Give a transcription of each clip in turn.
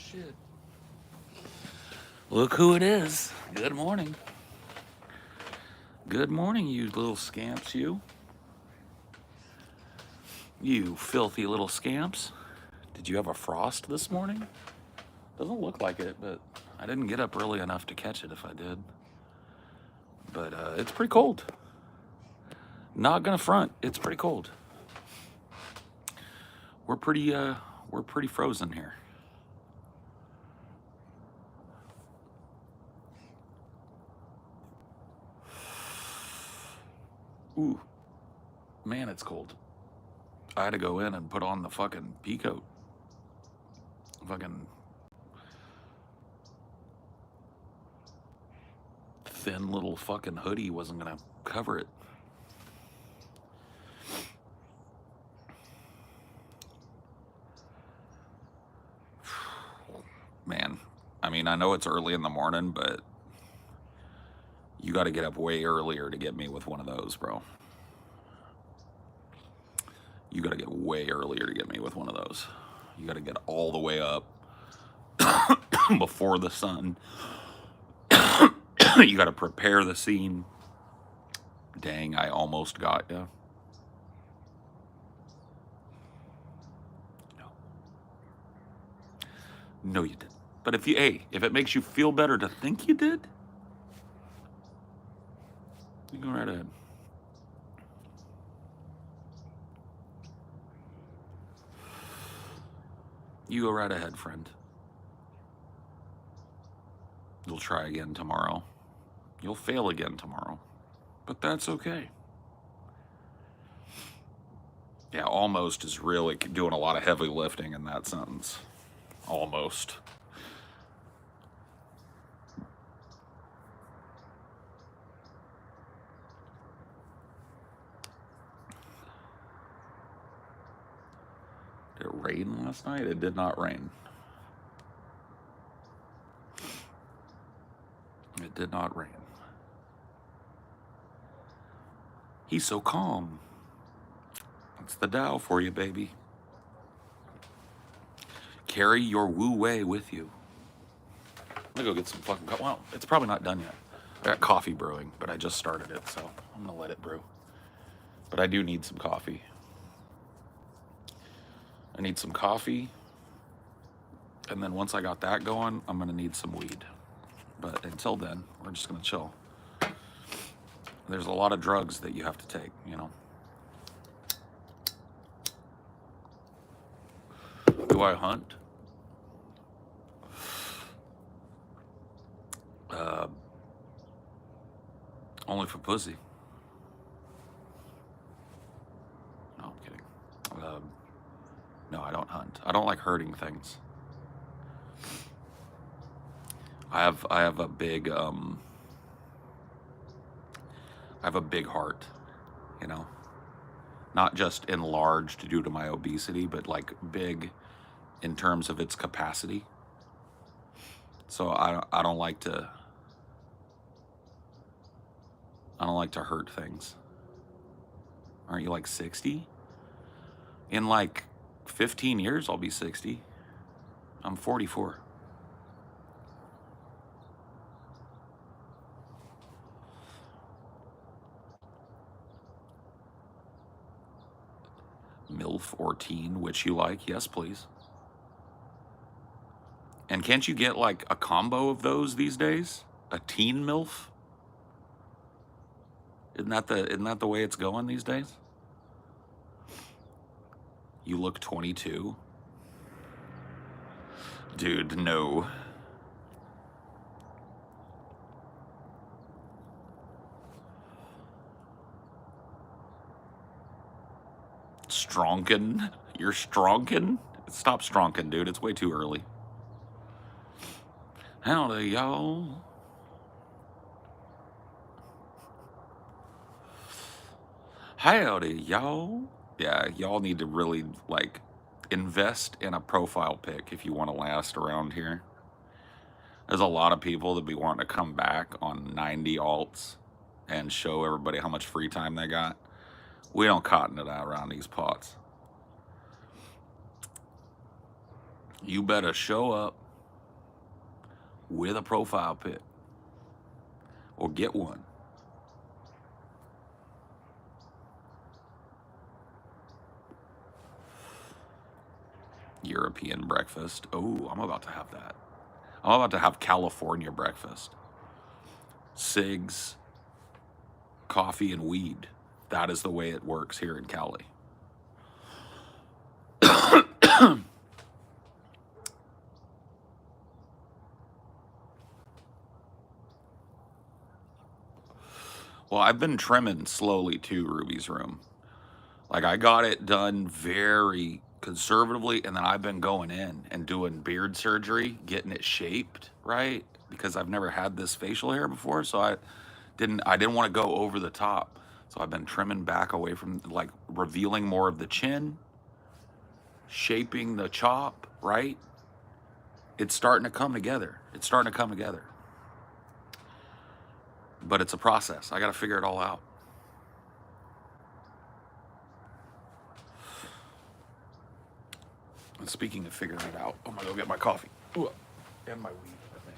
shit. Look who it is. Good morning. Good morning, you little scamps, you. You filthy little scamps. Did you have a frost this morning? Doesn't look like it, but I didn't get up early enough to catch it if I did. But it's pretty cold. Not gonna front. It's pretty cold. We're pretty frozen here. Ooh, man, it's cold. I had to go in and put on the fucking pea coat. Fucking thin little fucking hoodie wasn't gonna cover it. Man, I mean, I know it's early in the morning, but you got to get up way earlier to get me with one of those, bro. You got to get way earlier to get me with one of those. You got to get all the way up before the sun. You got to prepare the scene. Dang, I almost got you. No, you didn't. But if it makes you feel better to think you did, you go right ahead. You go right ahead, friend. You'll try again tomorrow. You'll fail again tomorrow. But that's okay. Yeah, almost is really doing a lot of heavy lifting in that sentence. Almost. Did it rain last night? It did not rain. It did not rain. He's so calm. That's the Tao for you, baby. Carry your Wu Wei with you. I'm gonna go get some fucking coffee. Well, it's probably not done yet. I got coffee brewing, but I just started it, so I'm gonna let it brew. But I do need some coffee. I need some coffee. And then once I got that going, I'm gonna need some weed. But until then, we're just gonna chill. There's a lot of drugs that you have to take, you know. Do I hunt? Only for pussy. No, I'm kidding. No, I don't hunt. I don't like hurting things. I have a big heart, you know. Not just enlarged due to my obesity, but like big in terms of its capacity. So I don't like to hurt things. Aren't you like 60? In like 15 years I'll be 60. I'm 44. MILF or teen, which you like? Yes, please. And can't you get like a combo of those these days? A teen MILF? Isn't that the way it's going these days? You look 22. Dude, no. Stronkin? You're stronkin? Stop stronkin, dude. It's way too early. Howdy, y'all. Howdy, y'all. Yeah, y'all need to really, like, invest in a profile pic if you want to last around here. There's a lot of people that be wanting to come back on 90 alts and show everybody how much free time they got. We don't cotton it out around these pots. You better show up with a profile pic or get one. European breakfast. Oh, I'm about to have that. I'm about to have California breakfast. Cigs, coffee, and weed. That is the way it works here in Cali. Well, I've been trimming slowly too, Ruby's room. Like I got it done very conservatively, and then I've been going in and doing beard surgery, getting it shaped right because I've never had this facial hair before, so I didn't want to go over the top. So I've been trimming back away from like revealing more of the chin, shaping the chop, right? It's starting to come together. It's starting to come together. But it's a process. I got to figure it all out. And speaking of figuring it out, I'm gonna go get my coffee. Ooh, and my weed, I think.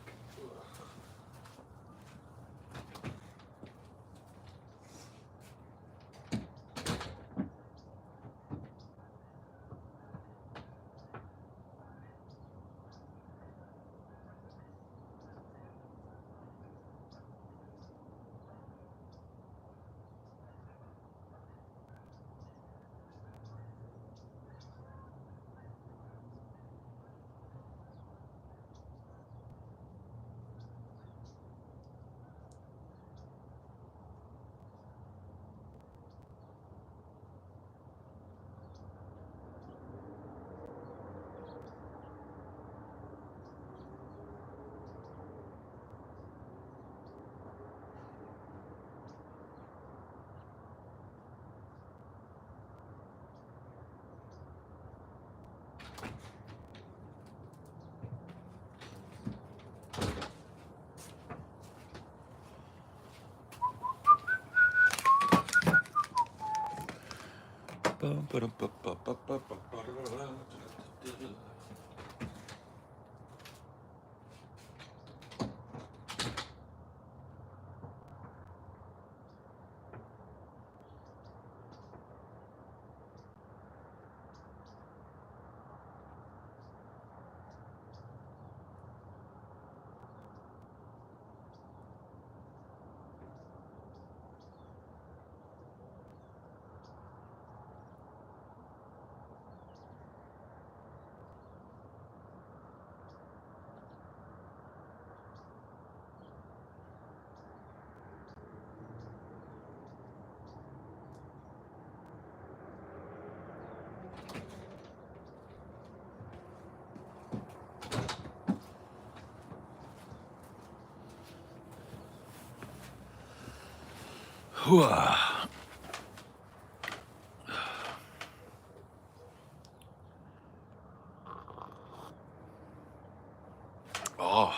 Oh,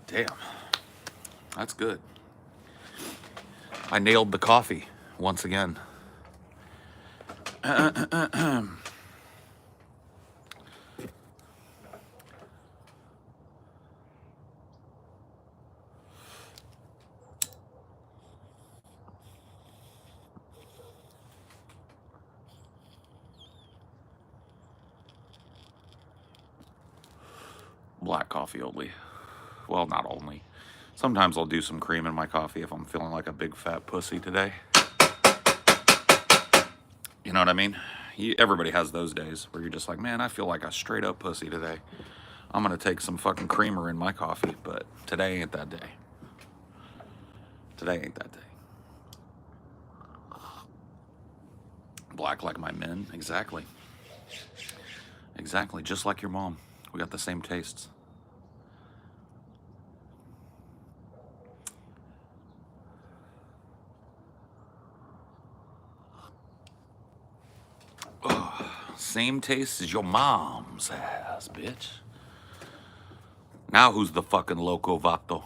damn. That's good. I nailed the coffee once again. Black coffee only. Well, not only. Sometimes I'll do some cream in my coffee if I'm feeling like a big fat pussy today. You know what I mean? Everybody has those days where you're just like, man, I feel like a straight up pussy today. I'm gonna take some fucking creamer in my coffee, but today ain't that day. Today ain't that day. Black like my men, exactly. Exactly, just like your mom. We got the same tastes. Same taste as your mom's ass, bitch. Now who's the fucking loco vato?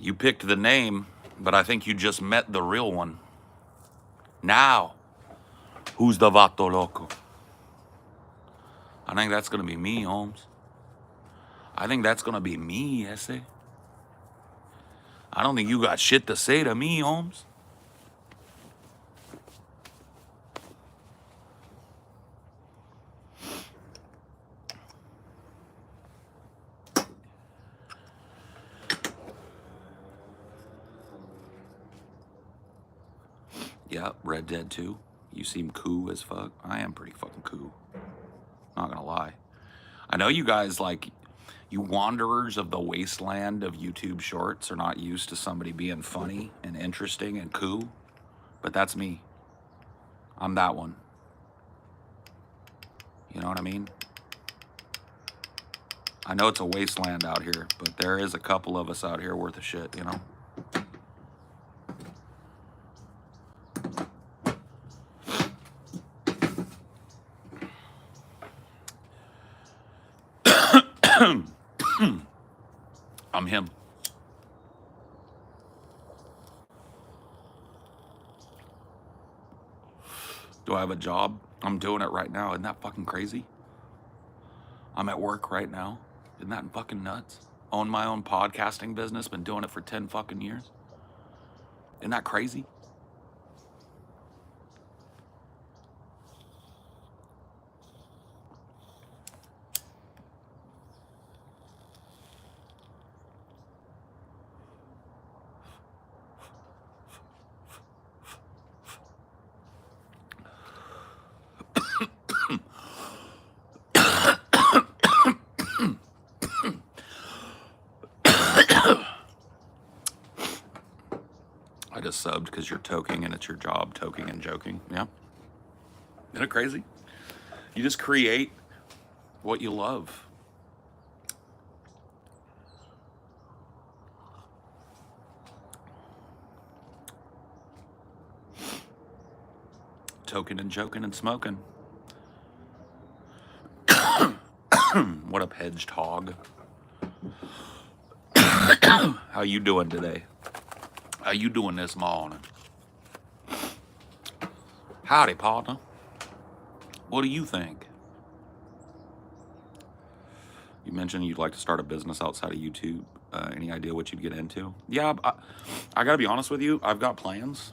You picked the name, but I think you just met the real one. Now, who's the vato loco? I think that's gonna be me, Holmes. I think that's gonna be me, Esse. I don't think you got shit to say to me, Holmes. Yep, Red Dead 2. You seem cool as fuck. I am pretty fucking cool. Not gonna lie. I know you guys, like, you wanderers of the wasteland of YouTube shorts are not used to somebody being funny and interesting and cool, but that's me. I'm that one. You know what I mean? I know it's a wasteland out here, but there is a couple of us out here worth of shit, you know? I'm him. Do I have a job? I'm doing it right now. Isn't that fucking crazy? I'm at work right now. Isn't that fucking nuts? Own my own podcasting business. Been doing it for 10 fucking years. Isn't that crazy? I just subbed because you're toking and it's your job, toking and joking. Yeah. Isn't it crazy? You just create what you love. Toking and joking and smoking. What up, hedged hog? How you doing today? How you doing this morning? Howdy, partner. What do you think? You mentioned you'd like to start a business outside of YouTube. Any idea what you'd get into? Yeah, I gotta be honest with you. I've got plans.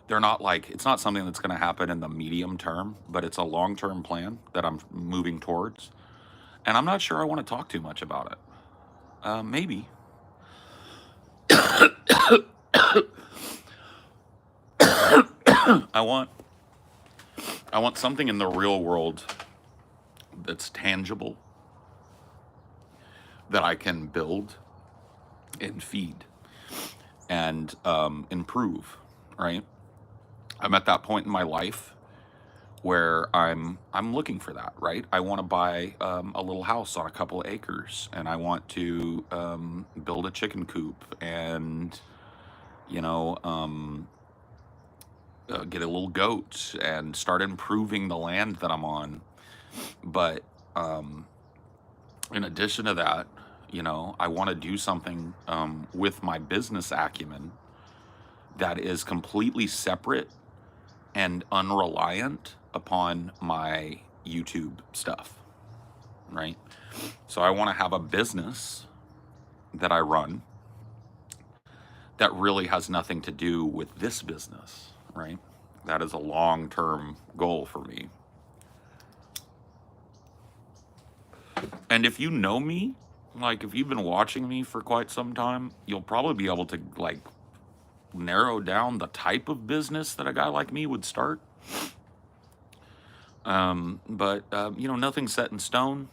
They're not like, it's not something that's gonna happen in the medium term, but it's a long-term plan that I'm moving towards. And I'm not sure I want to talk too much about it. Maybe. I want something in the real world that's tangible that I can build and feed and improve, right? I'm at that point in my life where I'm looking for that, right? I want to buy a little house on a couple of acres, and I want to build a chicken coop, and you know, get a little goat and start improving the land that I'm on. But in addition to that, you know, I want to do something with my business acumen that is completely separate and unreliant upon my YouTube stuff, right? So I want to have a business that I run that really has nothing to do with this business, right? That is a long-term goal for me. And if you know me, like if you've been watching me for quite some time, you'll probably be able to like narrow down the type of business that a guy like me would start. But you know, nothing's set in stone.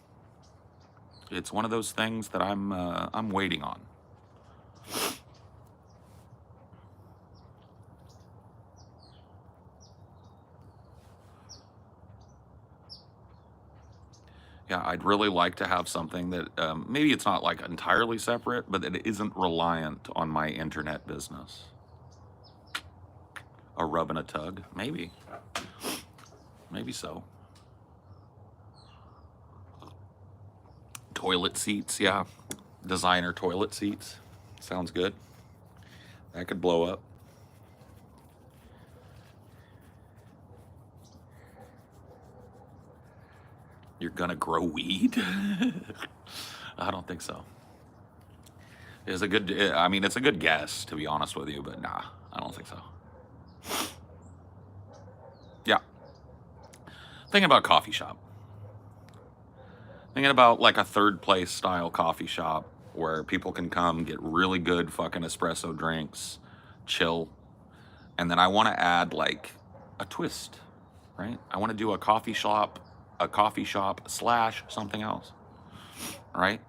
It's one of those things that I'm waiting on. Yeah, I'd really like to have something that maybe it's not like entirely separate, but that it isn't reliant on my internet business. A rub and a tug, maybe. Maybe so. Toilet seats, yeah. Designer toilet seats. Sounds good. That could blow up. You're gonna grow weed? I don't think so. It's a good. I mean, it's a good guess to be honest with you, but nah, I don't think so. Yeah, thinking about coffee shop. Thinking about like a third place style coffee shop where people can come get really good fucking espresso drinks, chill, and then I want to add like a twist, right? I want to do a coffee shop slash something else, right?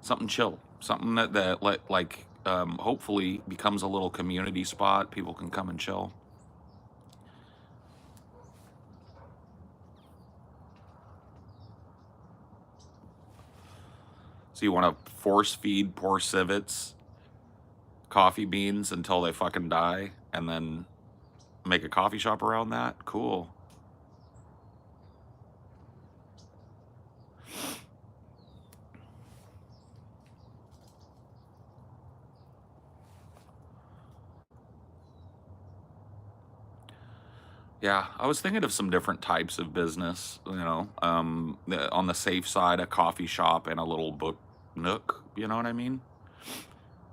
Something chill, something that like hopefully becomes a little community spot. People can come and chill. So you want to force feed poor civets coffee beans until they fucking die, and then make a coffee shop around that? Cool. Yeah, I was thinking of some different types of business, on the safe side, a coffee shop and a little book nook, you know what I mean?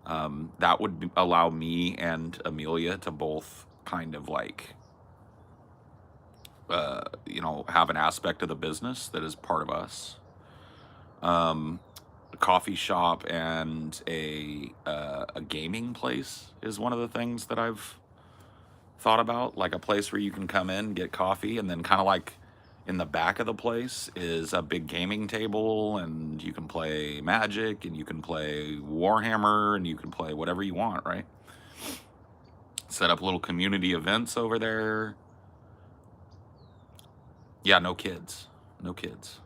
That would allow me and Amelia to both kind of like, have an aspect of the business that is part of us. A coffee shop and a gaming place is one of the things that I've thought about, like a place where you can come in, get coffee, and then kind of like in the back of the place is a big gaming table, and you can play Magic, and you can play Warhammer, and you can play whatever you want, right? Set up little community events over there. Yeah, no kids. No kids.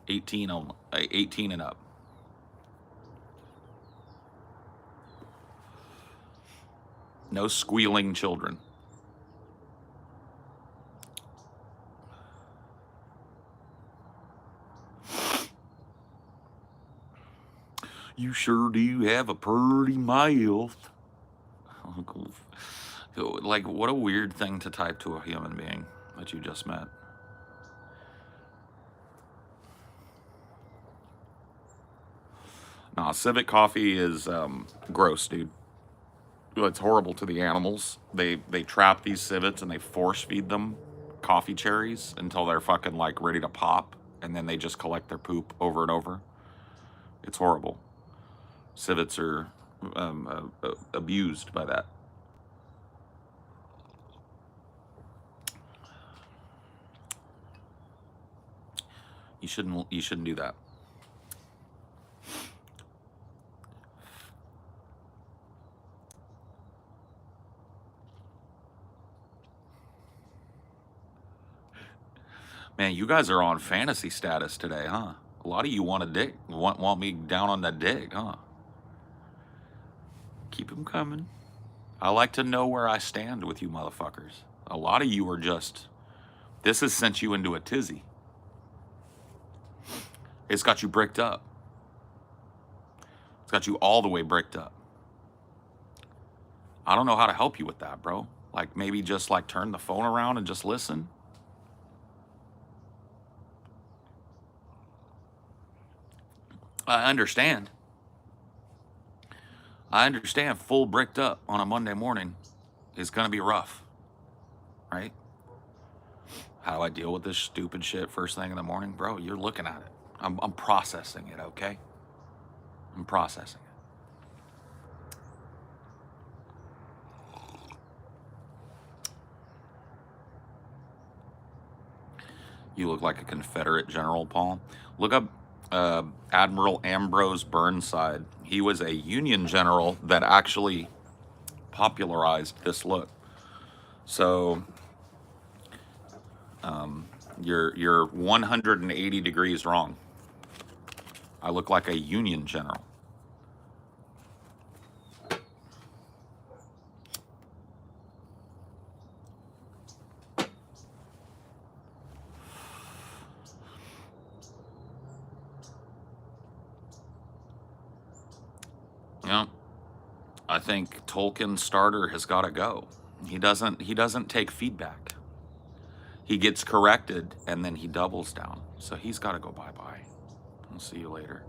18 only, 18 and up. No squealing children. You sure do have a pretty mouth. Like, what a weird thing to type to a human being that you just met. Nah, civet coffee is gross, dude. It's horrible to the animals. They trap these civets and they force feed them coffee cherries until they're fucking like ready to pop, and then they just collect their poop over and over. It's horrible. Civets are abused by that. You shouldn't do that. Man, you guys are on fantasy status today, huh? A lot of you want a dick, want me down on that dick, huh? Keep them coming. I like to know where I stand with you motherfuckers. A lot of you are just, this has sent you into a tizzy. It's got you bricked up. It's got you all the way bricked up. I don't know how to help you with that, bro. Like maybe just like turn the phone around and just listen. I understand. I understand full bricked up on a Monday morning is going to be rough, right? How do I deal with this stupid shit first thing in the morning? Bro, you're looking at it. I'm processing it, okay? I'm processing it. You look like a Confederate general, Paul. Look up Admiral Ambrose Burnside. He was a Union general that actually popularized this look. So you're 180 degrees wrong. I look like a Union general. Yeah, I think Tolkien's starter has got to go. He doesn't take feedback. He gets corrected, and then he doubles down. So he's got to go bye-bye. I'll see you later.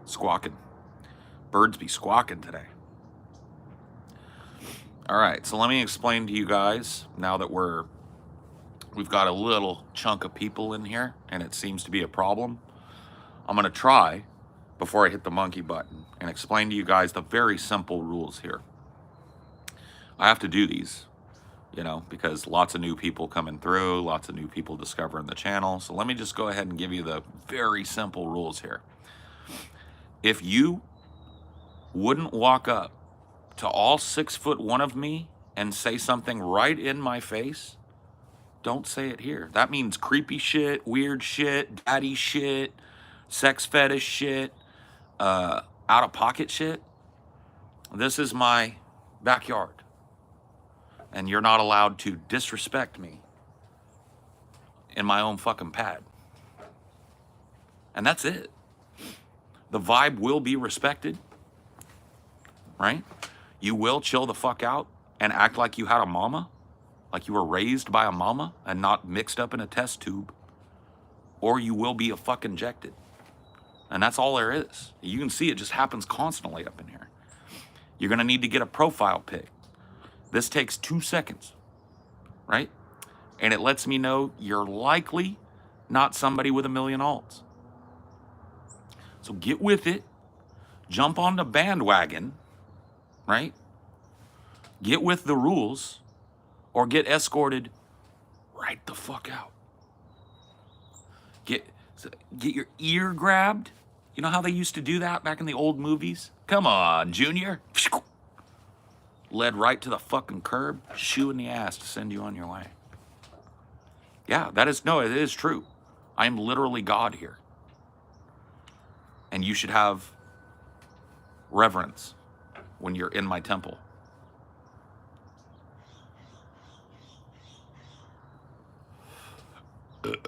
Squawking. Birds be squawking today. All right, so let me explain to you guys, now that we've got a little chunk of people in here and it seems to be a problem. I'm going to try, before I hit the monkey button, and explain to you guys the very simple rules here. I have to do these, you know, because lots of new people coming through, lots of new people discovering the channel. So let me just go ahead and give you the very simple rules here. If you wouldn't walk up to all 6'1" of me and say something right in my face, don't say it here. That means creepy shit, weird shit, daddy shit, sex fetish shit, out of pocket shit. This is my backyard, and you're not allowed to disrespect me in my own fucking pad. And that's it. The vibe will be respected, right? You will chill the fuck out and act like you had a mama, like you were raised by a mama and not mixed up in a test tube, or you will be a fuck injected. And that's all there is. You can see it just happens constantly up in here. You're gonna need to get a profile pic. This takes 2 seconds, right? And it lets me know you're likely not somebody with a million alts. So get with it, jump on the bandwagon, right? Get with the rules, or get escorted right the fuck out. Get your ear grabbed. You know how they used to do that back in the old movies? Come on, Junior. Led right to the fucking curb, shoe in the ass to send you on your way. Yeah, it is true. I am literally God here. And you should have reverence when you're in my temple. Of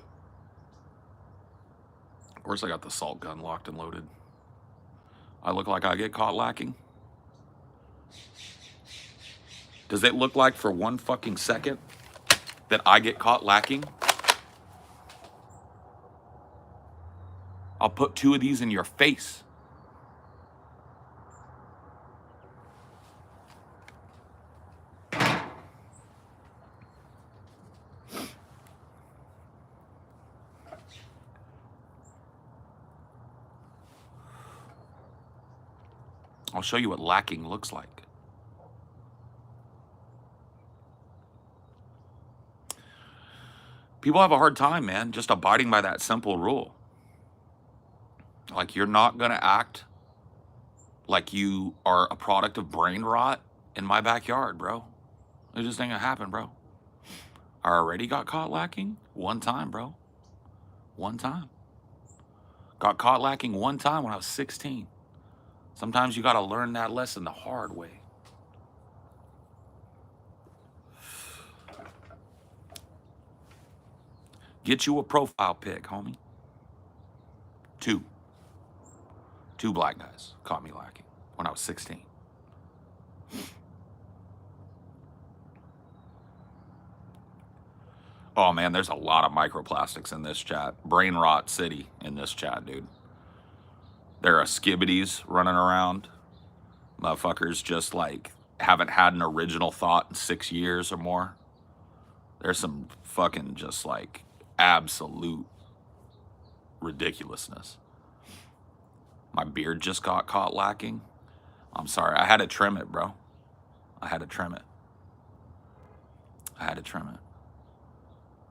course, I got the salt gun locked and loaded. I look like I get caught lacking. Does it look like for 1 fucking second that I get caught lacking? I'll put 2 of these in your face. I'll show you what lacking looks like. People have a hard time, man, just abiding by that simple rule. Like, you're not gonna act like you are a product of brain rot in my backyard, bro. It just ain't gonna happen, bro. I already got caught lacking 1 time, bro. 1 time. Got caught lacking 1 time when I was 16. Sometimes you gotta learn that lesson the hard way. Get you a profile pic, homie. 2 black guys caught me lacking when I was 16. Oh man, there's a lot of microplastics in this chat. Brain rot city in this chat, dude. There are skibbities running around. Motherfuckers just like haven't had an original thought in 6 years or more. There's some fucking just like absolute ridiculousness. My beard just got caught lacking. I'm sorry, I had to trim it, bro. I had to trim it.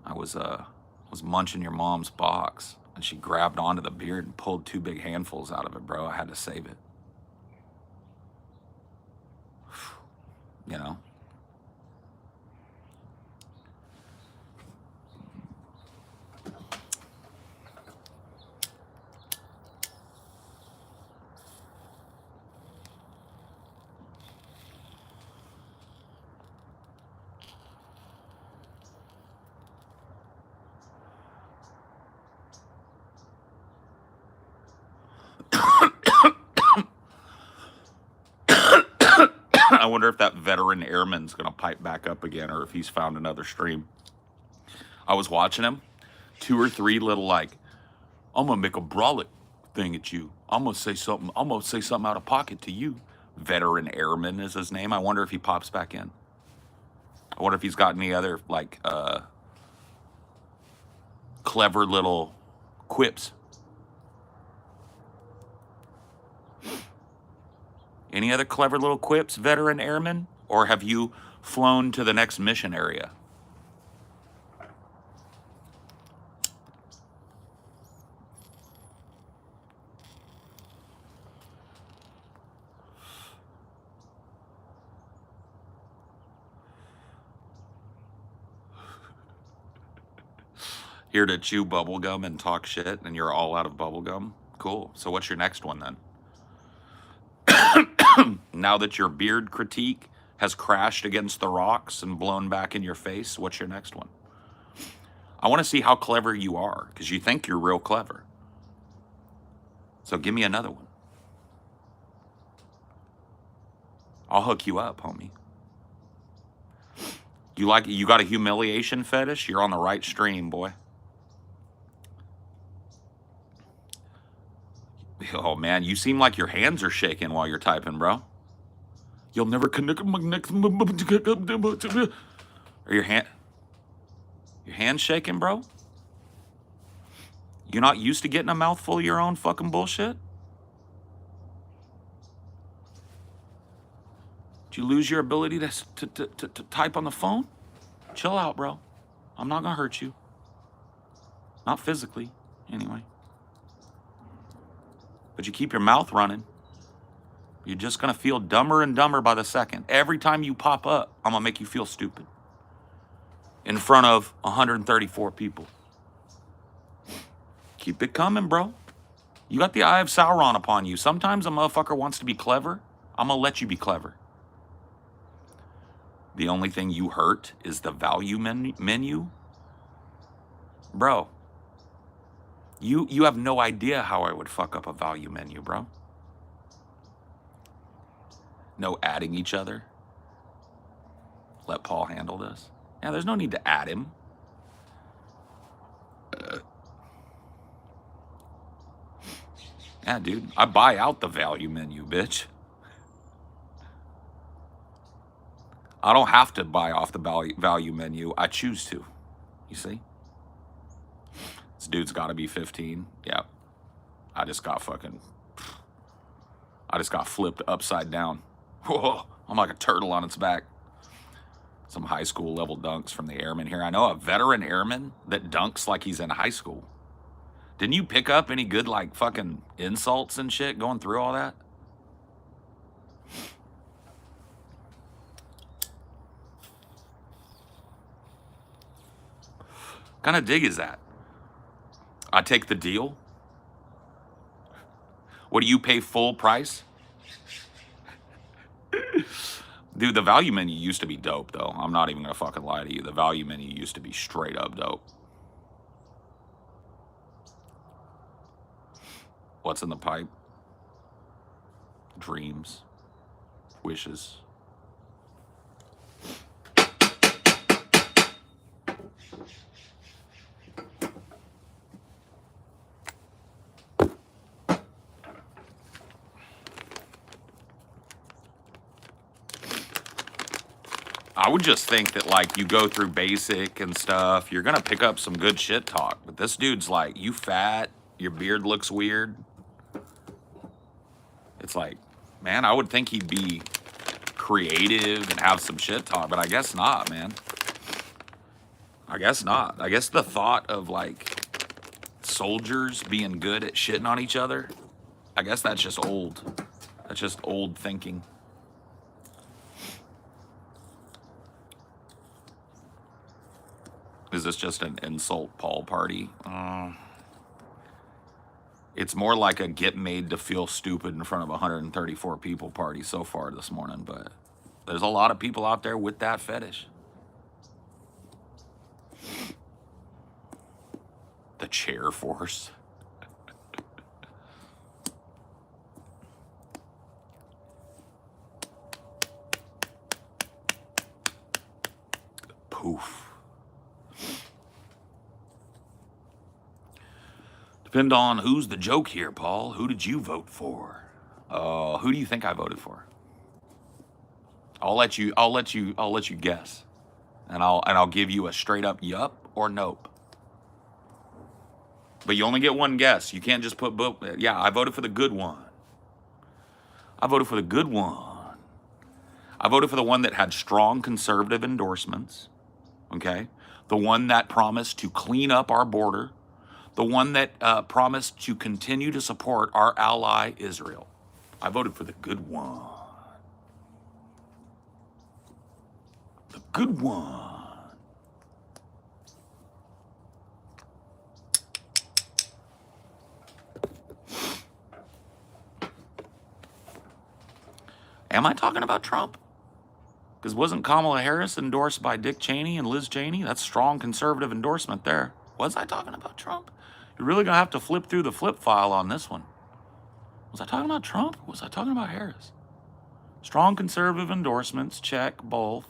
I was munching your mom's box, and she grabbed onto the beard and pulled 2 big handfuls out of it, bro. I had to save it. You know? I wonder if that veteran airman's going to pipe back up again or if he's found another stream. I was watching him. 2 or 3 little like, I'm going to make a brolic thing at you. I'm going to say something. I'm going to say something out of pocket to you. Veteran airman is his name. I wonder if he pops back in. I wonder if he's got any other like clever little quips. Any other clever little quips, veteran airman? Or have you flown to the next mission area? Here to chew bubblegum and talk shit and you're all out of bubblegum? Cool. So what's your next one then? Now that your beard critique has crashed against the rocks and blown back in your face, what's your next one? I want to see how clever you are, because you think you're real clever. So give me another one. I'll hook you up, homie. You got a humiliation fetish? You're on the right stream, boy. Oh man, you seem like your hands are shaking while you're typing, bro. You'll never connect my next. Are your hands shaking, bro? You're not used to getting a mouthful of your own fucking bullshit? Did you lose your ability to type on the phone? Chill out, bro. I'm not gonna hurt you. Not physically, anyway. But you keep your mouth running. You're just gonna feel dumber and dumber by the second. Every time you pop up, I'm gonna make you feel stupid. In front of 134 people. Keep it coming, bro. You got the eye of Sauron upon you. Sometimes a motherfucker wants to be clever. I'm gonna let you be clever. The only thing you hurt is the value menu. Bro, you have no idea how I would fuck up a value menu, bro. No adding each other. Let Paul handle this. Yeah, there's no need to add him. Yeah, dude, I buy out the value menu, bitch. I don't have to buy off the value menu. I choose to. You see? This dude's got to be 15. Yeah. I just got flipped upside down. Whoa, I'm like a turtle on its back. Some high school level dunks from the airman here. I know a veteran airman that dunks like he's in high school. Didn't you pick up any good like fucking insults and shit going through all that? What kind of dig is that? I take the deal. What do you pay full price? Dude, the value menu used to be dope, though. I'm not even gonna fucking lie to you. The value menu used to be straight up dope. What's in the pipe? Dreams. Wishes. I would just think that, like, you go through basic and stuff, you're gonna pick up some good shit talk. But this dude's like, you fat, your beard looks weird. It's like, man, I would think he'd be creative and have some shit talk, but I guess not, man. I guess not. I guess the thought of, like, soldiers being good at shitting on each other, I guess that's just old. That's just old thinking. Is this just an insult Paul party? It's more like a get made to feel stupid in front of 134 people party so far this morning, but there's a lot of people out there with that fetish. The chair force. Oof. Depend on who's the joke here, Paul. Who did you vote for? Who do you think I voted for? I'll let you guess. And I'll give you a straight up yup or nope. But you only get one guess. You can't just put yeah, I voted for the good one. I voted for the good one. I voted for the one that had strong conservative endorsements. Okay? The one that promised to clean up our border. The one that promised to continue to support our ally, Israel. I voted for the good one. The good one. Am I talking about Trump? Because wasn't Kamala Harris endorsed by Dick Cheney and Liz Cheney? That's strong conservative endorsement there. Was I talking about Trump? You're really going to have to flip through the flip file on this one. Was I talking about Trump? Or was I talking about Harris? Strong conservative endorsements, check both.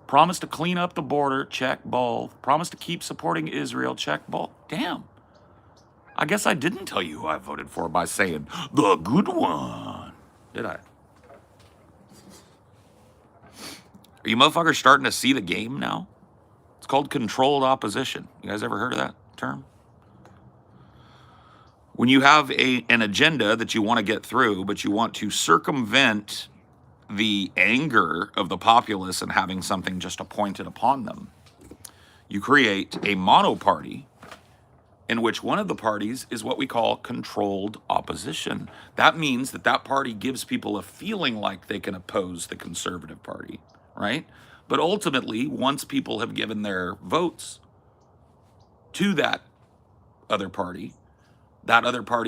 Promise to clean up the border, check both. Promise to keep supporting Israel, check both. Damn. I guess I didn't tell you who I voted for by saying the good one. Did I? Are you motherfuckers starting to see the game now? It's called controlled opposition. You guys ever heard of that term? When you have an agenda that you want to get through, but you want to circumvent the anger of the populace and having something just appointed upon them, you create a monoparty in which one of the parties is what we call controlled opposition. That means that that party gives people a feeling like they can oppose the conservative party, right? But ultimately, once people have given their votes to that other party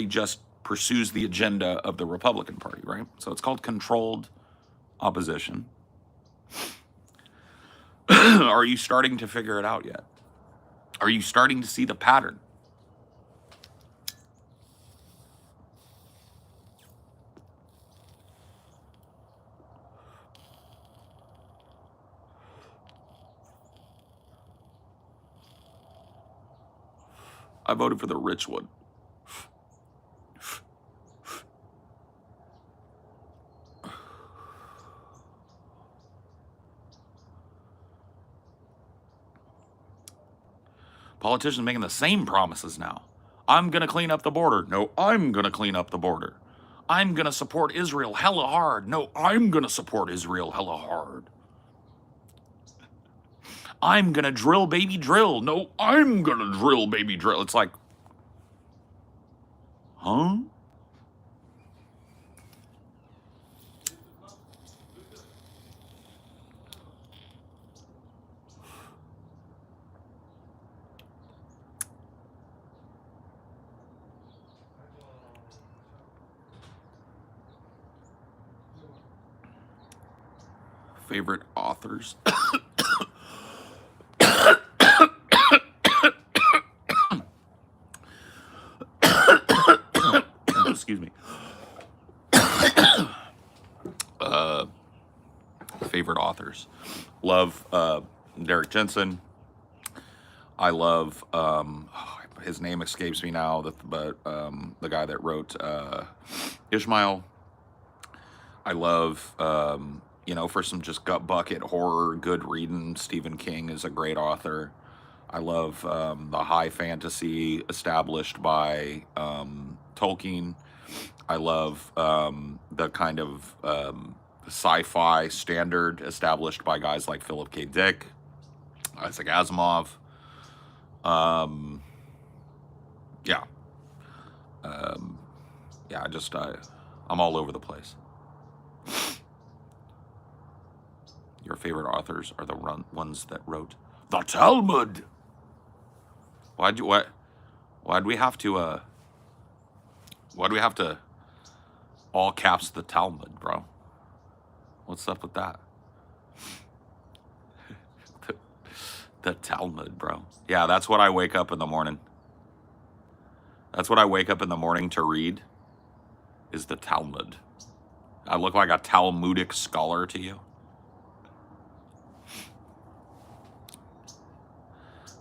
just pursues the agenda of the Republican Party, right? So it's called controlled opposition. Are you starting to figure it out yet? Are you starting to see the pattern? I voted for the rich one. Politicians making the same promises now. I'm going to clean up the border. No, I'm going to clean up the border. I'm going to support Israel hella hard. No, I'm going to support Israel hella hard. I'm going to drill, baby, drill. No, I'm going to drill, baby, drill. It's like, huh? Favorite authors? Excuse me. Favorite authors. Love Derek Jensen. I love his name escapes me now, but the guy that wrote Ishmael. I love for some just gut bucket horror, good reading. Stephen King is a great author. I love the high fantasy established by Tolkien. I love the kind of sci-fi standard established by guys like Philip K. Dick, Isaac Asimov. I'm all over the place. Your favorite authors are the ones that wrote the Talmud. Why'd we have to all caps the Talmud, bro? What's up with that? The Talmud, bro. Yeah, that's what I wake up in the morning. That's what I wake up in the morning to read, is the Talmud. I look like a Talmudic scholar to you?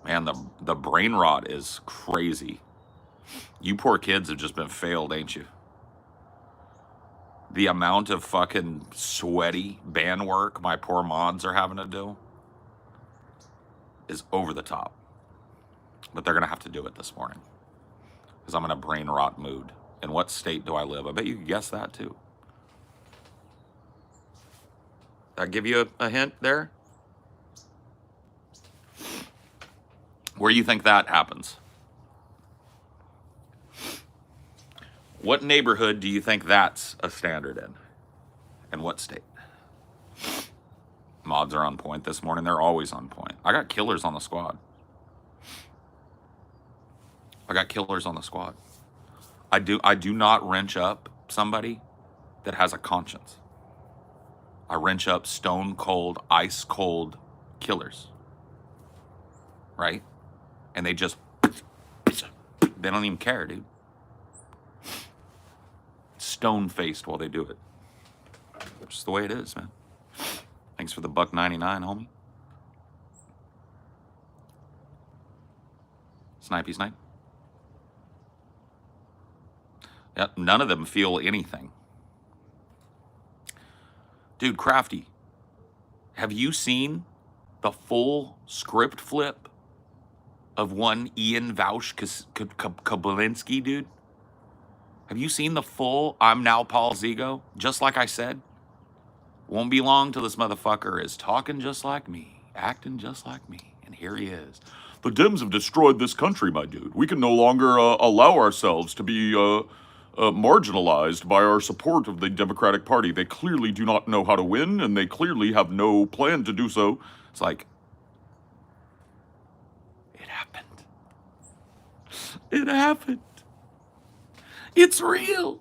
Man, the brain rot is crazy. You poor kids have just been failed, ain't you? The amount of fucking sweaty band work my poor mods are having to do is over the top. But they're going to have to do it this morning because I'm in a brain rot mood. In what state do I live? I bet you can guess that too. That give you a hint there? Where do you think that happens? What neighborhood do you think that's a standard in? And what state? Mods are on point this morning. They're always on point. I got killers on the squad. I do not wrench up somebody that has a conscience. I wrench up stone cold, ice cold killers. Right? And they just, they don't even care, dude. Stone faced while they do it. Just the way it is, man. Thanks for the $1.99, homie. Snipey snipe. Yeah, none of them feel anything. Dude, Crafty, have you seen the full script flip of one Ian Vaush Kablinsky, dude? Have you seen the full I'm now Paul Zigo? Just like I said. Won't be long till this motherfucker is talking just like me, acting just like me. And here he is. The Dems have destroyed this country, my dude. We can no longer allow ourselves to be marginalized by our support of the Democratic Party. They clearly do not know how to win, and they clearly have no plan to do so. It's like, it happened. It happened. It's real.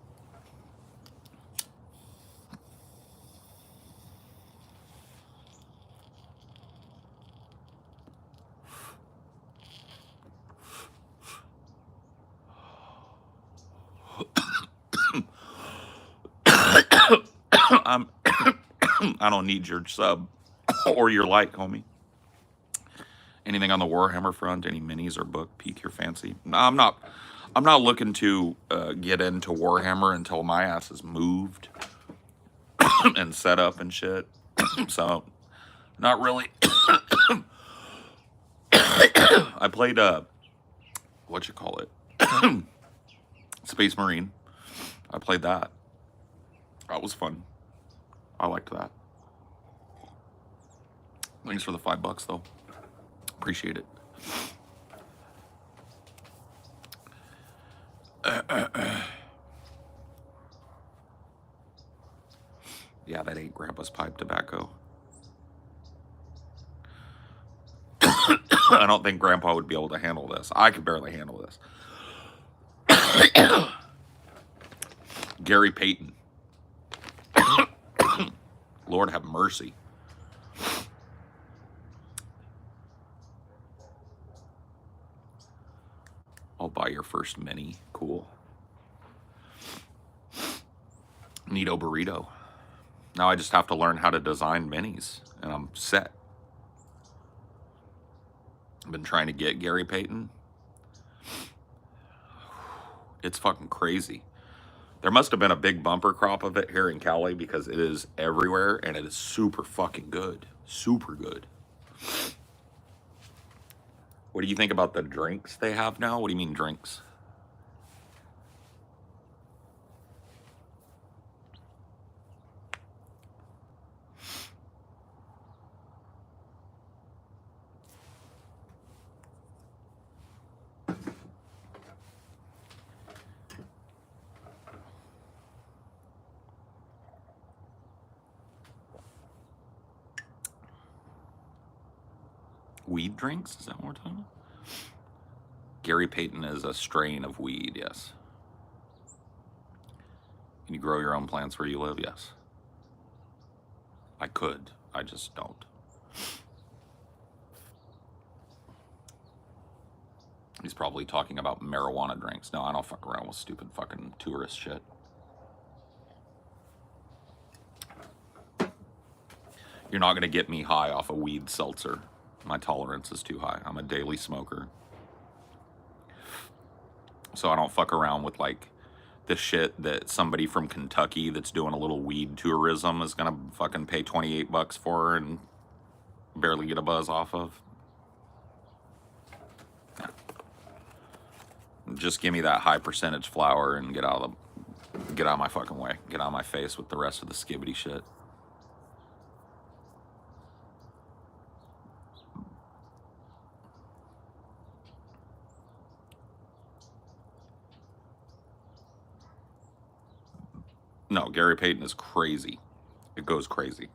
I don't need your sub or your like, homie. Anything on the Warhammer front? Any minis or book pique your fancy? No, I'm not looking to get into Warhammer until my ass is moved and set up and shit. So, not really. I played what you call it, Space Marine. I played that. That was fun. I liked that. Thanks for the $5 though. Appreciate it. Yeah, that ain't Grandpa's pipe tobacco. I don't think Grandpa would be able to handle this. I could barely handle this. Gary Payton. Lord have mercy. I'll buy your first mini. Cool. Neato burrito. Now I just have to learn how to design minis, and I'm set. I've been trying to get Gary Payton. It's fucking crazy. There must have been a big bumper crop of it here in Cali because it is everywhere, and it is super fucking good. Super good. What do you think about the drinks they have now? What do you mean drinks? Weed drinks? Is that what we're talking about? Gary Payton is a strain of weed, yes. Can you grow your own plants where you live? Yes. I could. I just don't. He's probably talking about marijuana drinks. No, I don't fuck around with stupid fucking tourist shit. You're not going to get me high off a weed seltzer. My tolerance is too high. I'm a daily smoker. So I don't fuck around with like the shit that somebody from Kentucky that's doing a little weed tourism is gonna fucking pay $28 for and barely get a buzz off of. Just give me that high percentage flower and get out of my fucking way. Get out of my face with the rest of the skibbity shit. No, Gary Payton is crazy. It goes crazy.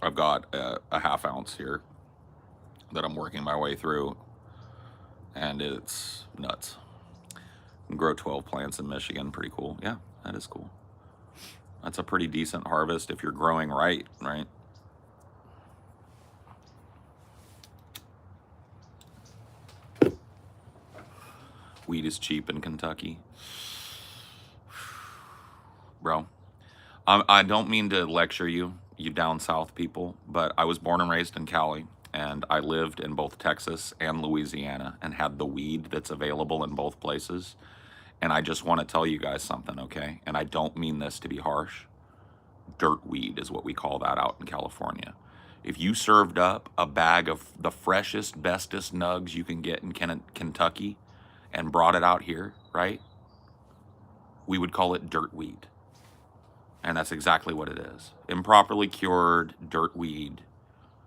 I've got a half ounce here that I'm working my way through, and it's nuts. You can grow 12 plants in Michigan. Pretty cool. Yeah, that is cool. That's a pretty decent harvest if you're growing right, right? Weed is cheap in Kentucky. Bro, I don't mean to lecture you down south people, but I was born and raised in Cali, and I lived in both Texas and Louisiana and had the weed that's available in both places. And I just want to tell you guys something, okay? And I don't mean this to be harsh. Dirt weed is what we call that out in California. If you served up a bag of the freshest, bestest nugs you can get in Kentucky and brought it out here, right? We would call it dirt weed. And that's exactly what it is. Improperly cured dirt weed.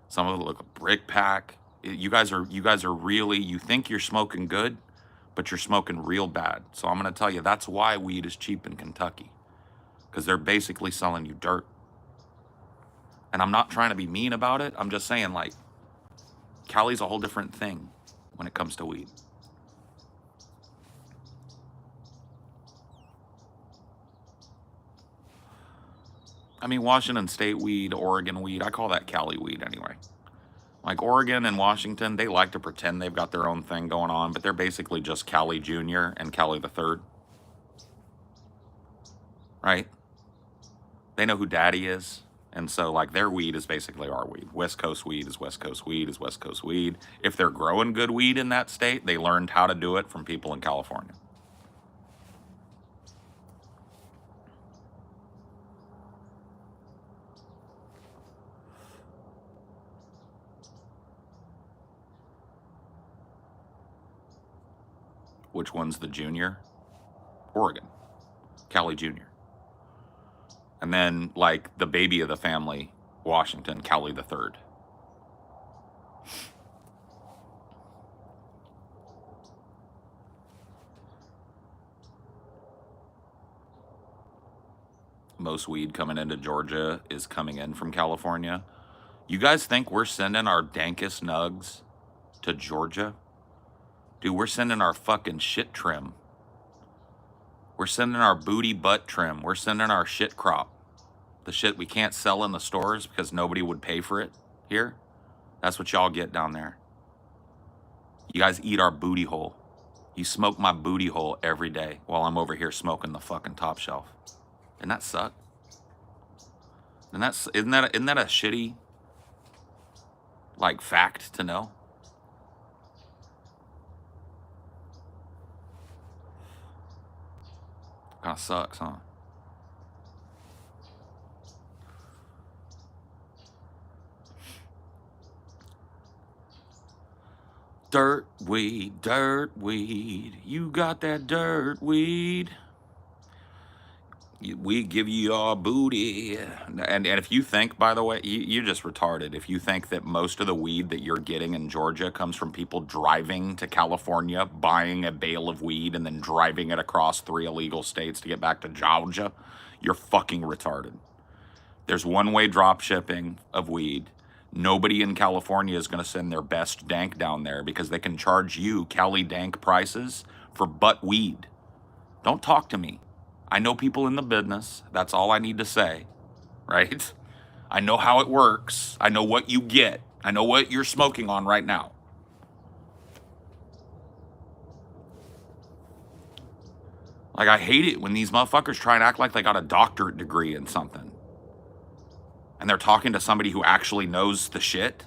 Some of it look like brick pack. You guys are really, you think you're smoking good, but you're smoking real bad. So I'm going to tell you, that's why weed is cheap in Kentucky. Because they're basically selling you dirt. And I'm not trying to be mean about it. I'm just saying, like, Cali's a whole different thing when it comes to weed. I mean, Washington State weed, Oregon weed, I call that Cali weed anyway. Like Oregon and Washington, they like to pretend they've got their own thing going on, but they're basically just Cali Jr. and Cali the Third. Right? They know who daddy is. And so, like, their weed is basically our weed. West Coast weed is West Coast weed is West Coast weed. If they're growing good weed in that state, they learned how to do it from people in California. Which one's the junior? Oregon. Cali Jr. And then, like, the baby of the family, Washington, Cali the Third. Most weed coming into Georgia is coming in from California. You guys think we're sending our dankest nugs to Georgia? Dude, we're sending our fucking shit trim. We're sending our booty butt trim. We're sending our shit crop. The shit we can't sell in the stores because nobody would pay for it here. That's what y'all get down there. You guys eat our booty hole. You smoke my booty hole every day while I'm over here smoking the fucking top shelf. Doesn't that suck? And isn't that a shitty, like, fact to know? Kind of sucks, huh? Dirt weed, you got that dirt weed. We give you our booty. And if you think, by the way, you're just retarded. If you think that most of the weed that you're getting in Georgia comes from people driving to California, buying a bale of weed, and then driving it across 3 illegal states to get back to Georgia, you're fucking retarded. There's one-way drop shipping of weed. Nobody in California is going to send their best dank down there because they can charge you Cali dank prices for butt weed. Don't talk to me. I know people in the business. That's all I need to say, right? I know how it works. I know what you get. I know what you're smoking on right now. Like, I hate it when these motherfuckers try and act like they got a doctorate degree in something. and they're talking to somebody who actually knows the shit,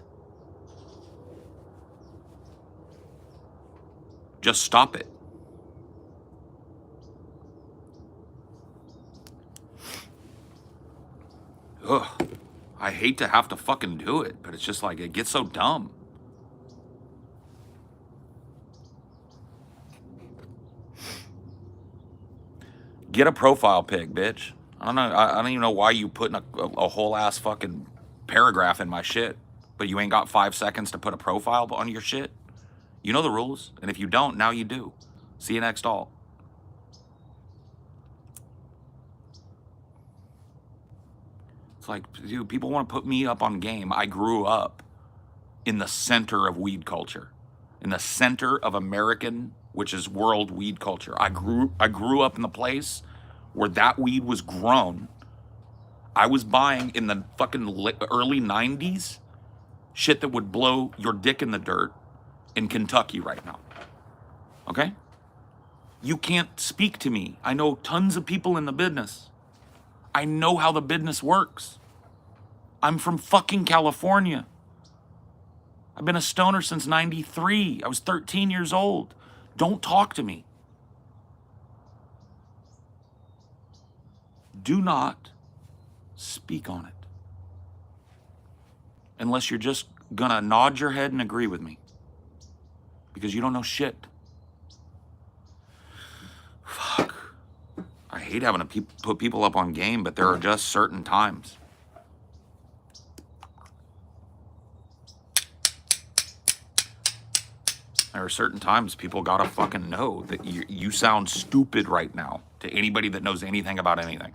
just stop it. Ugh. I hate to have to fucking do it, but it's just like, it gets so dumb. Get a profile pic, bitch. I don't know. I don't even know why you putting a whole ass fucking paragraph in my shit, but you ain't got 5 seconds to put a profile on your shit. You know the rules, and if you don't, now you do. See you next all. It's like, dude, people want to put me up on game. I grew up in the center of weed culture, in the center of American, which is world weed culture. I grew up in the place where that weed was grown. I was buying in the fucking early 90s shit that would blow your dick in the dirt in Kentucky right now. Okay? You can't speak to me. I know tons of people in the business. I know how the business works. I'm from fucking California. I've been a stoner since 93. I was 13 years old. Don't talk to me. Do not speak on it. Unless you're just gonna nod your head and agree with me. Because you don't know shit. Fuck. I hate having to put people up on game, but there are just certain times. There are certain times people gotta fucking know that you sound stupid right now to anybody that knows anything about anything.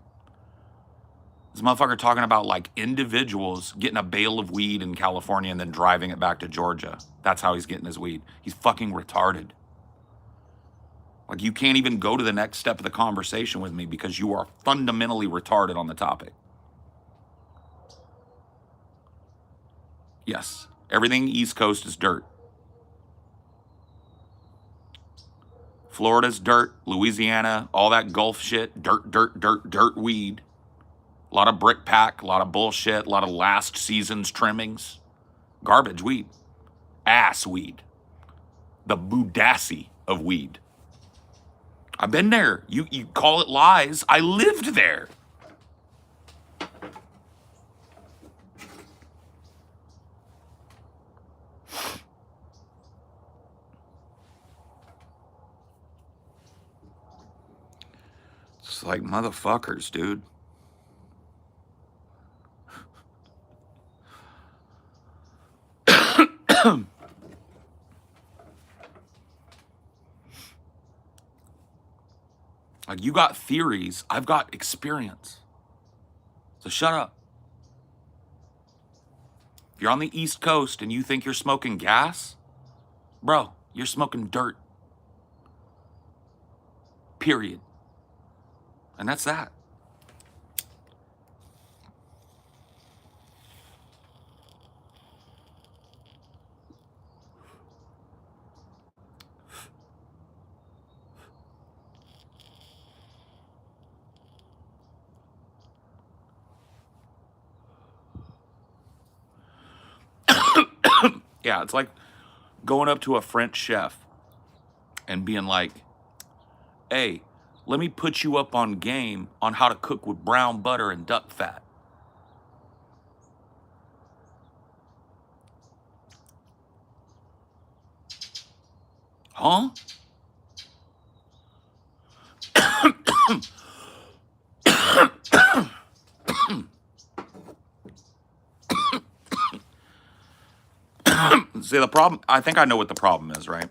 This motherfucker talking about like individuals getting a bale of weed in California and then driving it back to Georgia. That's how he's getting his weed. He's fucking retarded. Like, you can't even go to the next step of the conversation with me because you are fundamentally retarded on the topic. Yes, everything East Coast is dirt. Florida's dirt, Louisiana, all that Gulf shit, dirt weed. A lot of brick pack, a lot of bullshit, a lot of last season's trimmings. Garbage weed. Ass weed. The boudassie of weed. I've been there. You call it lies. I lived there. It's like, motherfuckers, dude. Like, you got theories, I've got experience. So shut up. If you're on the East Coast and you think you're smoking gas, bro, you're smoking dirt. Period. And that's that. Yeah, it's like going up to a French chef and being like, hey, let me put you up on game on how to cook with brown butter and duck fat. Huh? See, the problem, I think I know what the problem is, right?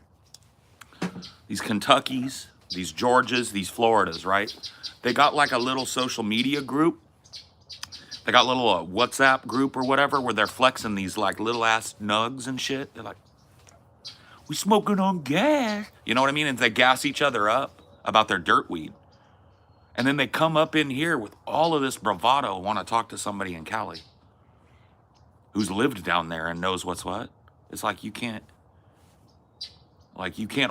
These Kentuckys, these Georgias, these Floridas, right? They got like a little social media group. They got a little WhatsApp group or whatever where they're flexing these like little ass nugs and shit. They're like, we smoking on gas. You know what I mean? And they gas each other up about their dirt weed. And then they come up in here with all of this bravado, want to talk to somebody in Cali who's lived down there and knows what's what. It's like, you can't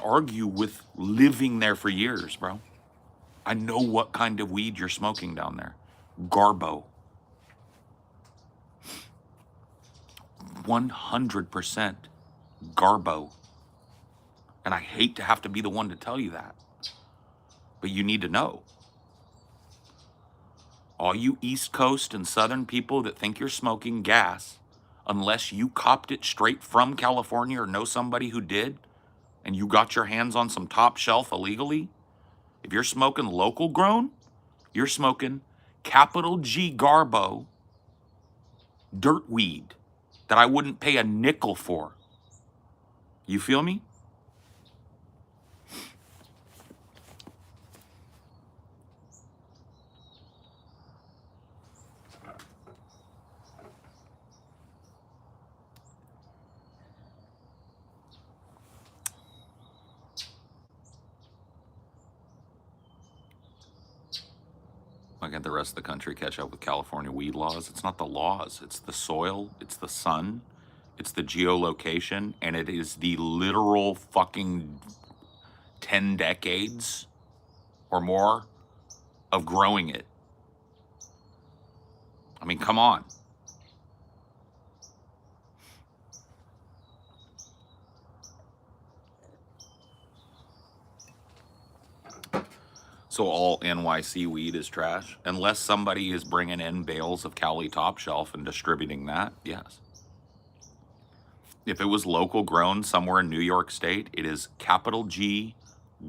argue with living there for years, bro. I know what kind of weed you're smoking down there. Garbo. 100% garbo. And I hate to have to be the one to tell you that. But you need to know. All you East Coast and Southern people that think you're smoking gas, unless you copped it straight from California or know somebody who did, and you got your hands on some top shelf illegally, if you're smoking local grown, you're smoking capital G garbo dirt weed that I wouldn't pay a nickel for. You feel me? Why can't the rest of the country catch up with California weed laws? It's not the laws, it's the soil, it's the sun, it's the geolocation, and it is the literal fucking 10 decades or more of growing it. I mean, come on. So all NYC weed is trash? Unless somebody is bringing in bales of Cali Top Shelf and distributing that, yes. If it was local grown somewhere in New York State, it is capital G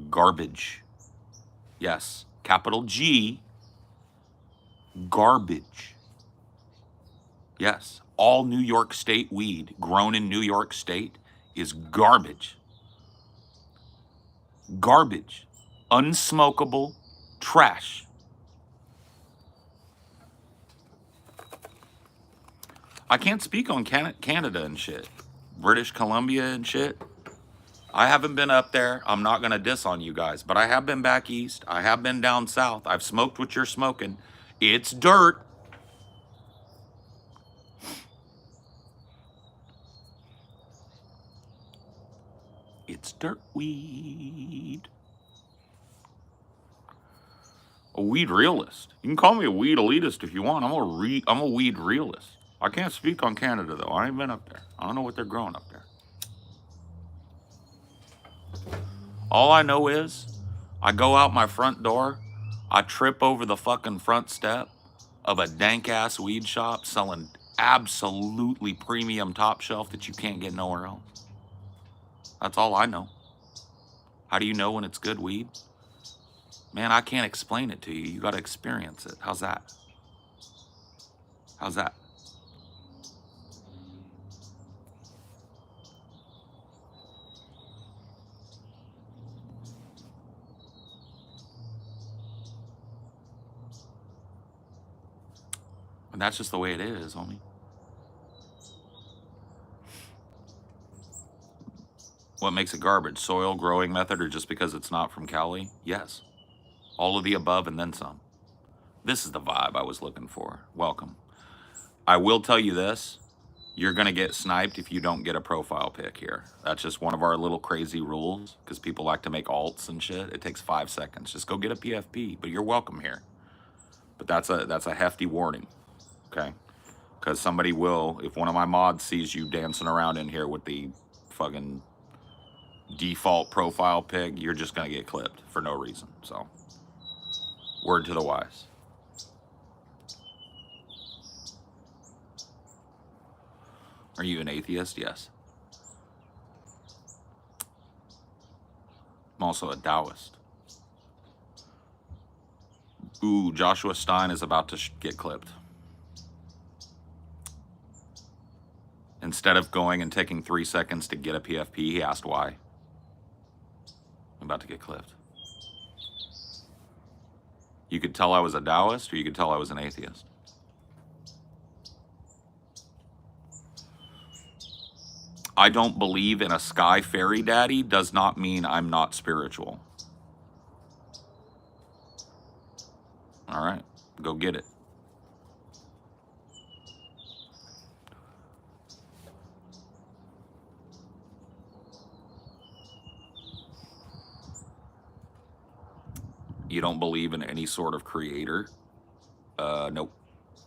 garbage. Yes, capital G garbage. Yes, all New York State weed grown in New York State is garbage. Garbage. Unsmokable trash. I can't speak on Canada and shit. British Columbia and shit. I haven't been up there. I'm not going to diss on you guys, but I have been back east. I have been down south. I've smoked what you're smoking. It's dirt. It's dirt weed. A weed realist. You can call me a weed elitist if you want. I'm a weed realist. I can't speak on Canada though. I ain't been up there. I don't know what they're growing up there. All I know is I go out my front door, I trip over the fucking front step of a dank ass weed shop selling absolutely premium top shelf that you can't get nowhere else. That's all I know. How do you know when it's good weed? Man, I can't explain it to you. You got to experience it. How's that? How's that? And that's just the way it is, homie. What makes it garbage? Soil, growing method, or just because it's not from Cali? Yes. All of the above and then some. This is the vibe I was looking for. Welcome. I will tell you this. You're going to get sniped if you don't get a profile pic here. That's just one of our little crazy rules because people like to make alts and shit. It takes 5 seconds. Just go get a PFP, but you're welcome here. But that's a hefty warning, okay? Because somebody will, if one of my mods sees you dancing around in here with the fucking default profile pic, you're just going to get clipped for no reason. So, word to the wise. Are you an atheist? Yes. I'm also a Taoist. Ooh, Joshua Stein is about to get clipped. Instead of going and taking 3 seconds to get a PFP, he asked why. I'm about to get clipped. You could tell I was a Taoist, or you could tell I was an atheist. I don't believe in a sky fairy daddy does not mean I'm not spiritual. All right, go get it. You don't believe in any sort of creator? Nope.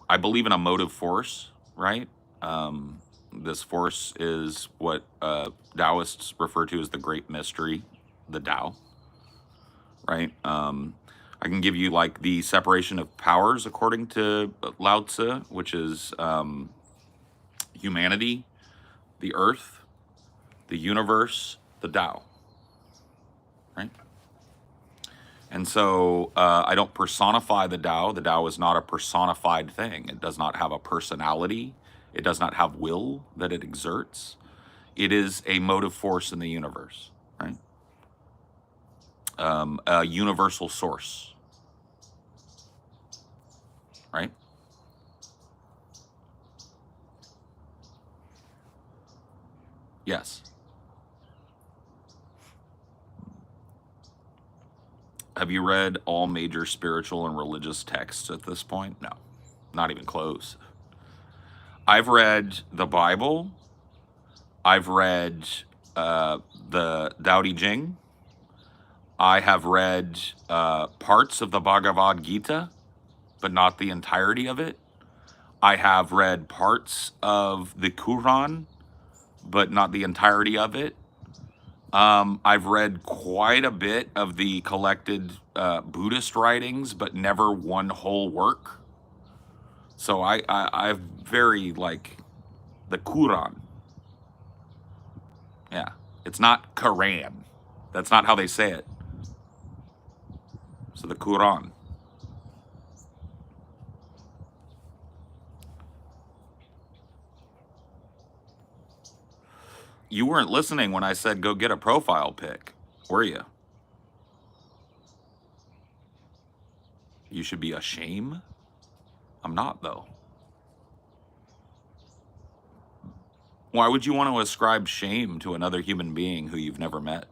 I believe in a motive force, right? This force is what Taoists refer to as the great mystery, the Tao, right? I can give you like the separation of powers according to Lao Tzu, which is humanity, the earth, the universe, the Tao, right? And so I don't personify the Tao. The Tao is not a personified thing. It does not have a personality. It does not have will that it exerts. It is a motive force in the universe, right? A universal source, right? Yes. Have you read all major spiritual and religious texts at this point? No, not even close. I've read the Bible. I've read the Tao Te Ching. I have read parts of the Bhagavad Gita, but not the entirety of it. I have read parts of the Quran, but not the entirety of it. I've read quite a bit of the collected Buddhist writings, but never one whole work. So I've very like the Quran. Yeah, it's not Quran. That's not how they say it. So the Quran. You weren't listening when I said go get a profile pic, were you? You should be ashamed. I'm not though. Why would you want to ascribe shame to another human being who you've never met?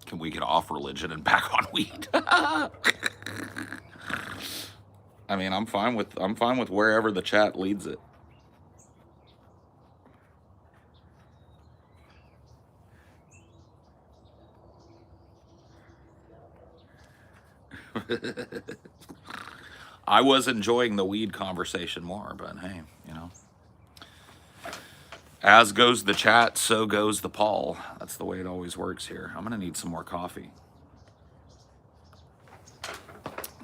Can we get off religion and back on weed? I mean, I'm fine with wherever the chat leads it. I was enjoying the weed conversation more, but hey, you know, as goes the chat, so goes the Paul. That's the way it always works here. I'm gonna need some more coffee.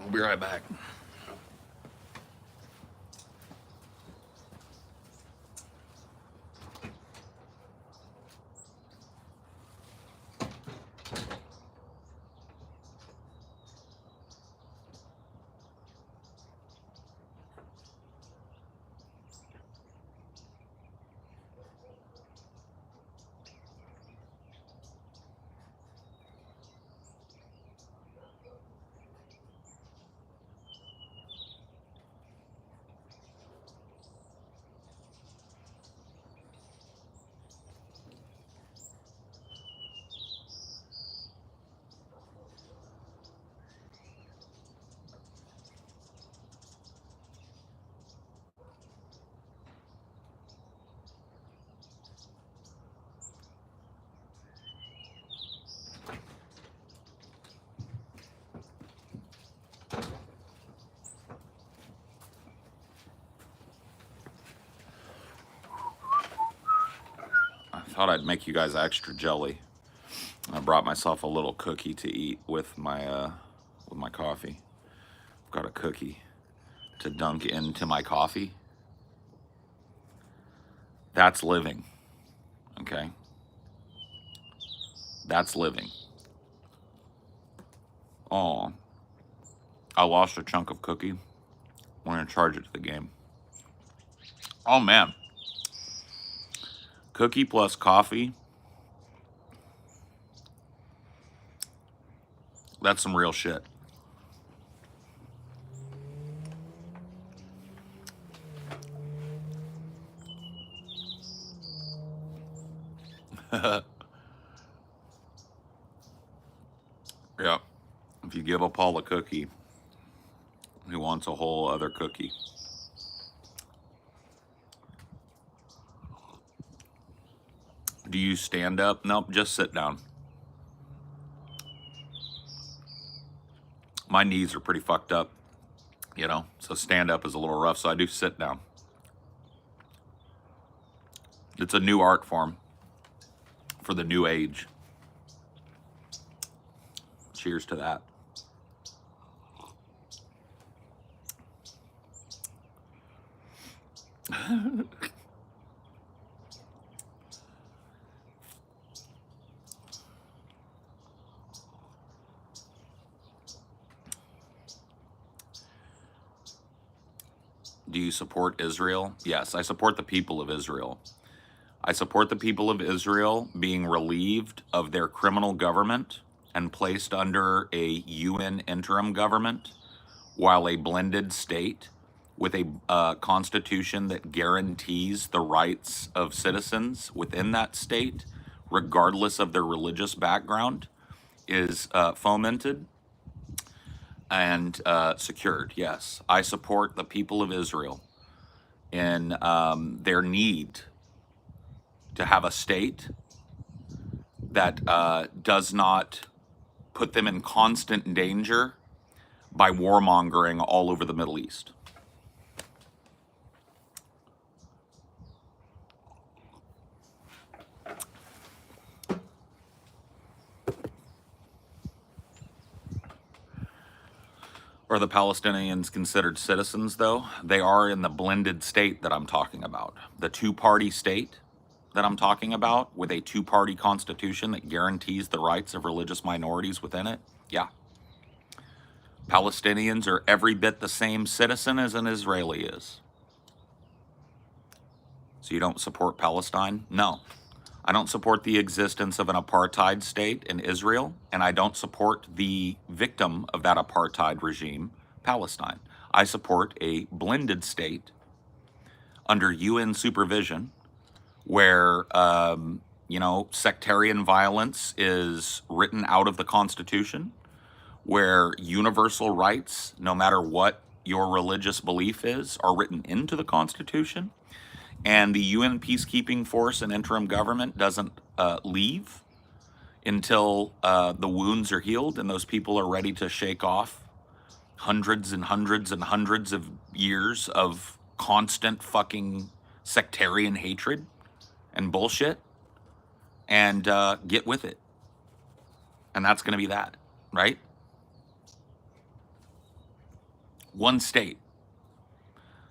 We'll be right back. I thought I'd make you guys extra jelly. I brought myself a little cookie to eat with my coffee. I've got a cookie to dunk into my coffee. That's living. Okay? That's living. Oh, I lost a chunk of cookie. We're gonna charge it to the game. Oh man. Cookie plus coffee. That's some real shit. Yeah. If you give a Paul a cookie, he wants a whole other cookie. Do you stand up? Nope, just sit down. My knees are pretty fucked up, you know, so stand up is a little rough, so I do sit down. It's a new art form for the new age. Cheers to that. Do you support Israel? Yes, I support the people of Israel. I support the people of Israel being relieved of their criminal government and placed under a UN interim government while a blended state with a constitution that guarantees the rights of citizens within that state, regardless of their religious background, is fomented and secured. Yes, I support the people of Israel in their need to have a state that does not put them in constant danger by warmongering all over the Middle East. Are the Palestinians considered citizens, though? They are in the blended state that I'm talking about. The two-party state that I'm talking about, with a two-party constitution that guarantees the rights of religious minorities within it. Yeah. Palestinians are every bit the same citizen as an Israeli is. So you don't support Palestine? No. I don't support the existence of an apartheid state in Israel, and I don't support the victim of that apartheid regime, Palestine. I support a blended state under UN supervision where, sectarian violence is written out of the Constitution, where universal rights, no matter what your religious belief is, are written into the Constitution, and the UN peacekeeping force and interim government doesn't leave until the wounds are healed and those people are ready to shake off hundreds and hundreds and hundreds of years of constant fucking sectarian hatred and bullshit and get with it. And that's going to be that, right? One state.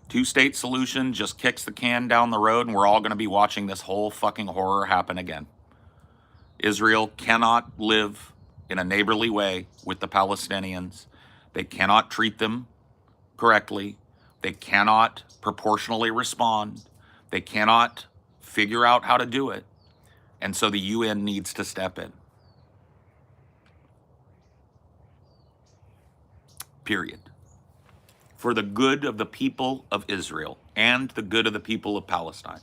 Two-state solution just kicks the can down the road, and we're all going to be watching this whole fucking horror happen again. Israel cannot live in a neighborly way with the Palestinians. They cannot treat them correctly. They cannot proportionally respond. They cannot figure out how to do it. And so the UN needs to step in. Period. For the good of the people of Israel and the good of the people of Palestine.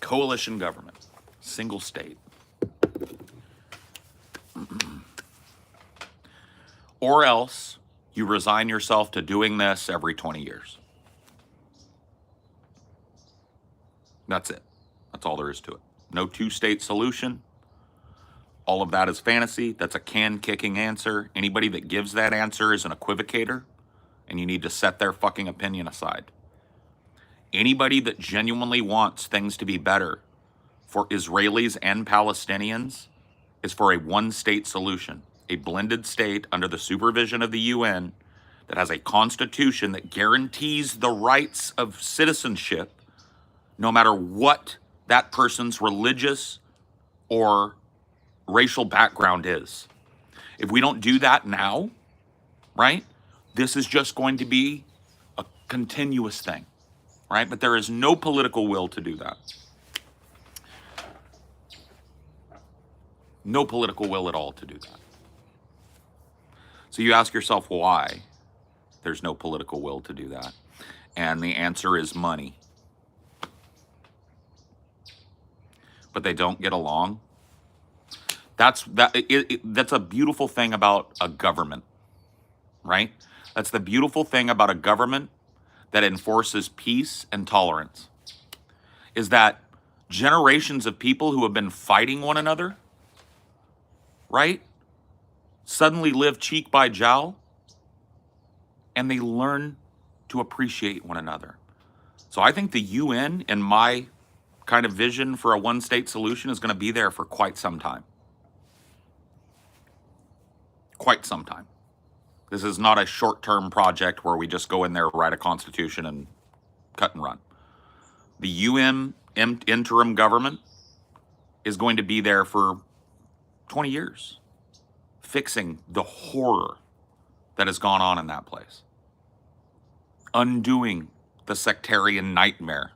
Coalition government, single state. Or else you resign yourself to doing this every 20 years. That's it. That's all there is to it. No two-state solution. All of that is fantasy. That's a can-kicking answer. Anybody that gives that answer is an equivocator, and you need to set their fucking opinion aside. Anybody that genuinely wants things to be better for Israelis and Palestinians is for a one-state solution, a blended state under the supervision of the UN that has a constitution that guarantees the rights of citizenship no matter what that person's religious or racial background is. If we don't do that now, right, this is just going to be a continuous thing, right? But there is no political will to do that. No political will at all to do that. So you ask yourself why there's no political will to do that. And the answer is money. But they don't get along. That's a beautiful thing about a government, right? That's the beautiful thing about a government that enforces peace and tolerance. Is that generations of people who have been fighting one another, right, suddenly live cheek by jowl, and they learn to appreciate one another. So I think the UN, in my kind of vision for a one-state solution, is going to be there for quite some time. Quite some time. This is not a short-term project where we just go in there, write a constitution, and cut and run. The UN interim government is going to be there for 20 years, fixing the horror that has gone on in that place, undoing the sectarian nightmare,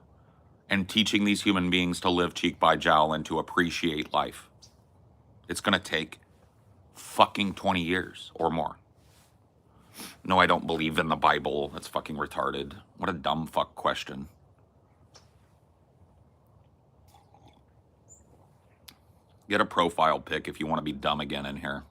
and teaching these human beings to live cheek by jowl and to appreciate life. It's going to take fucking 20 years or more. No, I don't believe in the Bible. That's fucking retarded. What a dumb fuck question. Get a profile pic if you want to be dumb again in here.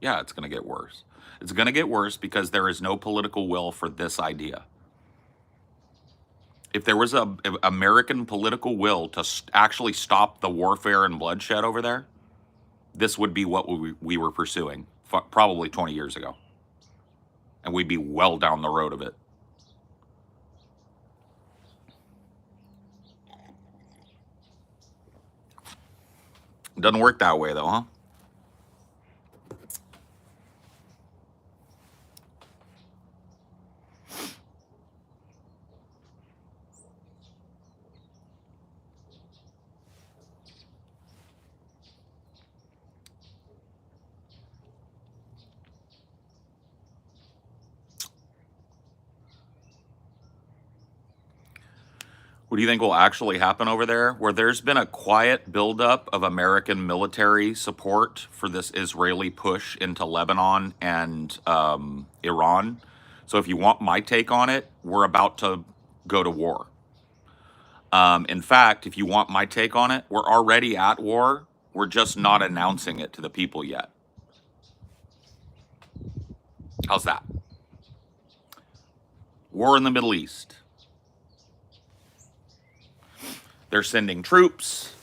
Yeah, it's going to get worse. It's going to get worse because there is no political will for this idea. If there was a American political will to actually stop the warfare and bloodshed over there, this would be what we were pursuing probably 20 years ago. And we'd be well down the road of it. It doesn't work that way though, huh? What do you think will actually happen over there? Where there's been a quiet buildup of American military support for this Israeli push into Lebanon and Iran. So if you want my take on it, we're about to go to war. In fact, if you want my take on it, we're already at war. We're just not announcing it to the people yet. How's that? War in the Middle East. They're sending troops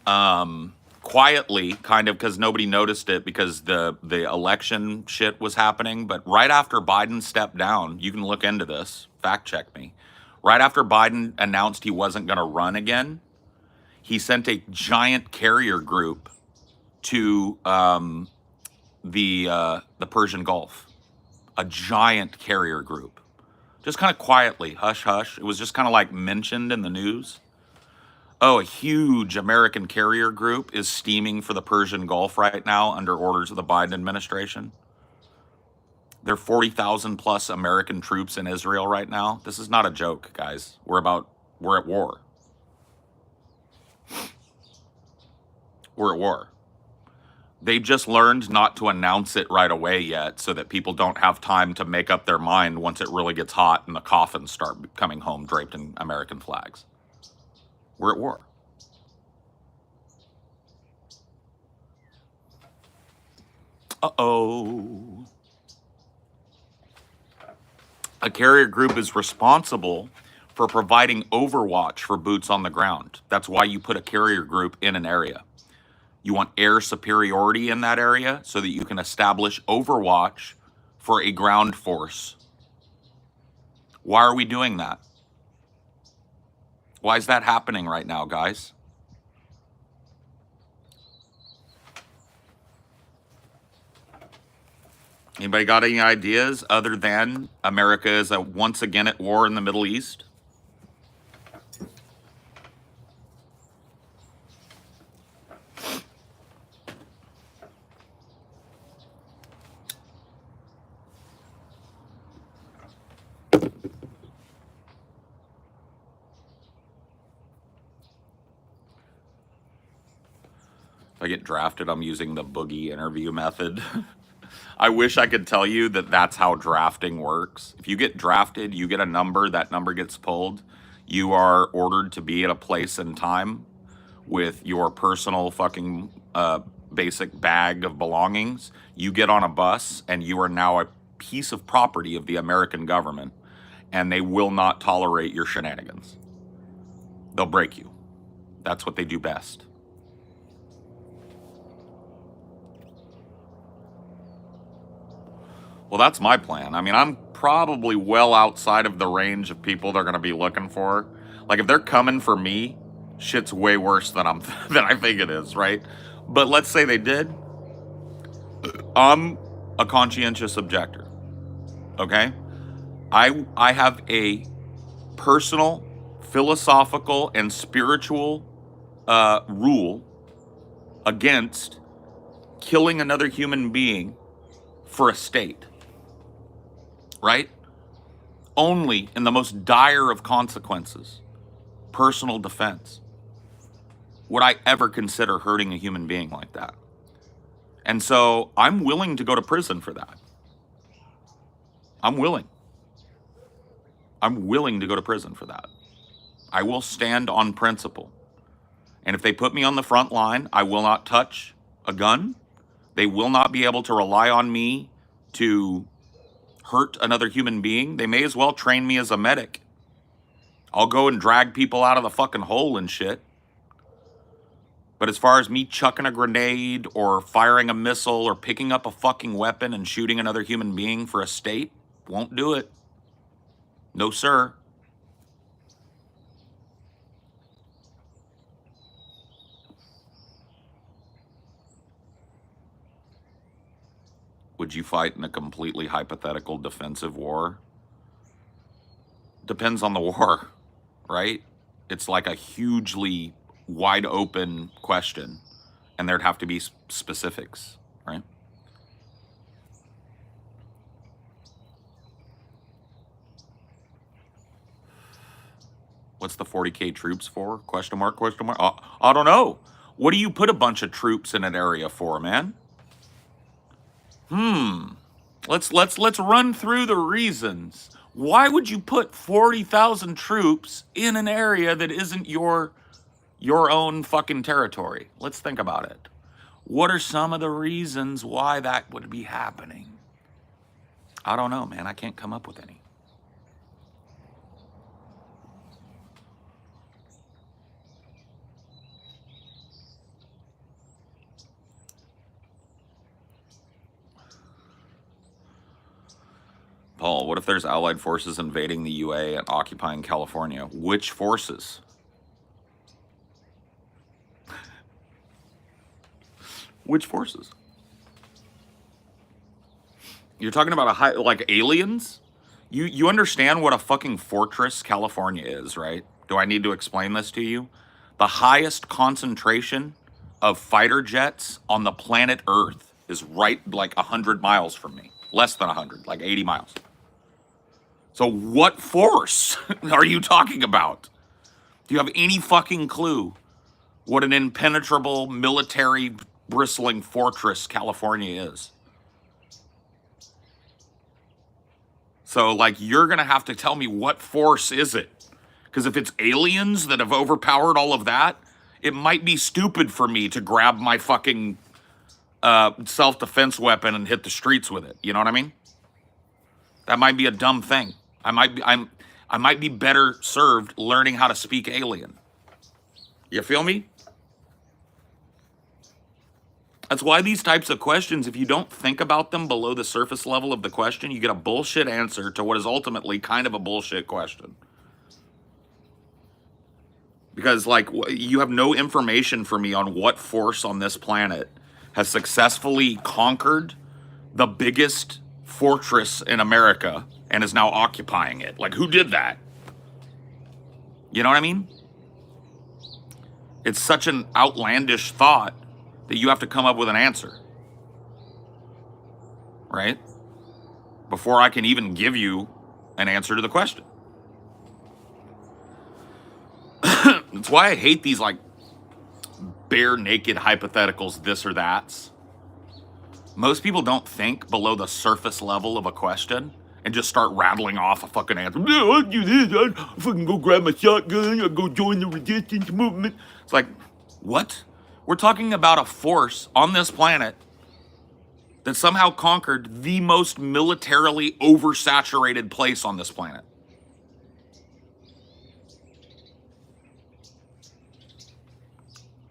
quietly, kind of, because nobody noticed it because the election shit was happening. But right after Biden stepped down, you can look into this, fact check me. Right after Biden announced he wasn't going to run again, he sent a giant carrier group to the Persian Gulf, a giant carrier group, just kind of quietly, hush hush. It was just kind of like mentioned in the news. Oh, a huge American carrier group is steaming for the Persian Gulf right now under orders of the Biden administration. There are 40,000 plus American troops in Israel right now. This is not a joke, guys. We're at war. We're at war. They just learned not to announce it right away yet so that people don't have time to make up their mind once it really gets hot and the coffins start coming home draped in American flags. We're at war. Uh-oh. A carrier group is responsible for providing overwatch for boots on the ground. That's why you put a carrier group in an area. You want air superiority in that area so that you can establish overwatch for a ground force. Why are we doing that? Why is that happening right now, guys? Anybody got any ideas other than America is once again at war in the Middle East? If I get drafted, I'm using the boogie interview method. I wish I could tell you that that's how drafting works. If you get drafted, you get a number, that number gets pulled. You are ordered to be at a place and time with your personal fucking basic bag of belongings. You get on a bus, and you are now a piece of property of the American government, and they will not tolerate your shenanigans. They'll break you. That's what they do best. Well, that's my plan. I mean, I'm probably well outside of the range of people they're going to be looking for. Like, if they're coming for me, shit's way worse than than I think it is, right? But let's say they did. I'm a conscientious objector. Okay? I have a personal, philosophical, and spiritual rule against killing another human being for a state. Right? Only in the most dire of consequences, personal defense, would I ever consider hurting a human being like that. And so I'm willing to go to prison for that. I'm willing. I'm willing to go to prison for that. I will stand on principle. And if they put me on the front line, I will not touch a gun. They will not be able to rely on me to hurt another human being. They may as well train me as a medic. I'll go and drag people out of the fucking hole and shit. But as far as me chucking a grenade or firing a missile or picking up a fucking weapon and shooting another human being for a state, won't do it. No, sir. Would you fight in a completely hypothetical defensive war? Depends on the war, right? It's like a hugely wide open question, and there'd have to be specifics, right? What's the 40K troops for? Question mark, question mark. I don't know. What do you put a bunch of troops in an area for, man? Let's run through the reasons. Why would you put 40,000 troops in an area that isn't your own fucking territory? Let's think about it. What are some of the reasons why that would be happening? I don't know, man. I can't come up with any. Paul, what if there's Allied forces invading the UA and occupying California? Which forces? Which forces? You're talking about like aliens? You understand what a fucking fortress California is, right? Do I need to explain this to you? The highest concentration of fighter jets on the planet Earth is right like 100 miles from me. Less than 100, like 80 miles. So what force are you talking about? Do you have any fucking clue what an impenetrable military bristling fortress California is? So, like, you're going to have to tell me what force is it? Because if it's aliens that have overpowered all of that, it might be stupid for me to grab my fucking self-defense weapon and hit the streets with it. You know what I mean? That might be a dumb thing. I might be better served learning how to speak alien. You feel me? That's why these types of questions, if you don't think about them below the surface level of the question, you get a bullshit answer to what is ultimately kind of a bullshit question. Because, like, you have no information for me on what force on this planet has successfully conquered the biggest fortress in America and is now occupying it. Like, who did that? You know what I mean? It's such an outlandish thought that you have to come up with an answer. Right? Before I can even give you an answer to the question. That's why I hate these, like, bare naked hypotheticals, this or that's. Most people don't think below the surface level of a question and just start rattling off a fucking answer. No, I'll do this. I'll fucking go grab my shotgun. I'll go join the resistance movement. It's like, what? We're talking about a force on this planet that somehow conquered the most militarily oversaturated place on this planet.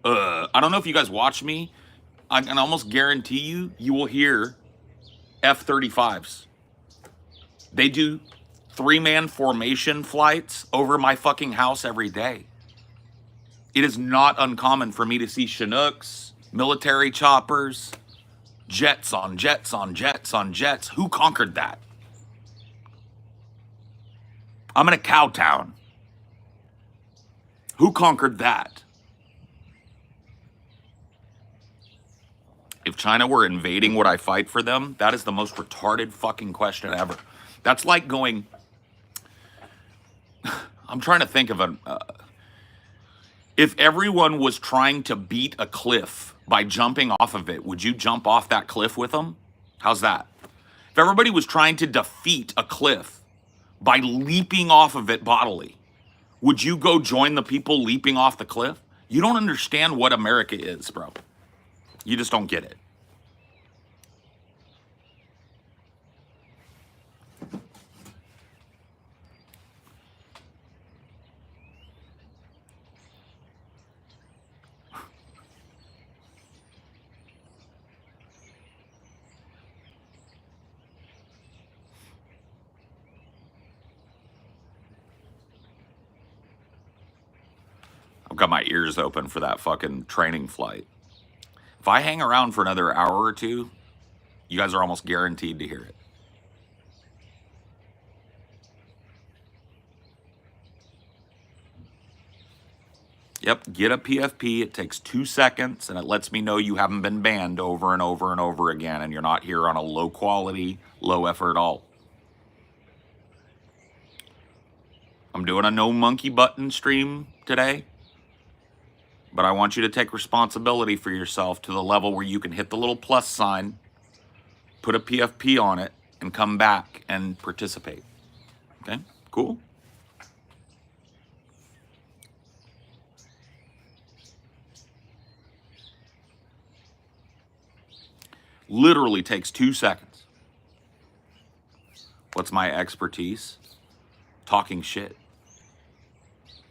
I don't know if you guys watch me. I can almost guarantee you will hear F-35s. They do 3-man formation flights over my fucking house every day. It is not uncommon for me to see Chinooks, military choppers, jets on jets on jets on jets. Who conquered that? I'm in a cow town. Who conquered that? If China were invading, would I fight for them? That is the most retarded fucking question ever. That's like going, I'm trying to think of if everyone was trying to beat a cliff by jumping off of it, would you jump off that cliff with them? How's that? If everybody was trying to defeat a cliff by leaping off of it bodily, would you go join the people leaping off the cliff? You don't understand what America is, bro. You just don't get it. I've got my ears open for that fucking training flight. If I hang around for another hour or two, you guys are almost guaranteed to hear it. Yep, get a PFP. It takes 2 seconds, and it lets me know you haven't been banned over and over and over again, and you're not here on a low quality, low effort alt. I'm doing a no monkey button stream today, but I want you to take responsibility for yourself to the level where you can hit the little plus sign, put a PFP on it, and come back and participate. Okay, cool? Literally takes 2 seconds. What's my expertise? Talking shit.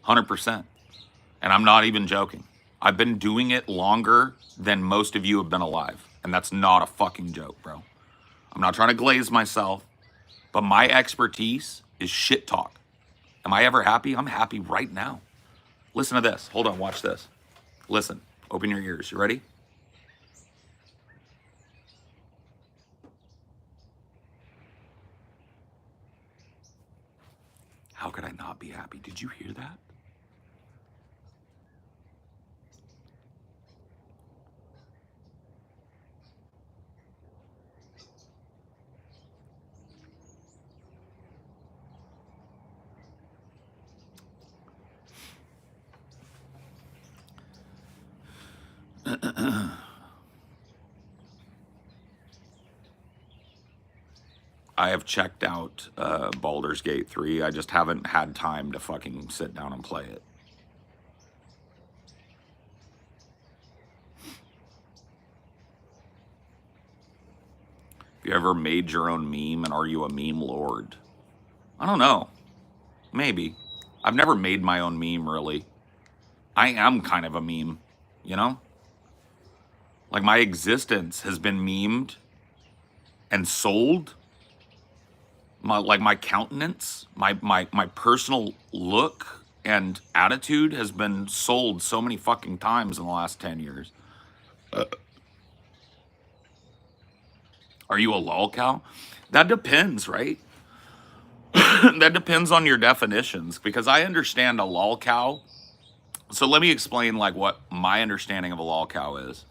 100%. And I'm not even joking. I've been doing it longer than most of you have been alive. And that's not a fucking joke, bro. I'm not trying to glaze myself, but my expertise is shit talk. Am I ever happy? I'm happy right now. Listen to this. Hold on, watch this. Listen, open your ears. You ready? How could I not be happy? Did you hear that? I have checked out Baldur's Gate 3. I just haven't had time to fucking sit down and play it. Have you ever made your own meme, and are you a meme lord? I don't know. Maybe. I've never made my own meme, really. I am kind of a meme, you know? Like, my existence has been memed and sold. My countenance, my personal look and attitude has been sold so many fucking times in the last 10 years. Are you a lol cow? That depends, right? That depends on your definitions, because I understand a lol cow. So let me explain like what my understanding of a lol cow is,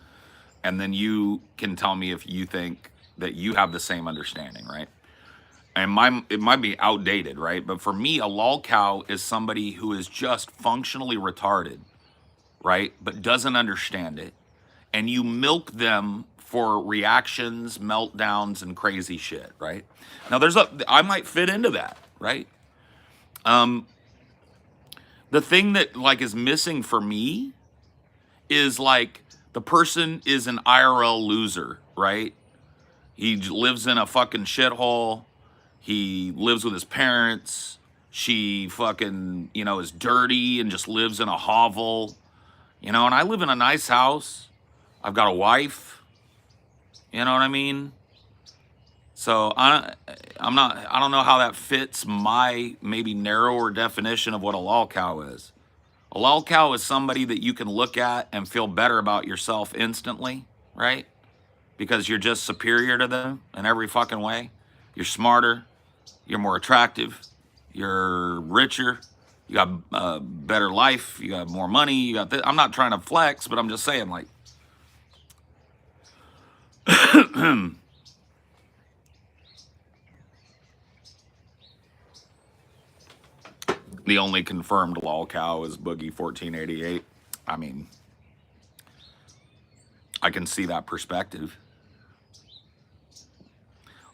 and then you can tell me if you think that you have the same understanding, right? And it might be outdated, right? But for me, a lol cow is somebody who is just functionally retarded right? But doesn't understand it. And you milk them for reactions, meltdowns, and crazy shit, right? Now, I might fit into that, right? Um, the thing that like is missing for me is like the person is an IRL loser, right? He lives in a fucking shithole. He lives with his parents. She fucking, is dirty and just lives in a hovel, and I live in a nice house. I've got a wife, you know what I mean? So I don't know how that fits my maybe narrower definition of what a lol cow is. A lol cow is somebody that you can look at and feel better about yourself instantly, right? Because you're just superior to them in every fucking way. You're smarter, you're more attractive, you're richer, you got a better life, you got more money, you got this. I'm not trying to flex, but I'm just saying, like, the only confirmed lol cow is Boogie 1488. I mean, I can see that perspective.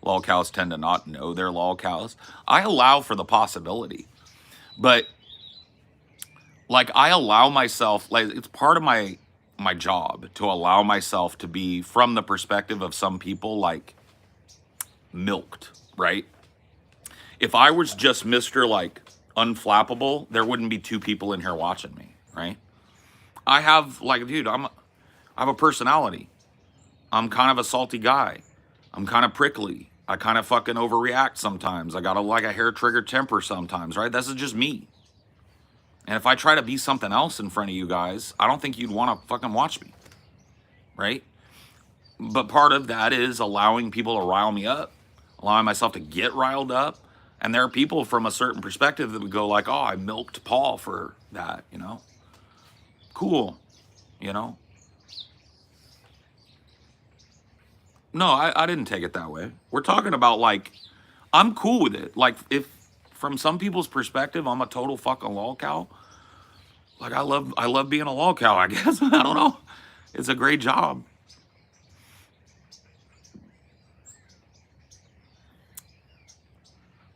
Lol cows tend to not know they're lol cows. I allow for the possibility, but like I allow myself, like it's part of my job to allow myself to be from the perspective of some people like milked, right? If I was just Mr. like unflappable, there wouldn't be two people in here watching me, right? I have like, dude, I have a personality. I'm kind of a salty guy. I'm kind of prickly. I kind of fucking overreact sometimes. I got a hair trigger temper sometimes, right? This is just me. And if I try to be something else in front of you guys, I don't think you'd want to fucking watch me, right? But part of that is allowing people to rile me up, allowing myself to get riled up. And there are people from a certain perspective that would go like, oh, I milked Paul for that. Cool, you know? No, I didn't take it that way. We're talking about like, I'm cool with it. Like if from some people's perspective, I'm a total fucking lol cow. Like I love being a lol cow, I guess. I don't know. It's a great job.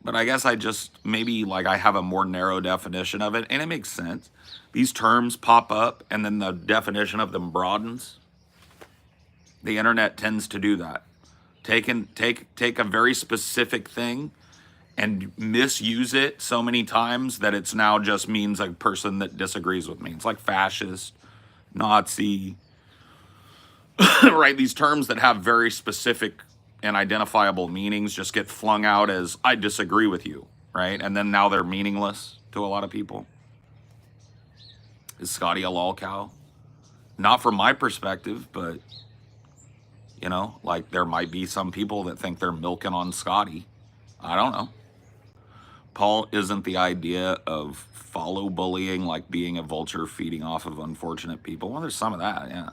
But I guess I just maybe like I have a more narrow definition of it, and it makes sense. These terms pop up and then the definition of them broadens. The internet tends to do that. Take a very specific thing and misuse it so many times that it's now just means a person that disagrees with me. It's like fascist, Nazi, right? These terms that have very specific and identifiable meanings just get flung out as I disagree with you, right? And then now they're meaningless to a lot of people. Is Scotty a lol cow? Not from my perspective, but like there might be some people that think they're milking on Scotty. I don't know. Paul isn't the idea of follow bullying, like being a vulture feeding off of unfortunate people. Well, there's some of that, yeah.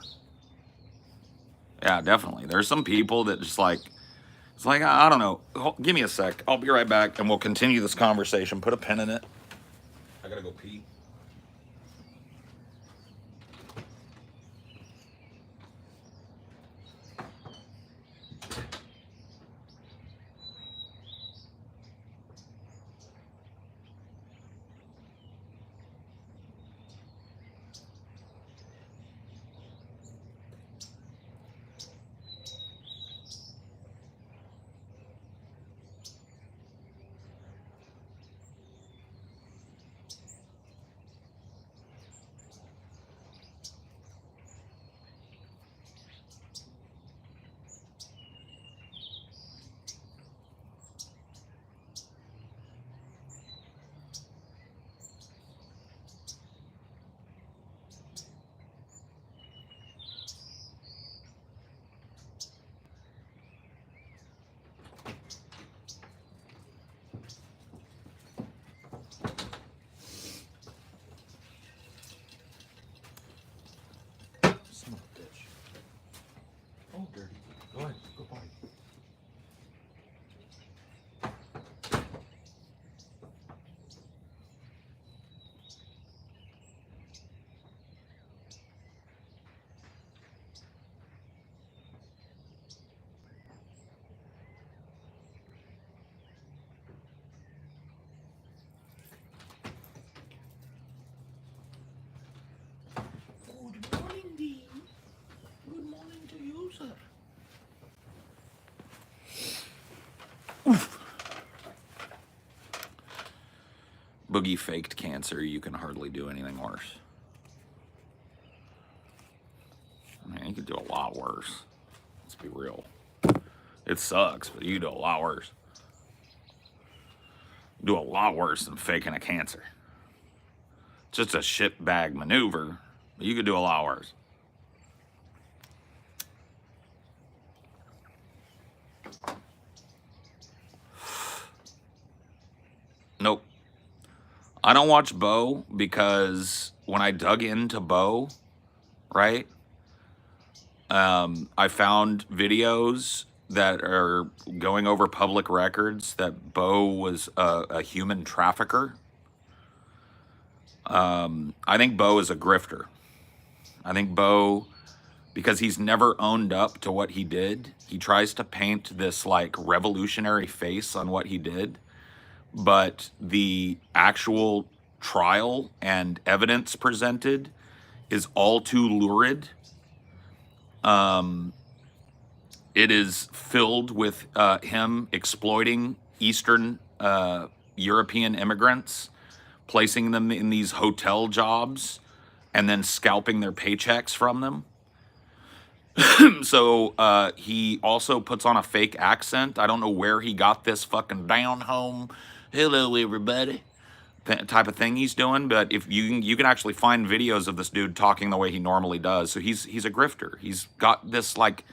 Yeah, definitely. There's some people that just like, it's like, I don't know. Give me a sec. I'll be right back and we'll continue this conversation. Put a pin in it. I gotta go pee. Boogie faked cancer. You can hardly do anything worse. Man, you could do a lot worse. Let's be real. It sucks, but you could do a lot worse. Do a lot worse than faking a cancer. Just a shitbag maneuver, but you could do a lot worse. Nope. I don't watch Bo because when I dug into Bo, right, I found videos that are going over public records that Bo was a human trafficker. I think Bo is a grifter. I think Bo, because he's never owned up to what he did, he tries to paint this like revolutionary face on what he did. But the actual trial and evidence presented is all too lurid. It is filled with him exploiting Eastern European immigrants, placing them in these hotel jobs, and then scalping their paychecks from them. So he also puts on a fake accent. I don't know where he got this fucking down home, hello everybody, type of thing he's doing. But if you can actually find videos of this dude talking the way he normally does. So he's a grifter. He's got this like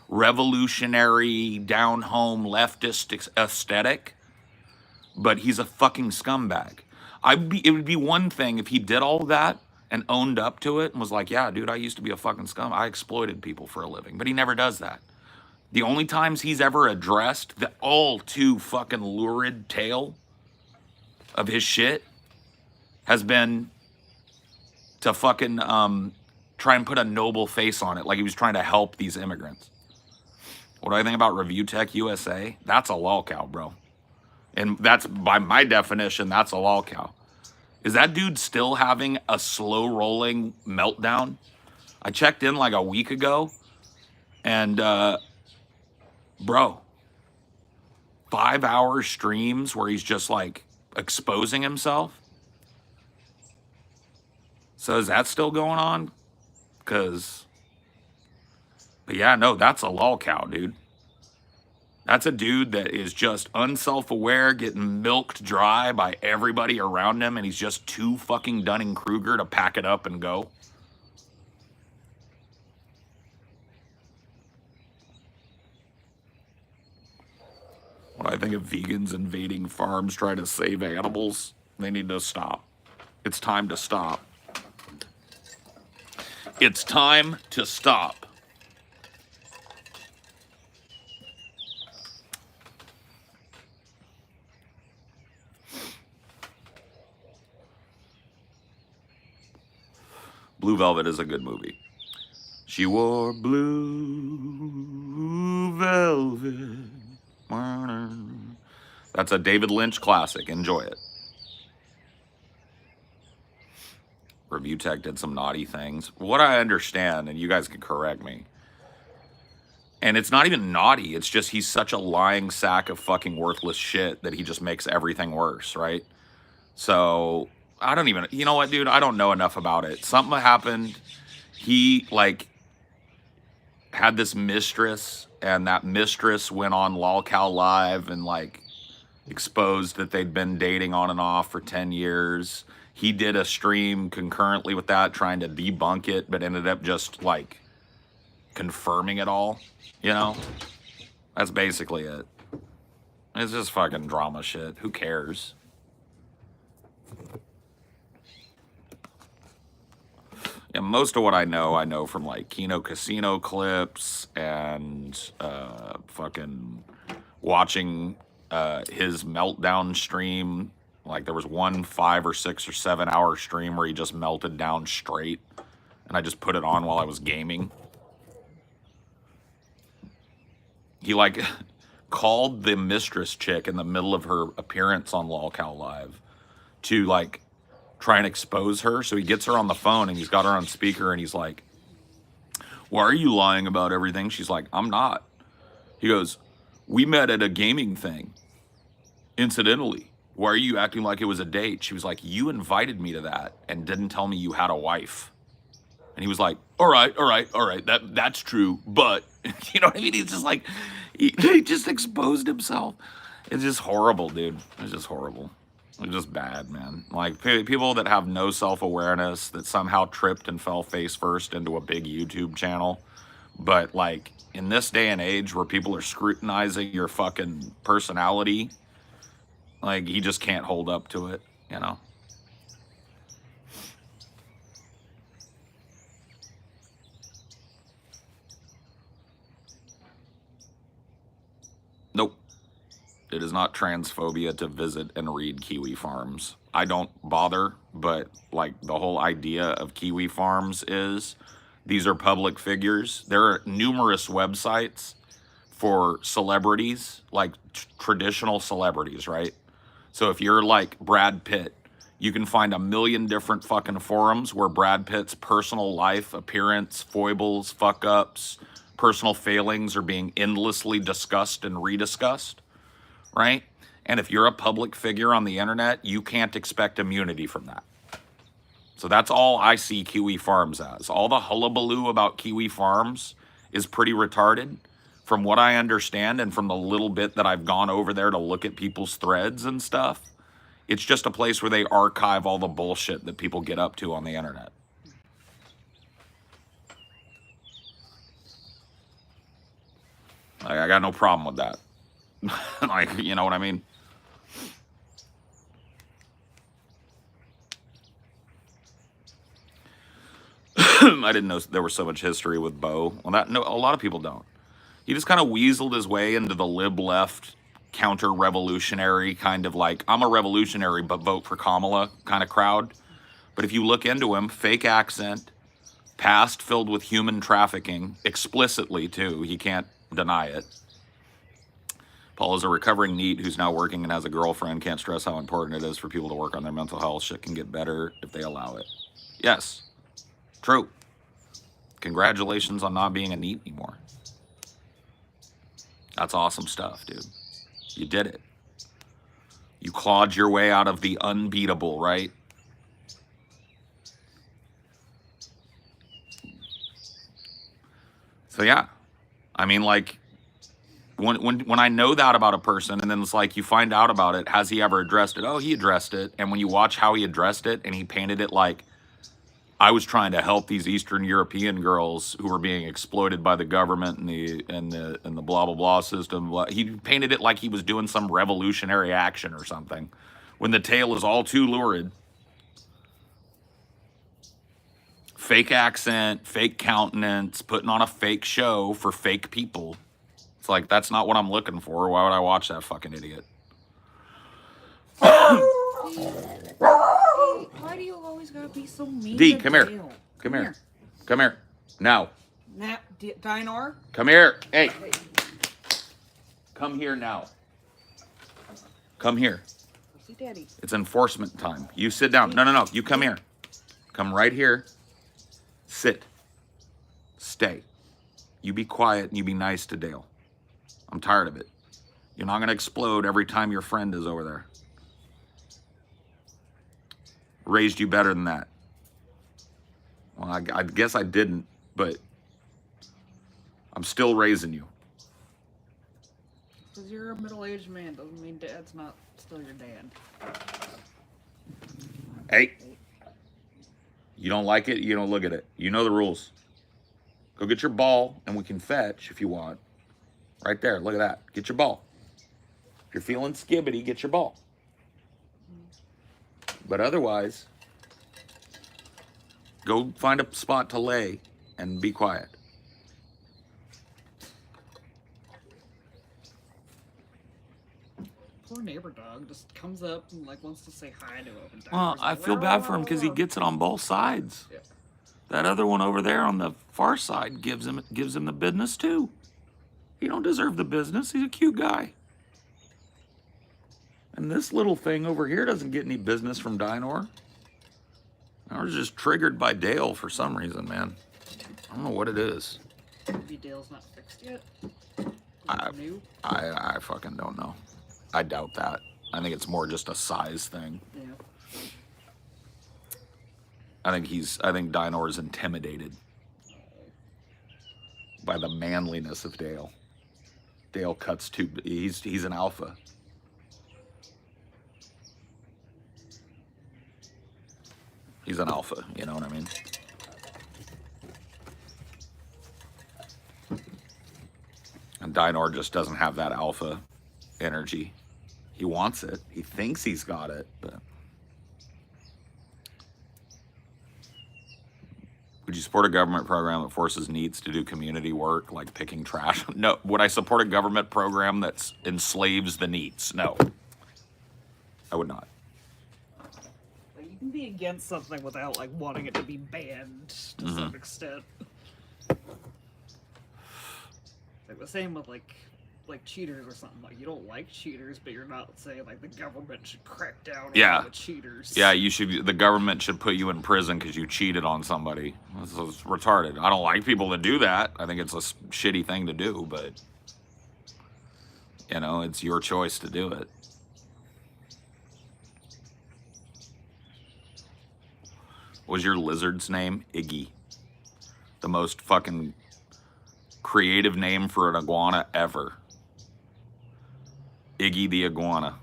revolutionary down home leftist aesthetic, but he's a fucking scumbag. It would be one thing if he did all of that and owned up to it and was like, yeah, dude, I used to be a fucking scum. I exploited people for a living. But he never does that. The only times he's ever addressed the all too fucking lurid tale of his shit has been to fucking try and put a noble face on it, like he was trying to help these immigrants. What do I think about Review Tech USA? That's a lolcow, bro. And that's, by my definition, that's a lolcow. Is that dude still having a slow rolling meltdown? I checked in like a week ago, and bro, 5-hour streams where he's just like exposing himself. So is that still going on? But yeah, no, that's a lolcow, dude. That's a dude that is just unself-aware, getting milked dry by everybody around him, and he's just too fucking Dunning-Kruger to pack it up and go. What I think of vegans invading farms trying to save animals, they need to stop. It's time to stop. It's time to stop. Blue Velvet is a good movie. She wore blue velvet. That's a David Lynch classic. Enjoy it. Review Tech did some naughty things. What I understand, and you guys can correct me, and it's not even naughty. It's just he's such a lying sack of fucking worthless shit that he just makes everything worse, right? So I don't even, you know what, dude? I don't know enough about it. Something happened. He like had this mistress, and that mistress went on LolCow Live and like exposed that they'd been dating on and off for 10 years. He did a stream concurrently with that, trying to debunk it, but ended up just like confirming it all, you know? That's basically it. It's just fucking drama shit. Who cares? Yeah, most of what I know from like Kino Casino clips and fucking watching his meltdown stream. Like there was one 5 or 6 or 7 hour stream where he just melted down straight, and I just put it on while I was gaming. He like called the mistress chick in the middle of her appearance on LolCow Live to like try and expose her. So he gets her on the phone and he's got her on speaker and he's like, why are you lying about everything? She's like, I'm not. He goes, we met at a gaming thing, incidentally. Why are you acting like it was a date? She was like, you invited me to that and didn't tell me you had a wife. And he was like, all right, all right, all right, that's true, but you know what I mean? He's just like, he just exposed himself. It's just horrible, dude. It's just horrible. It's just bad, man. Like people that have no self-awareness, that somehow tripped and fell face first into a big YouTube channel. But like in this day and age where people are scrutinizing your fucking personality, like he just can't hold up to it, you know? Nope. It is not transphobia to visit and read kiwi farms. I don't bother, but like the whole idea of kiwi farms is these are public figures. There are numerous websites for celebrities, like traditional celebrities, right? So if you're like Brad Pitt, you can find a million different fucking forums where Brad Pitt's personal life, appearance, foibles, fuck ups, personal failings are being endlessly discussed and rediscussed, right? And if you're a public figure on the internet, you can't expect immunity from that. So that's all I see kiwi farms as. All the hullabaloo about kiwi farms is pretty retarded. From what I understand and from the little bit that I've gone over there to look at people's threads and stuff, it's just a place where they archive all the bullshit that people get up to on the internet. Like, I got no problem with that. Like, you know what I mean? I didn't know there was so much history with Bo. Well, a lot of people don't. He just kind of weaseled his way into the lib left counter-revolutionary kind of like, I'm a revolutionary, but vote for Kamala kind of crowd. But if you look into him, fake accent, past filled with human trafficking, explicitly too, he can't deny it. Paul is a recovering NEET who's now working and has a girlfriend. Can't stress how important it is for people to work on their mental health. Shit can get better if they allow it. Yes, true. Congratulations on not being a NEET anymore. That's awesome stuff, dude. You did it. You clawed your way out of the unbeatable, right? So yeah, I mean, like, when I know that about a person, and then it's like you find out about it, has he ever addressed it? Oh, he addressed it. And when you watch how he addressed it, and he painted it like, I was trying to help these Eastern European girls who were being exploited by the government and the blah blah blah system. He painted it like he was doing some revolutionary action or something, when the tale is all too lurid. Fake accent, fake countenance, putting on a fake show for fake people. It's like, that's not what I'm looking for. Why would I watch that fucking idiot? Why do you always gotta be so mean? D, come here. Come here. Come here. Now. Dinor? Come here. Hey. Come here now. Come here. See Daddy. It's enforcement time. You sit down. No. You come here. Come right here. Sit. Stay. You be quiet and you be nice to Dale. I'm tired of it. You're not going to explode every time your friend is over there. Raised you better than that. Well, I guess I didn't, but I'm still raising you. Because you're a middle-aged man doesn't mean Dad's not still your dad. Hey. You don't like it, you don't look at it. You know the rules. Go get your ball, and we can fetch if you want. Right there, look at that. Get your ball. If you're feeling skibbity, get your ball. But otherwise, go find a spot to lay and be quiet. Poor neighbor dog just comes up and like wants to say hi to him. Well, I feel bad for him because he gets it on both sides. Yeah. That other one over there on the far side gives him the business too. He don't deserve the business. He's a cute guy. And this little thing over here doesn't get any business from Dinor. I was just triggered by Dale for some reason, man. I don't know what it is. Maybe Dale's not fixed yet. I fucking don't know. I doubt that. I think it's more just a size thing. Yeah. I think Dynor's intimidated by the manliness of Dale. Dale cuts too. He's an alpha. He's an alpha. You know what I mean? And Dynor just doesn't have that alpha energy. He wants it. He thinks he's got it, but. Would you support a government program that forces NEETs to do community work like picking trash? No. Would I support a government program that enslaves the NEETs? No. I would not. Like, you can be against something without like wanting it to be banned to some extent. Like the same with like cheaters or something. Like you don't like cheaters, but you're not saying like the government should crack down on all the cheaters. Yeah, the government should put you in prison because you cheated on somebody. This is retarded. I don't like people that do that. I think it's a shitty thing to do, but you know, it's your choice to do it. What was your lizard's name? Iggy. The most fucking creative name for an iguana ever. Iggy the iguana.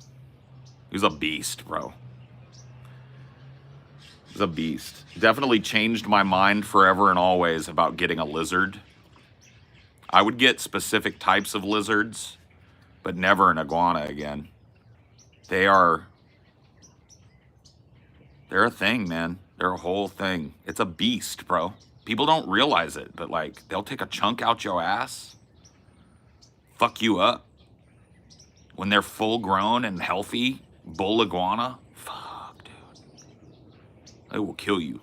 He's a beast, bro. He's a beast. Definitely changed my mind forever and always about getting a lizard. I would get specific types of lizards, but never an iguana again. They're a thing, man. They're a whole thing. It's a beast, bro. People don't realize it, but like they'll take a chunk out your ass, fuck you up. When they're full grown and healthy, bull iguana, fuck, dude. They will kill you.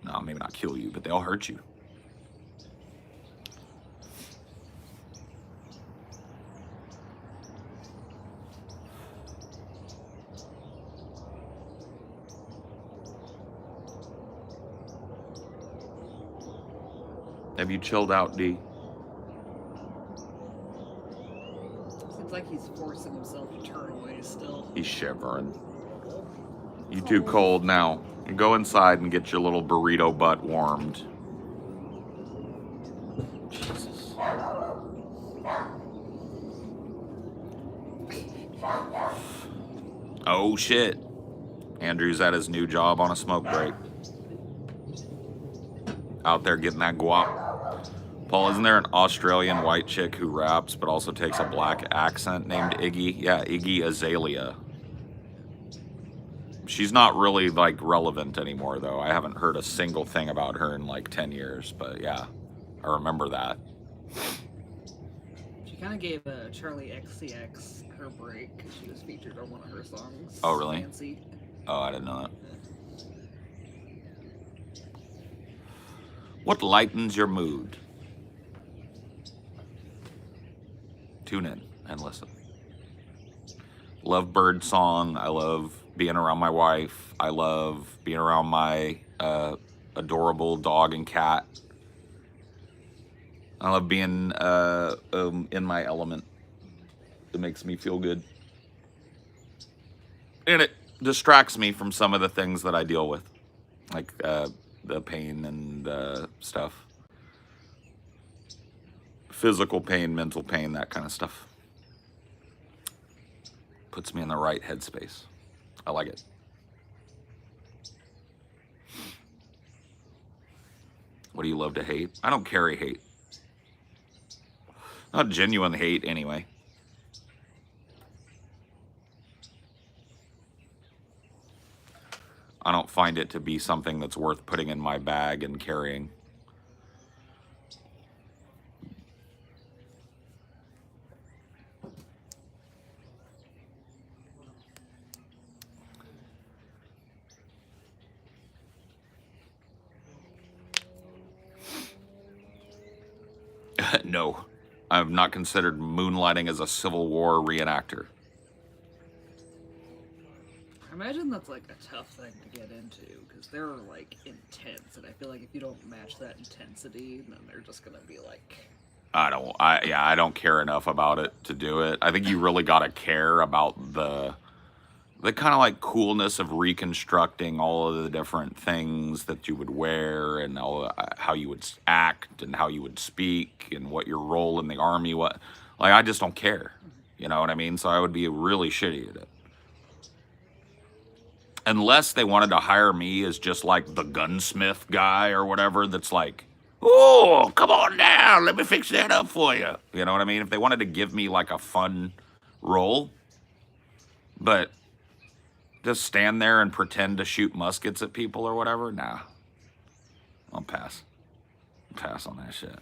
No, maybe not kill you, but they'll hurt you. Have you chilled out, D? Seems like he's forcing himself to turn away still. He's shivering. You too cold now. Go inside and get your little burrito butt warmed. Jesus. Oh shit. Andrew's at his new job on a smoke break. Out there getting that guap. Paul, isn't there an Australian white chick who raps but also takes a black accent named Iggy? Yeah, Iggy Azalea. She's not really like relevant anymore though. I haven't heard a single thing about her in like 10 years, but yeah, I remember that. She kind of gave Charlie XCX her break because she was featured on one of her songs. Oh, really? Fancy. Oh, I didn't know that. What lightens your mood? Tune in and listen. Love bird song. I love being around my wife. I love being around my adorable dog and cat. I love being in my element. It makes me feel good. And it distracts me from some of the things that I deal with. Like the pain and stuff. Physical pain, mental pain, that kind of stuff. Puts me in the right headspace. I like it. What do you love to hate? I don't carry hate. Not genuine hate, anyway. I don't find it to be something that's worth putting in my bag and carrying. No, I've not considered moonlighting as a Civil War reenactor. I imagine that's like a tough thing to get into because they're like intense, and I feel like if you don't match that intensity, then they're just gonna be like. I don't care enough about it to do it. I think you really got to care about the the kind of like coolness of reconstructing all of the different things that you would wear and all how you would act and how you would speak and what your role in the army was. Like I just don't care. You know what I mean? So I would be really shitty at it. Unless they wanted to hire me as just like the gunsmith guy or whatever that's like, oh, come on down, let me fix that up for you. You know what I mean? If they wanted to give me like a fun role, but just stand there and pretend to shoot muskets at people or whatever, nah, I'll pass. Pass on that shit.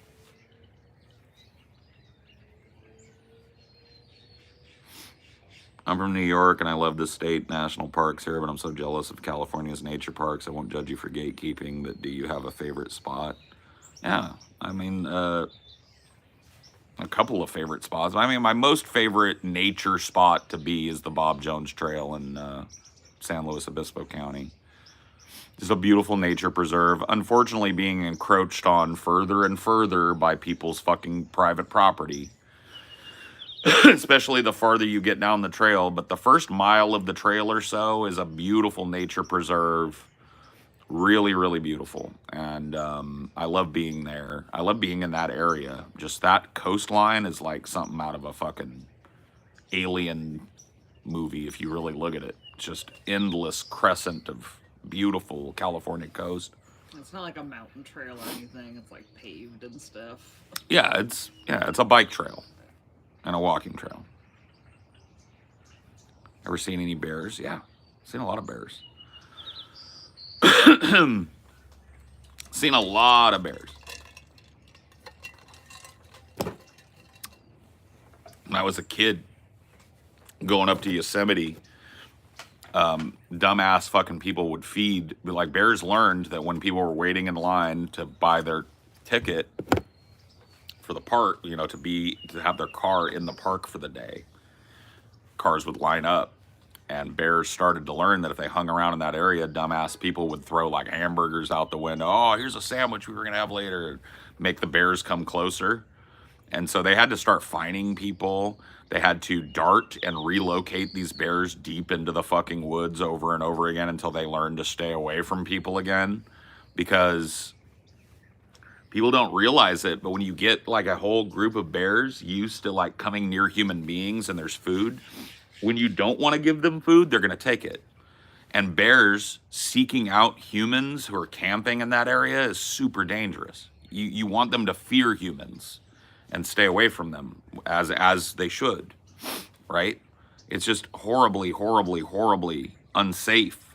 I'm from New York and I love the state national parks here, but I'm so jealous of California's nature parks. I won't judge you for gatekeeping, but do you have a favorite spot? Yeah, I mean, a couple of favorite spots. I mean, my most favorite nature spot to be is the Bob Jones Trail in San Luis Obispo County. It's a beautiful nature preserve, unfortunately being encroached on further and further by people's fucking private property. Especially the farther you get down the trail. But the first mile of the trail or so is a beautiful nature preserve. Really, really beautiful. And I love being there. I love being in that area. Just that coastline is like something out of a fucking alien movie if you really look at it. It's just endless crescent of beautiful California coast. It's not like a mountain trail or anything. It's like paved and stuff. Yeah, it's a bike trail and a walking trail. Ever seen any bears? Yeah, seen a lot of bears. Seen a lot of bears. When I was a kid going up to Yosemite, dumbass fucking people would feed. Like bears learned that when people were waiting in line to buy their ticket for the park, you know, to have their car in the park for the day, cars would line up. And bears started to learn that if they hung around in that area, dumbass people would throw like hamburgers out the window. Oh, here's a sandwich we were going to have later. Make the bears come closer. And so they had to start finding people. They had to dart and relocate these bears deep into the fucking woods over and over again until they learned to stay away from people again. Because people don't realize it, but when you get like a whole group of bears used to like coming near human beings and there's food, when you don't want to give them food, they're going to take it. And bears seeking out humans who are camping in that area is super dangerous. You want them to fear humans and stay away from them as they should, right? It's just horribly, horribly, horribly unsafe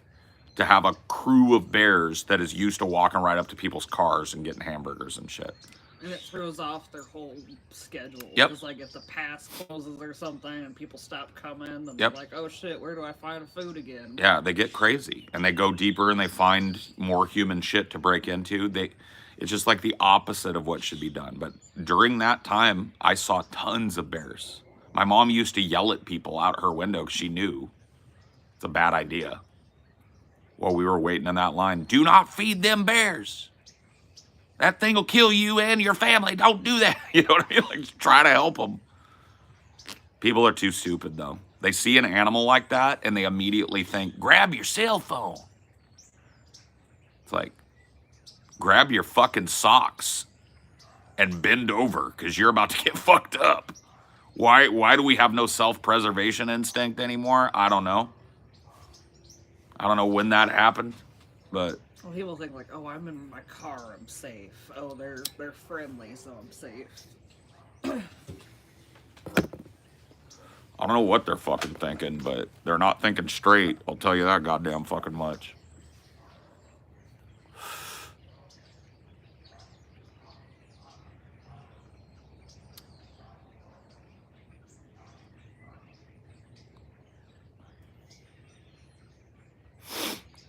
to have a crew of bears that is used to walking right up to people's cars and getting hamburgers and shit. And it throws off their whole schedule. Yep. It's like if the pass closes or something and people stop coming, then Yep. they're like, oh shit, where do I find food again? Yeah, they get crazy and they go deeper and they find more human shit to break into. It's just like the opposite of what should be done. But during that time, I saw tons of bears. My mom used to yell at people out her window because she knew it's a bad idea. While we were waiting in that line, do not feed them bears. That thing will kill you and your family. Don't do that. You know what I mean? Like, try to help them. People are too stupid, though. They see an animal like that, and they immediately think, grab your cell phone. It's like, grab your fucking socks and bend over, because you're about to get fucked up. Why do we have no self-preservation instinct anymore? I don't know. I don't know when that happened, but... Well, people think like, oh, I'm in my car, I'm safe. Oh, they're friendly, so I'm safe. I don't know what they're fucking thinking, but they're not thinking straight. I'll tell you that goddamn fucking much.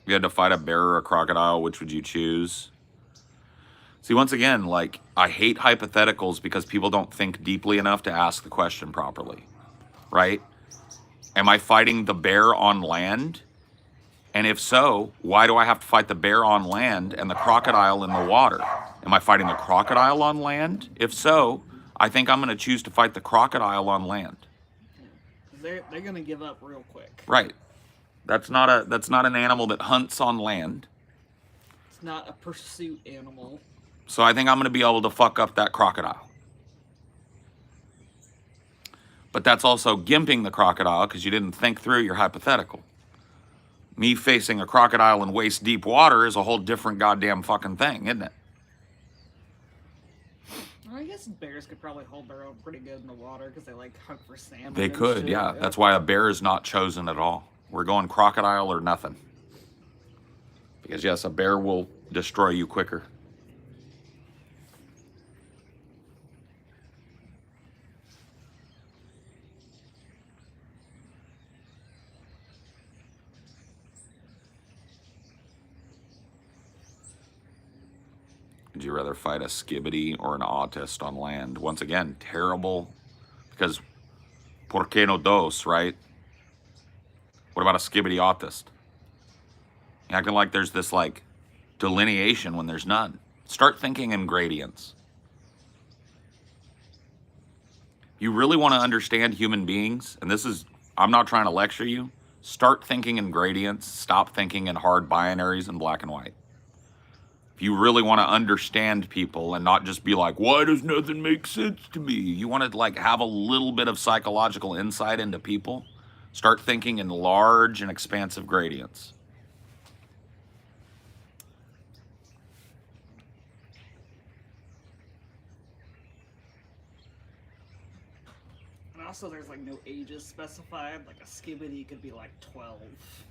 If you had to fight a bear or a crocodile, which would you choose? See, once again, like, I hate hypotheticals because people don't think deeply enough to ask the question properly, right? Am I fighting the bear on land? And if so, why do I have to fight the bear on land and the crocodile in the water? Am I fighting the crocodile on land? If so, I think I'm going to choose to fight the crocodile on land. They're going to give up real quick. Right. That's not an animal that hunts on land. It's not a pursuit animal. So I think I'm going to be able to fuck up that crocodile. But that's also gimping the crocodile because you didn't think through your hypothetical. Me facing a crocodile in waist deep water is a whole different goddamn fucking thing, isn't it? I guess bears could probably hold their own pretty good in the water because they like hunt for salmon. They and could, shit. yeah. That's why a bear is not chosen at all. We're going crocodile or nothing. Because yes, a bear will destroy you quicker. Would you rather fight a skibbity or an autist on land? Once again, terrible, because por qué no dos, right? What about a skibbity autist? You're acting like there's this like delineation when there's none. Start thinking in gradients. You really want to understand human beings, and this is, I'm not trying to lecture you. Start thinking in gradients. Stop thinking in hard binaries and black and white. If you really want to understand people and not just be like, why does nothing make sense to me? You want to like have a little bit of psychological insight into people. Start thinking in large and expansive gradients. And also, there's like no ages specified. Like a skibbity could be like 12,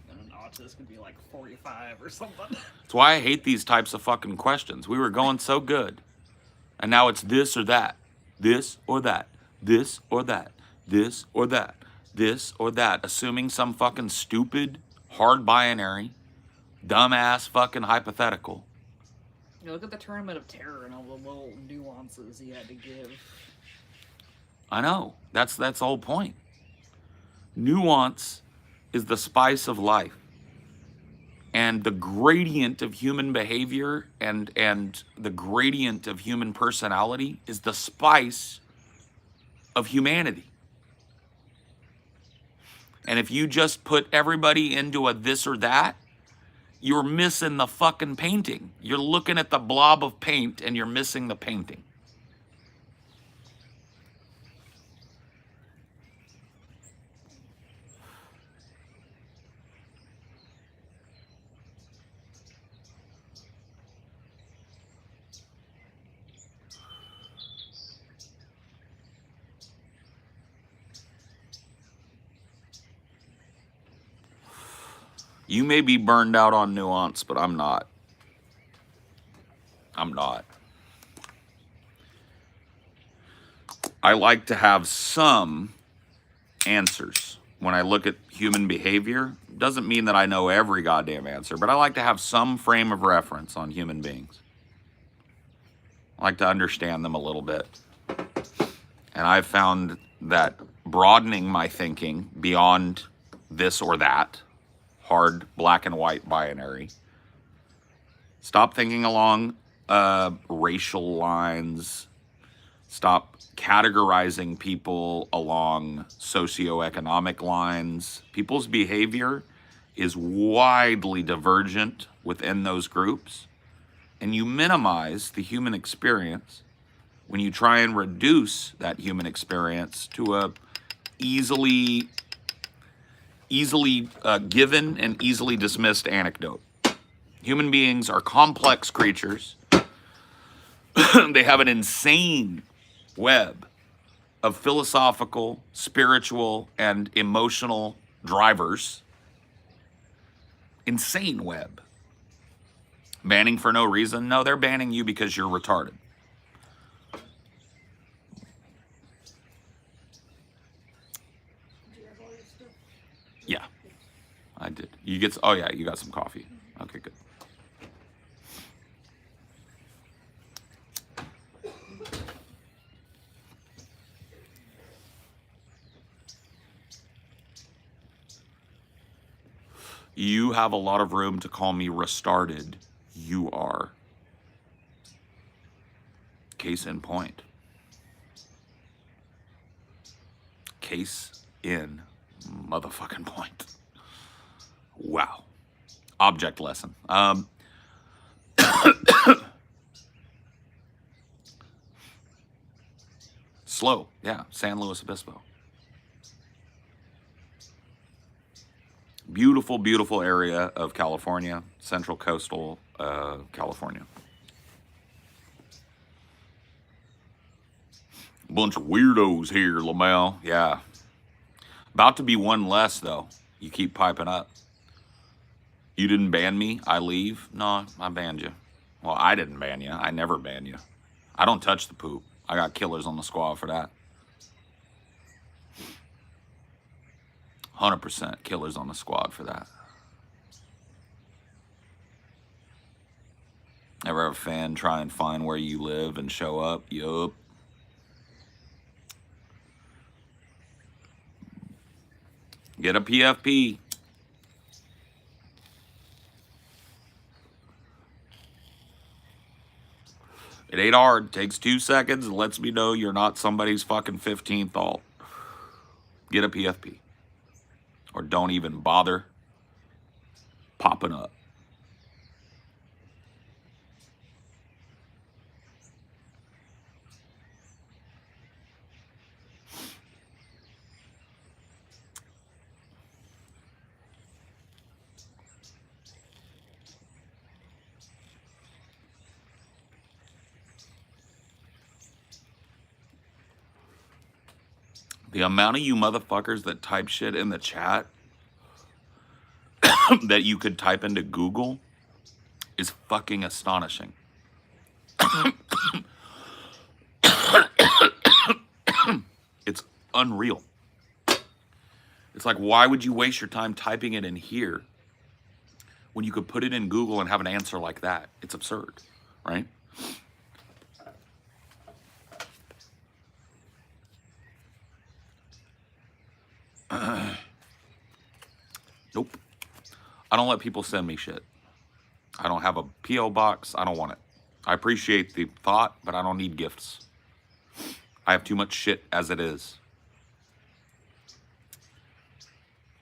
and an autist could be like 45 or something. That's why I hate these types of fucking questions. We were going so good. And now it's this or that. This or that. This or that. This or that. This or that. Assuming some fucking stupid, hard binary, dumbass fucking hypothetical. You know, look at the Tournament of Terror and all the little nuances he had to give. I know. That's the whole point. Nuance is the spice of life. And the gradient of human behavior and the gradient of human personality is the spice of humanity. And if you just put everybody into a this or that, you're missing the fucking painting. You're looking at the blob of paint and you're missing the painting. You may be burned out on nuance, but I'm not. I'm not. I like to have some answers. When I look at human behavior, doesn't mean that I know every goddamn answer, but I like to have some frame of reference on human beings. I like to understand them a little bit. And I've found that broadening my thinking beyond this or that, hard black and white binary, stop thinking along racial lines, stop categorizing people along socioeconomic lines. People's behavior is widely divergent within those groups, and you minimize the human experience when you try and reduce that human experience to a easily given and easily dismissed anecdote. Human beings are complex creatures. They have an insane web of philosophical, spiritual, and emotional drivers. Insane web. Banning for no reason? No, they're banning you because you're retarded. Yeah, I did. You get, oh yeah, you got some coffee. Okay, good. You have a lot of room to call me restarted. You are. Case in point. Case in motherfucking point. Wow. Object lesson. Slow. Yeah. San Luis Obispo. Beautiful, beautiful area of California, central coastal California. Bunch of weirdos here, Lamel. Yeah. About to be one less, though. You keep piping up. You didn't ban me. I leave. No, I banned you. Well, I didn't ban you. I never ban you. I don't touch the poop. I got killers on the squad for that. 100% killers on the squad for that. Ever have a fan try and find where you live and show up? Yup. Get a PFP. It ain't hard. Takes 2 seconds and lets me know you're not somebody's fucking 15th alt. Get a PFP. Or don't even bother popping up. The amount of you motherfuckers that type shit in the chat that you could type into Google is fucking astonishing. It's unreal. It's like, why would you waste your time typing it in here when you could put it in Google and have an answer like that? It's absurd, right? Nope. I don't let people send me shit. I don't have a P.O. box. I don't want it. I appreciate the thought, but I don't need gifts. I have too much shit as it is.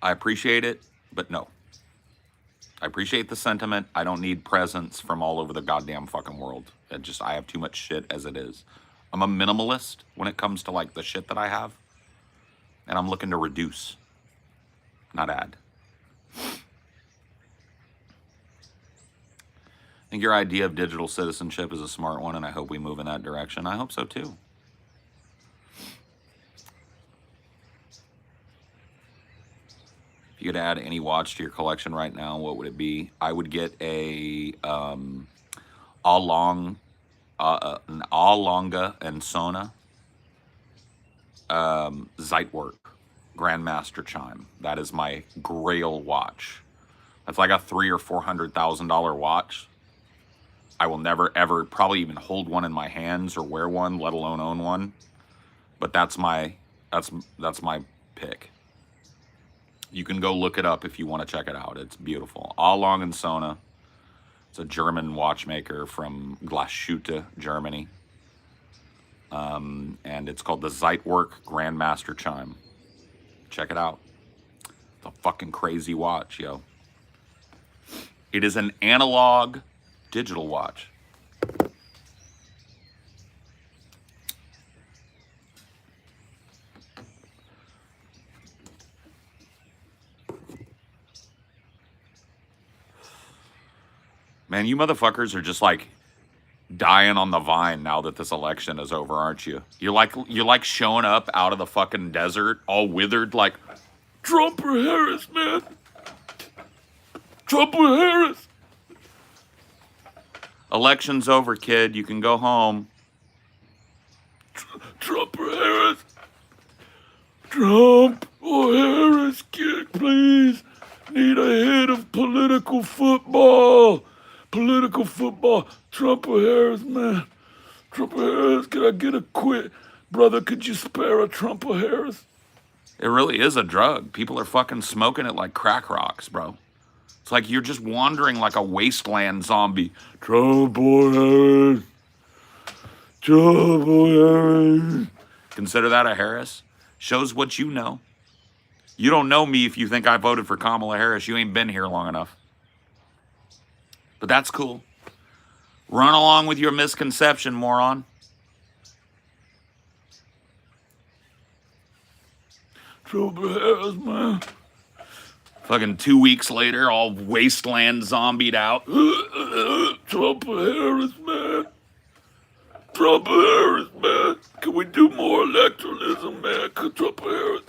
I appreciate it, but no. I appreciate the sentiment. I don't need presents from all over the goddamn fucking world. I have too much shit as it is. I'm a minimalist when it comes to like the shit that I have. And I'm looking to reduce, not add. I think your idea of digital citizenship is a smart one, and I hope we move in that direction. I hope so too. If you could add any watch to your collection right now, what would it be? I would get a an Alonga and Sona Zeitwerk Grandmaster chime. That is my grail watch. That's like a $300,000 or $400,000 watch. I will never ever probably even hold one in my hands or wear one, let alone own one. But that's my pick. You can go look it up if you want to check it out. It's beautiful. Along and Sona. It's a German watchmaker from Glashütte, Germany. And it's called the Zeitwerk Grandmaster Chime. Check it out. It's a fucking crazy watch, yo. It is an analog digital watch. Man, you motherfuckers are just like dying on the vine now that this election is over, aren't you? You're like showing up out of the fucking desert, all withered, like Trump or Harris, man. Trump or Harris. Election's over, kid. You can go home. Trump or Harris. Trump or Harris, kid, please. Need a hit of political football. Political football. Trump or Harris, man. Trump or Harris, can I get a quit? Brother, could you spare a Trump or Harris? It really is a drug. People are fucking smoking it like crack rocks, bro. It's like you're just wandering like a wasteland zombie. Trump or Harris. Trump or Harris. Consider that a Harris. Shows what you know. You don't know me if you think I voted for Kamala Harris. You ain't been here long enough. But that's cool. Run along with your misconception, moron. Trump Harris, man. Fucking 2 weeks later, all wasteland zombied out. Trump Harris, man. Trump Harris, man. Can we do more electoralism, man? Trump Harris.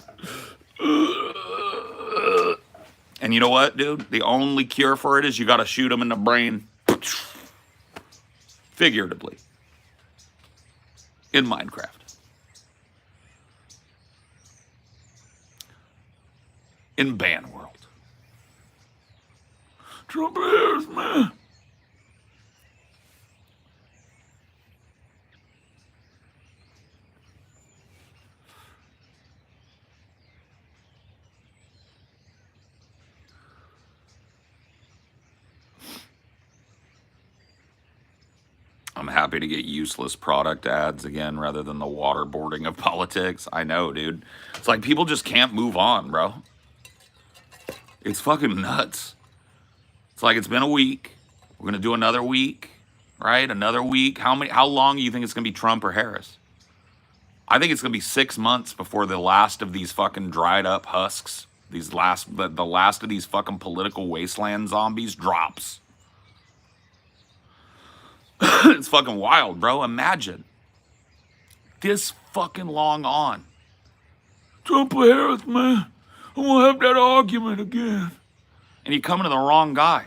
And you know what, dude? The only cure for it is you got to shoot him in the brain. Figuratively. In Minecraft. In Ban World. Trump Harris, man. I'm happy to get useless product ads again rather than the waterboarding of politics. I know, dude. It's like people just can't move on, bro. It's fucking nuts. It's like it's been a week. We're gonna do another week, right? Another week. How long do you think it's gonna be Trump or Harris? I think it's gonna be 6 months before the last of these fucking dried up husks, the last of these fucking political wasteland zombies drops. It's fucking wild, bro. Imagine this fucking long on. Trump or Harris, man. I won't have that argument again. And you're coming to the wrong guy.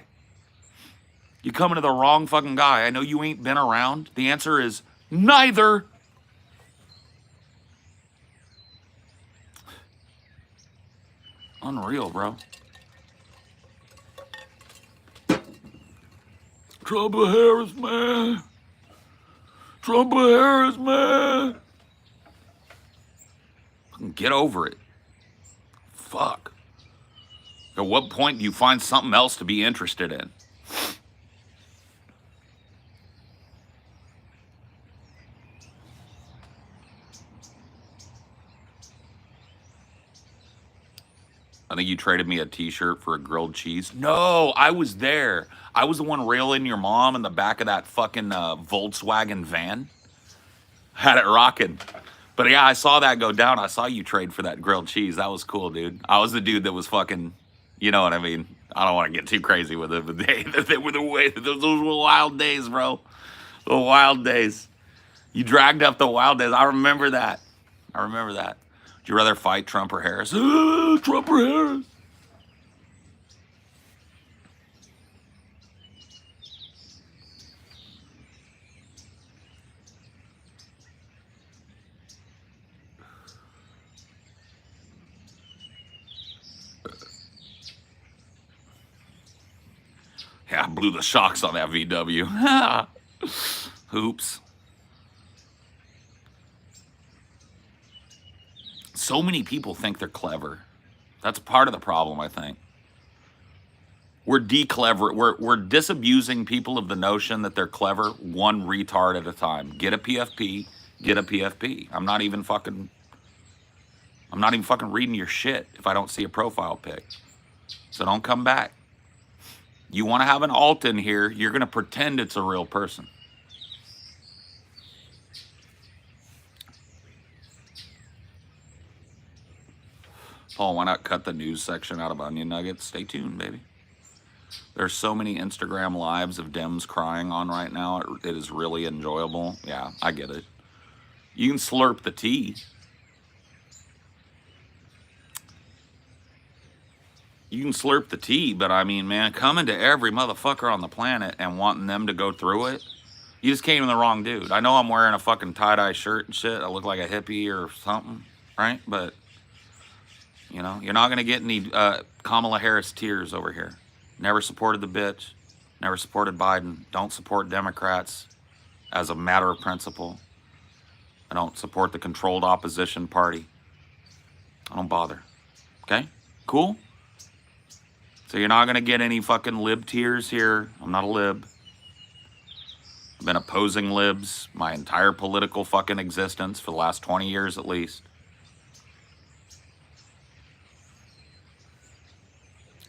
You're coming to the wrong fucking guy. I know you ain't been around. The answer is neither. Unreal, bro. Trump or Harris, man. Trump or Harris, man. Get over it. Fuck. At what point do you find something else to be interested in? I think you traded me a t-shirt for a grilled cheese. No, I was there. I was the one railing your mom in the back of that fucking Volkswagen van. Had it rocking. But yeah, I saw that go down. I saw you trade for that grilled cheese. That was cool, dude. I was the dude that was fucking, you know what I mean? I don't want to get too crazy with it, but they were the way, those were wild days, bro. The wild days. You dragged up the wild days. I remember that. I remember that. Would you rather fight Trump or Harris? Trump or Harris? Yeah, I blew the shocks on that VW. Oops. So many people think they're clever. That's part of the problem, I think. We're we're disabusing people of the notion that they're clever one retard at a time. Get a PFP, get a PFP. I'm not even fucking reading your shit if I don't see a profile pic. So don't come back. You want to have an alt in here, you're going to pretend it's a real person. Paul, why not cut the news section out of Onion Nuggets? Stay tuned, baby. There's so many Instagram lives of Dems crying on right now. It is really enjoyable. Yeah, I get it. You can slurp the tea. You can slurp the tea, but I mean, man, coming to every motherfucker on the planet and wanting them to go through it, you just came to the wrong dude. I know I'm wearing a fucking tie-dye shirt and shit. I look like a hippie or something, right? But, you know, you're not going to get any Kamala Harris tears over here. Never supported the bitch. Never supported Biden. Don't support Democrats as a matter of principle. I don't support the controlled opposition party. I don't bother. Okay? Cool? So you're not going to get any fucking lib tears here. I'm not a lib. I've been opposing libs my entire political fucking existence for the last 20 years at least.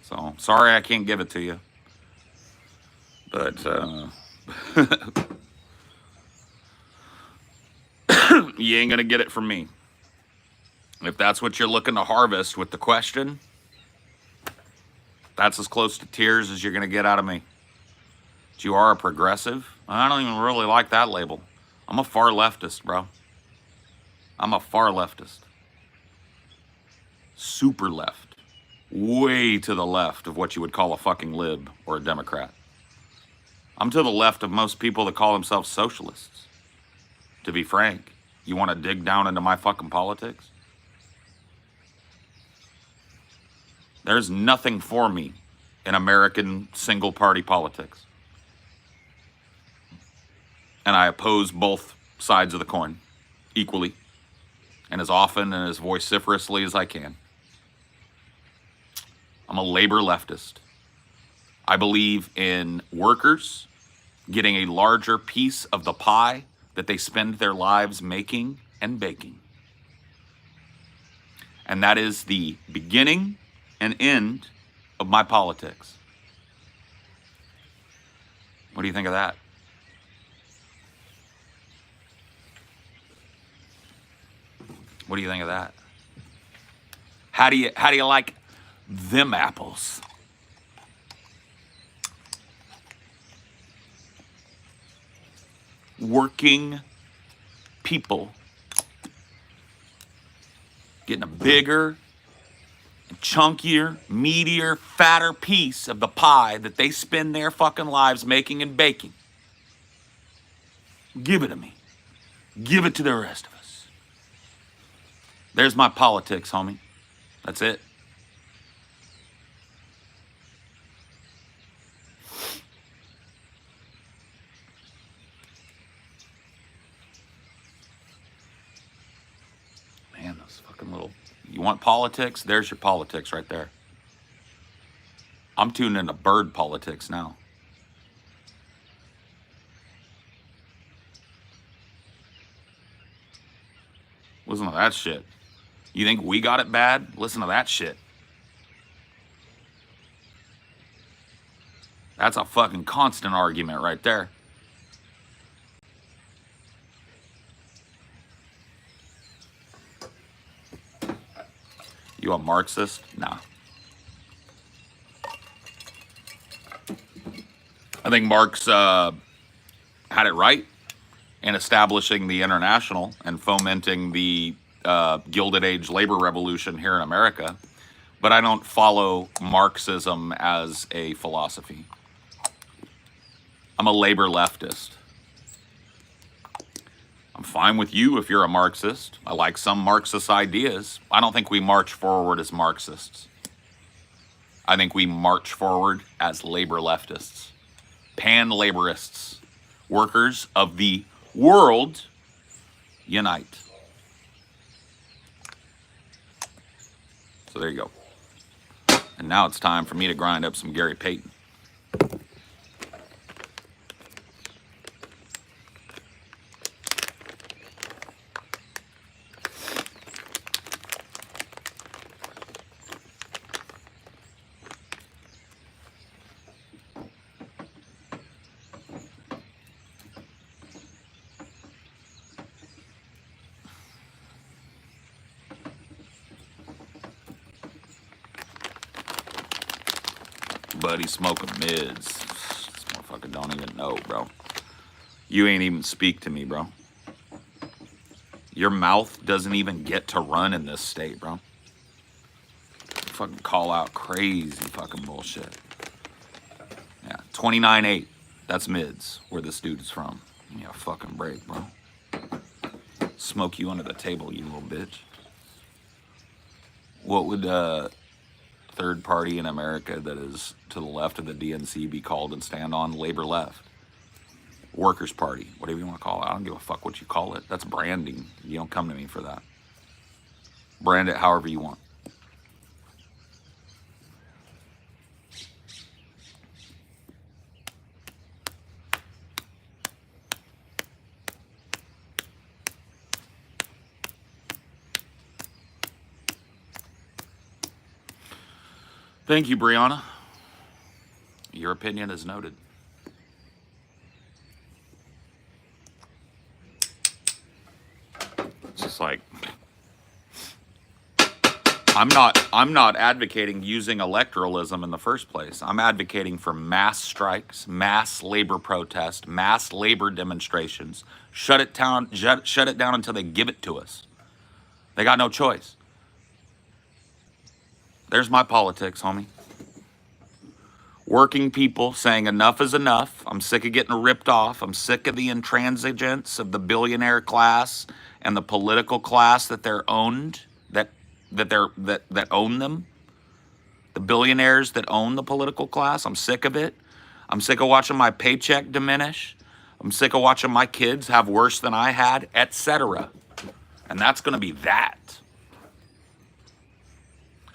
So sorry I can't give it to you. But you ain't going to get it from me. If that's what you're looking to harvest with the question, that's as close to tears as you're going to get out of me. But you are a progressive. I don't even really like that label. I'm a far leftist, bro. I'm a far leftist. Super left. Way to the left of what you would call a fucking lib or a Democrat. I'm to the left of most people that call themselves socialists. To be frank, you want to dig down into my fucking politics? There's nothing for me in American single party politics. And I oppose both sides of the coin equally and as often and as vociferously as I can. I'm a labor leftist. I believe in workers getting a larger piece of the pie that they spend their lives making and baking. And that is the beginning and end of my politics. What do you think of that? What do you think of that? How do you like them apples? Working people getting a bigger, chunkier, meatier, fatter piece of the pie that they spend their fucking lives making and baking. Give it to me. Give it to the rest of us. There's my politics, homie. That's it. Man, those fucking little... You want politics? There's your politics right there. I'm tuned into bird politics now. Listen to that shit. You think we got it bad? Listen to that shit. That's a fucking constant argument right there. You a Marxist? Nah. I think Marx had it right in establishing the International and fomenting the Gilded Age labor revolution here in America. But I don't follow Marxism as a philosophy. I'm a labor leftist. I'm fine with you if you're a Marxist. I like some Marxist ideas. I don't think we march forward as Marxists. I think we march forward as labor leftists, pan-laborists, workers of the world unite. So there you go. And now it's time for me to grind up some Gary Payton. Buddy smoking mids. This motherfucker don't even know, bro. You ain't even speak to me, bro. Your mouth doesn't even get to run in this state, bro. You fucking call out crazy fucking bullshit. Yeah, 29.8. That's mids, where this dude is from. Yeah, fucking break, bro. Smoke you under the table, you little bitch. What would third party in America that is to the left of the DNC be called and stand on? Labor left. Workers' Party, whatever you want to call it. I don't give a fuck what you call it. That's branding. You don't come to me for that. Brand it however you want. Thank you, Brianna. Your opinion is noted. It's just like I'm not advocating using electoralism in the first place. I'm advocating for mass strikes, mass labor protest, mass labor demonstrations. Shut it down, shut it down until they give it to us. They got no choice. There's my politics, homie. Working people saying enough is enough. I'm sick of getting ripped off. I'm sick of the intransigence of the billionaire class and the political class that they're owned, that own them. The billionaires that own the political class. I'm sick of it. I'm sick of watching my paycheck diminish. I'm sick of watching my kids have worse than I had, etc. And that's going to be that.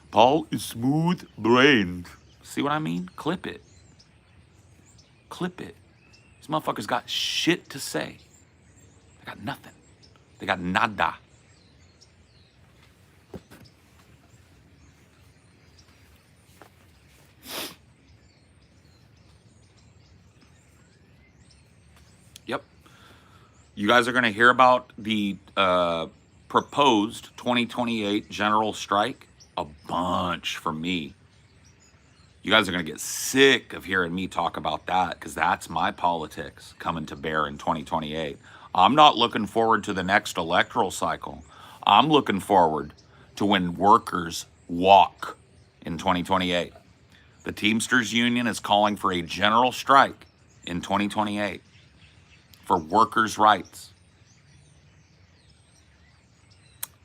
Paul is smooth brained. See what I mean? Clip it. Clip it. These motherfuckers got shit to say. They got nothing. They got nada. Yep. You guys are going to hear about the proposed 2028 general strike a bunch from me. You guys are going to get sick of hearing me talk about that because that's my politics coming to bear in 2028. I'm not looking forward to the next electoral cycle. I'm looking forward to when workers walk in 2028. The Teamsters Union is calling for a general strike in 2028 for workers' rights.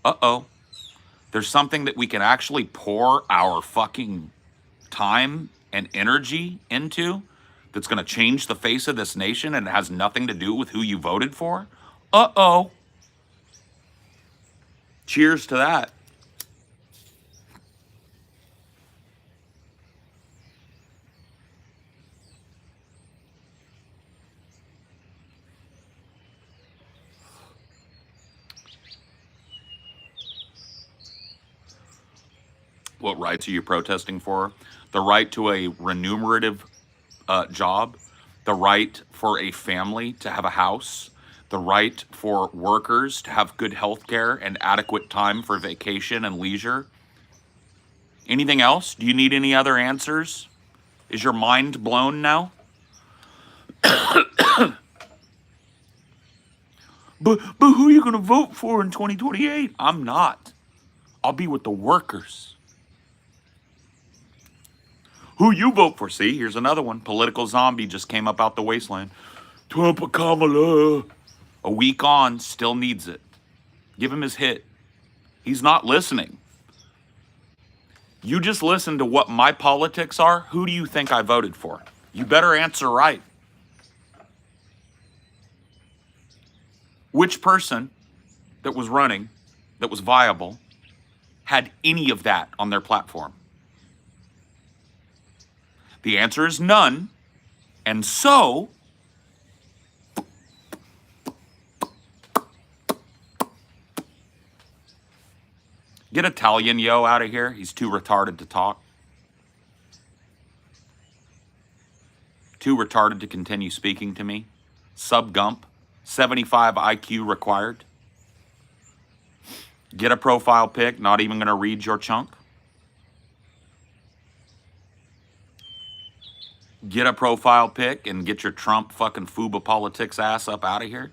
Uh-oh. There's something that we can actually pour our fucking time and energy into that's going to change the face of this nation and it has nothing to do with who you voted for? Uh-oh. Cheers to that. What rights are you protesting for? The right to a remunerative job, the right for a family to have a house, the right for workers to have good health care and adequate time for vacation and leisure. Anything else? Do you need any other answers? Is your mind blown now? But who are you going to vote for in 2028? I'm not. I'll be with the workers. Who you vote for? See, here's another one. Political zombie just came up out the wasteland. Trump or Kamala. A week on, still needs it. Give him his hit. He's not listening. You just listen to what my politics are. Who do you think I voted for? You better answer right. Which person that was running, that was viable, had any of that on their platform? The answer is none. And so, get Italian Yo out of here. He's too retarded to talk. Too retarded to continue speaking to me. Sub Gump, 75 IQ required. Get a profile pic, not even going to read your chunk. Get a profile pic and get your Trump fucking FUBA politics ass up out of here.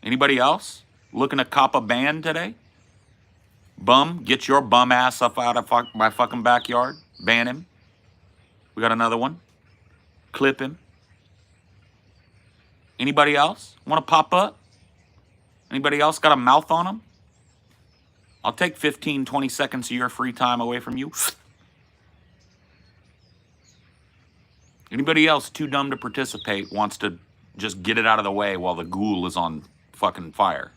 Anybody else looking to cop a ban today? Bum, get your bum ass up out of my fucking backyard. Ban him. We got another one. Clip him. Anybody else want to pop up? Anybody else got a mouth on them? I'll take 15, 20 seconds of your free time away from you. Anybody else too dumb to participate wants to just get it out of the way while the ghoul is on fucking fire?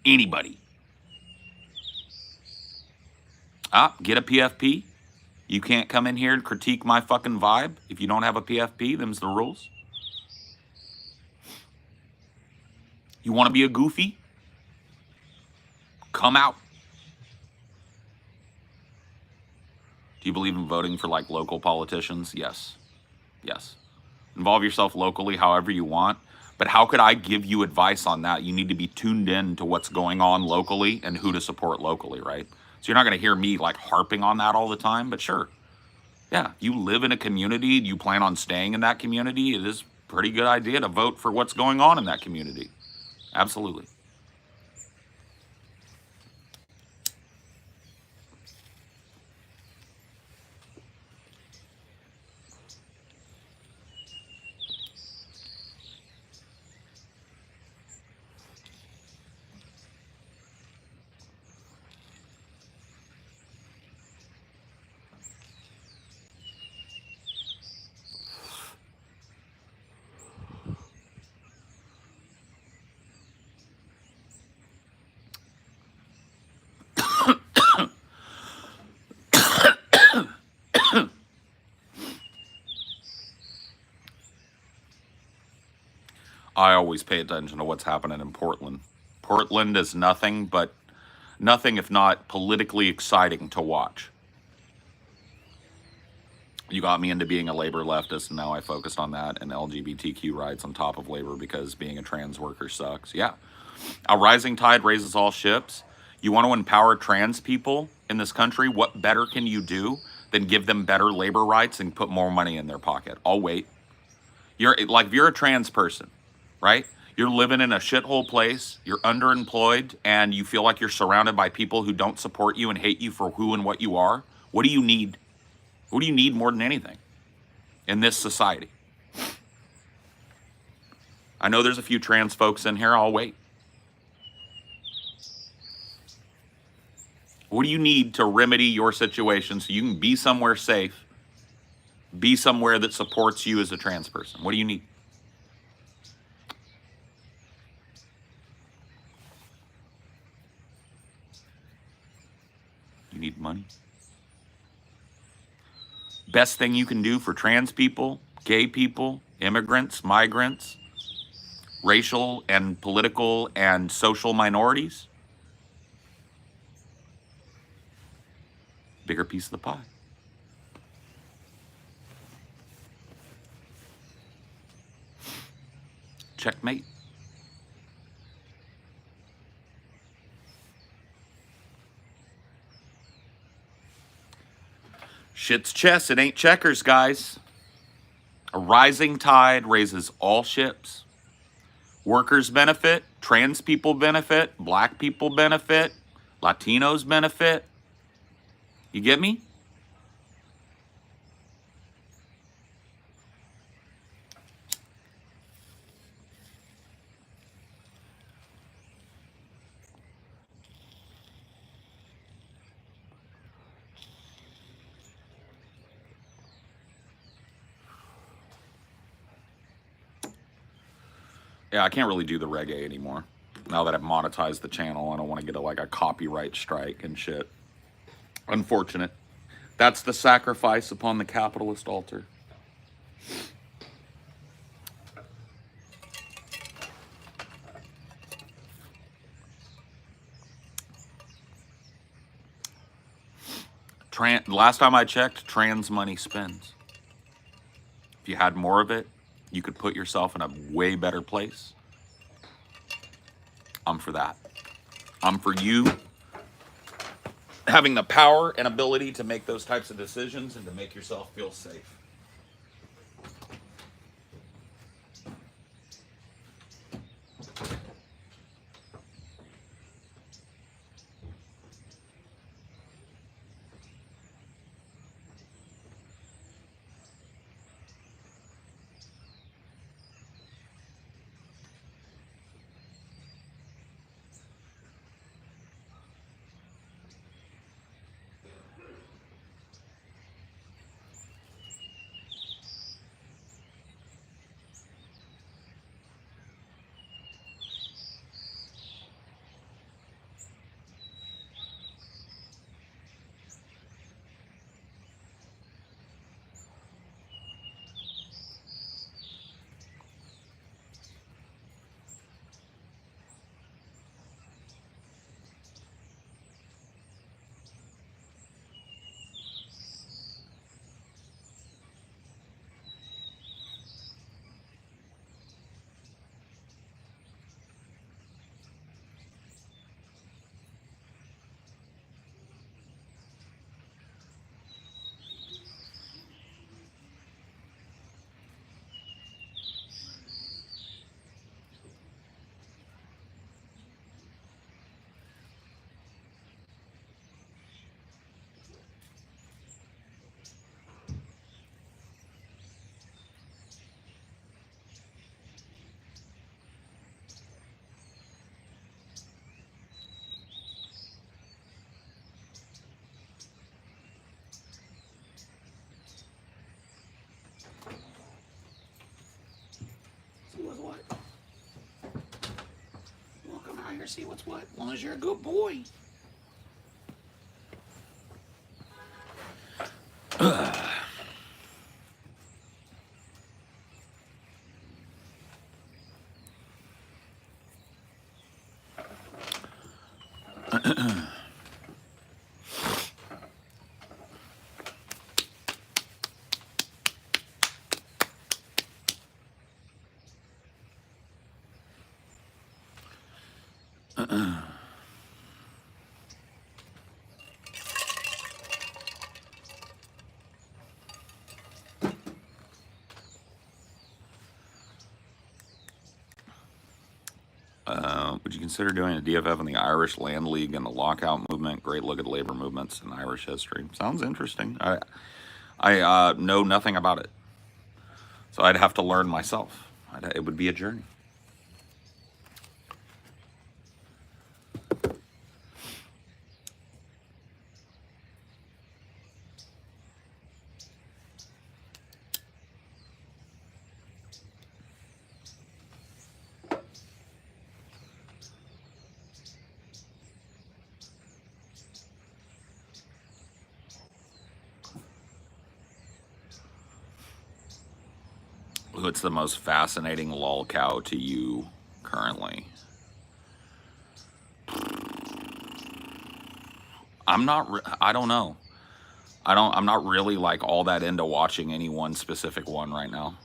Anybody? Get a PFP. You can't come in here and critique my fucking vibe if you don't have a PFP. Them's the rules. You want to be a goofy? Come out. Do you believe in voting for like local politicians? Yes. Yes. Involve yourself locally however you want. But how could I give you advice on that? You need to be tuned in to what's going on locally and who to support locally, right? So you're not going to hear me like harping on that all the time, but sure. Yeah, you live in a community, you plan on staying in that community, it is a pretty good idea to vote for what's going on in that community. Absolutely. I always pay attention to what's happening in Portland. Portland is nothing if not politically exciting to watch. You got me into being a labor leftist, and now I focused on that and LGBTQ rights on top of labor because being a trans worker sucks. Yeah. A rising tide raises all ships. You want to empower trans people in this country? What better can you do than give them better labor rights and put more money in their pocket? I'll wait. You're like, if you're a trans person, right? You're living in a shithole place, you're underemployed, and you feel like you're surrounded by people who don't support you and hate you for who and what you are. What do you need? What do you need more than anything in this society? I know there's a few trans folks in here. I'll wait. What do you need to remedy your situation so you can be somewhere safe, be somewhere that supports you as a trans person? What do you need? You need money. Best thing you can do for trans people, gay people, immigrants, migrants, racial and political and social minorities? Bigger piece of the pie. Checkmate. Shit's chess, it ain't checkers, guys. A rising tide raises all ships. Workers benefit, trans people benefit, black people benefit, Latinos benefit. You get me? Yeah, I can't really do the reggae anymore. Now that I've monetized the channel, I don't want to get a copyright strike and shit. Unfortunate. That's the sacrifice upon the capitalist altar. Last time I checked, trans money spends. If you had more of it, you could put yourself in a way better place. I'm for that. I'm for you having the power and ability to make those types of decisions and to make yourself feel safe. see what's what, as long as you're a good boy. Would you consider doing a DFF in the Irish Land League and the lockout movement? Great look at labor movements in Irish history. Sounds interesting. I know nothing about it, so I'd have to learn myself. It would be a journey. What's the most fascinating lolcow to you currently? I don't know. I'm not really like all that into watching any one specific one right now.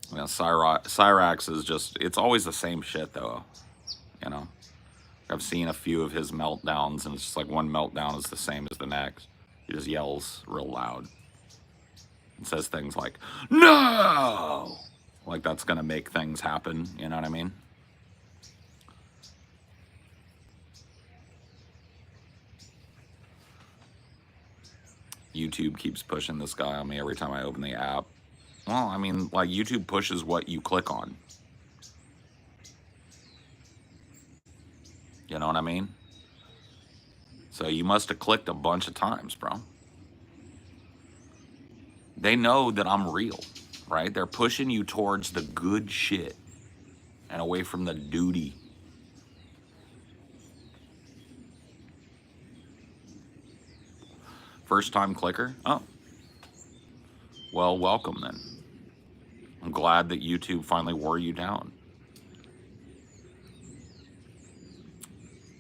You know, Cyrax is just, it's always the same shit though. You know, I've seen a few of his meltdowns and it's just like one meltdown is the same as the next. He just yells real loud and says things like, no! Like that's gonna make things happen, you know what I mean? YouTube keeps pushing this guy on me every time I open the app. Well, I mean, like YouTube pushes what you click on. You know what I mean? So you must have clicked a bunch of times, bro. They know that I'm real, right? They're pushing you towards the good shit and away from the duty. First time clicker? Oh. Well, welcome then. I'm glad that YouTube finally wore you down.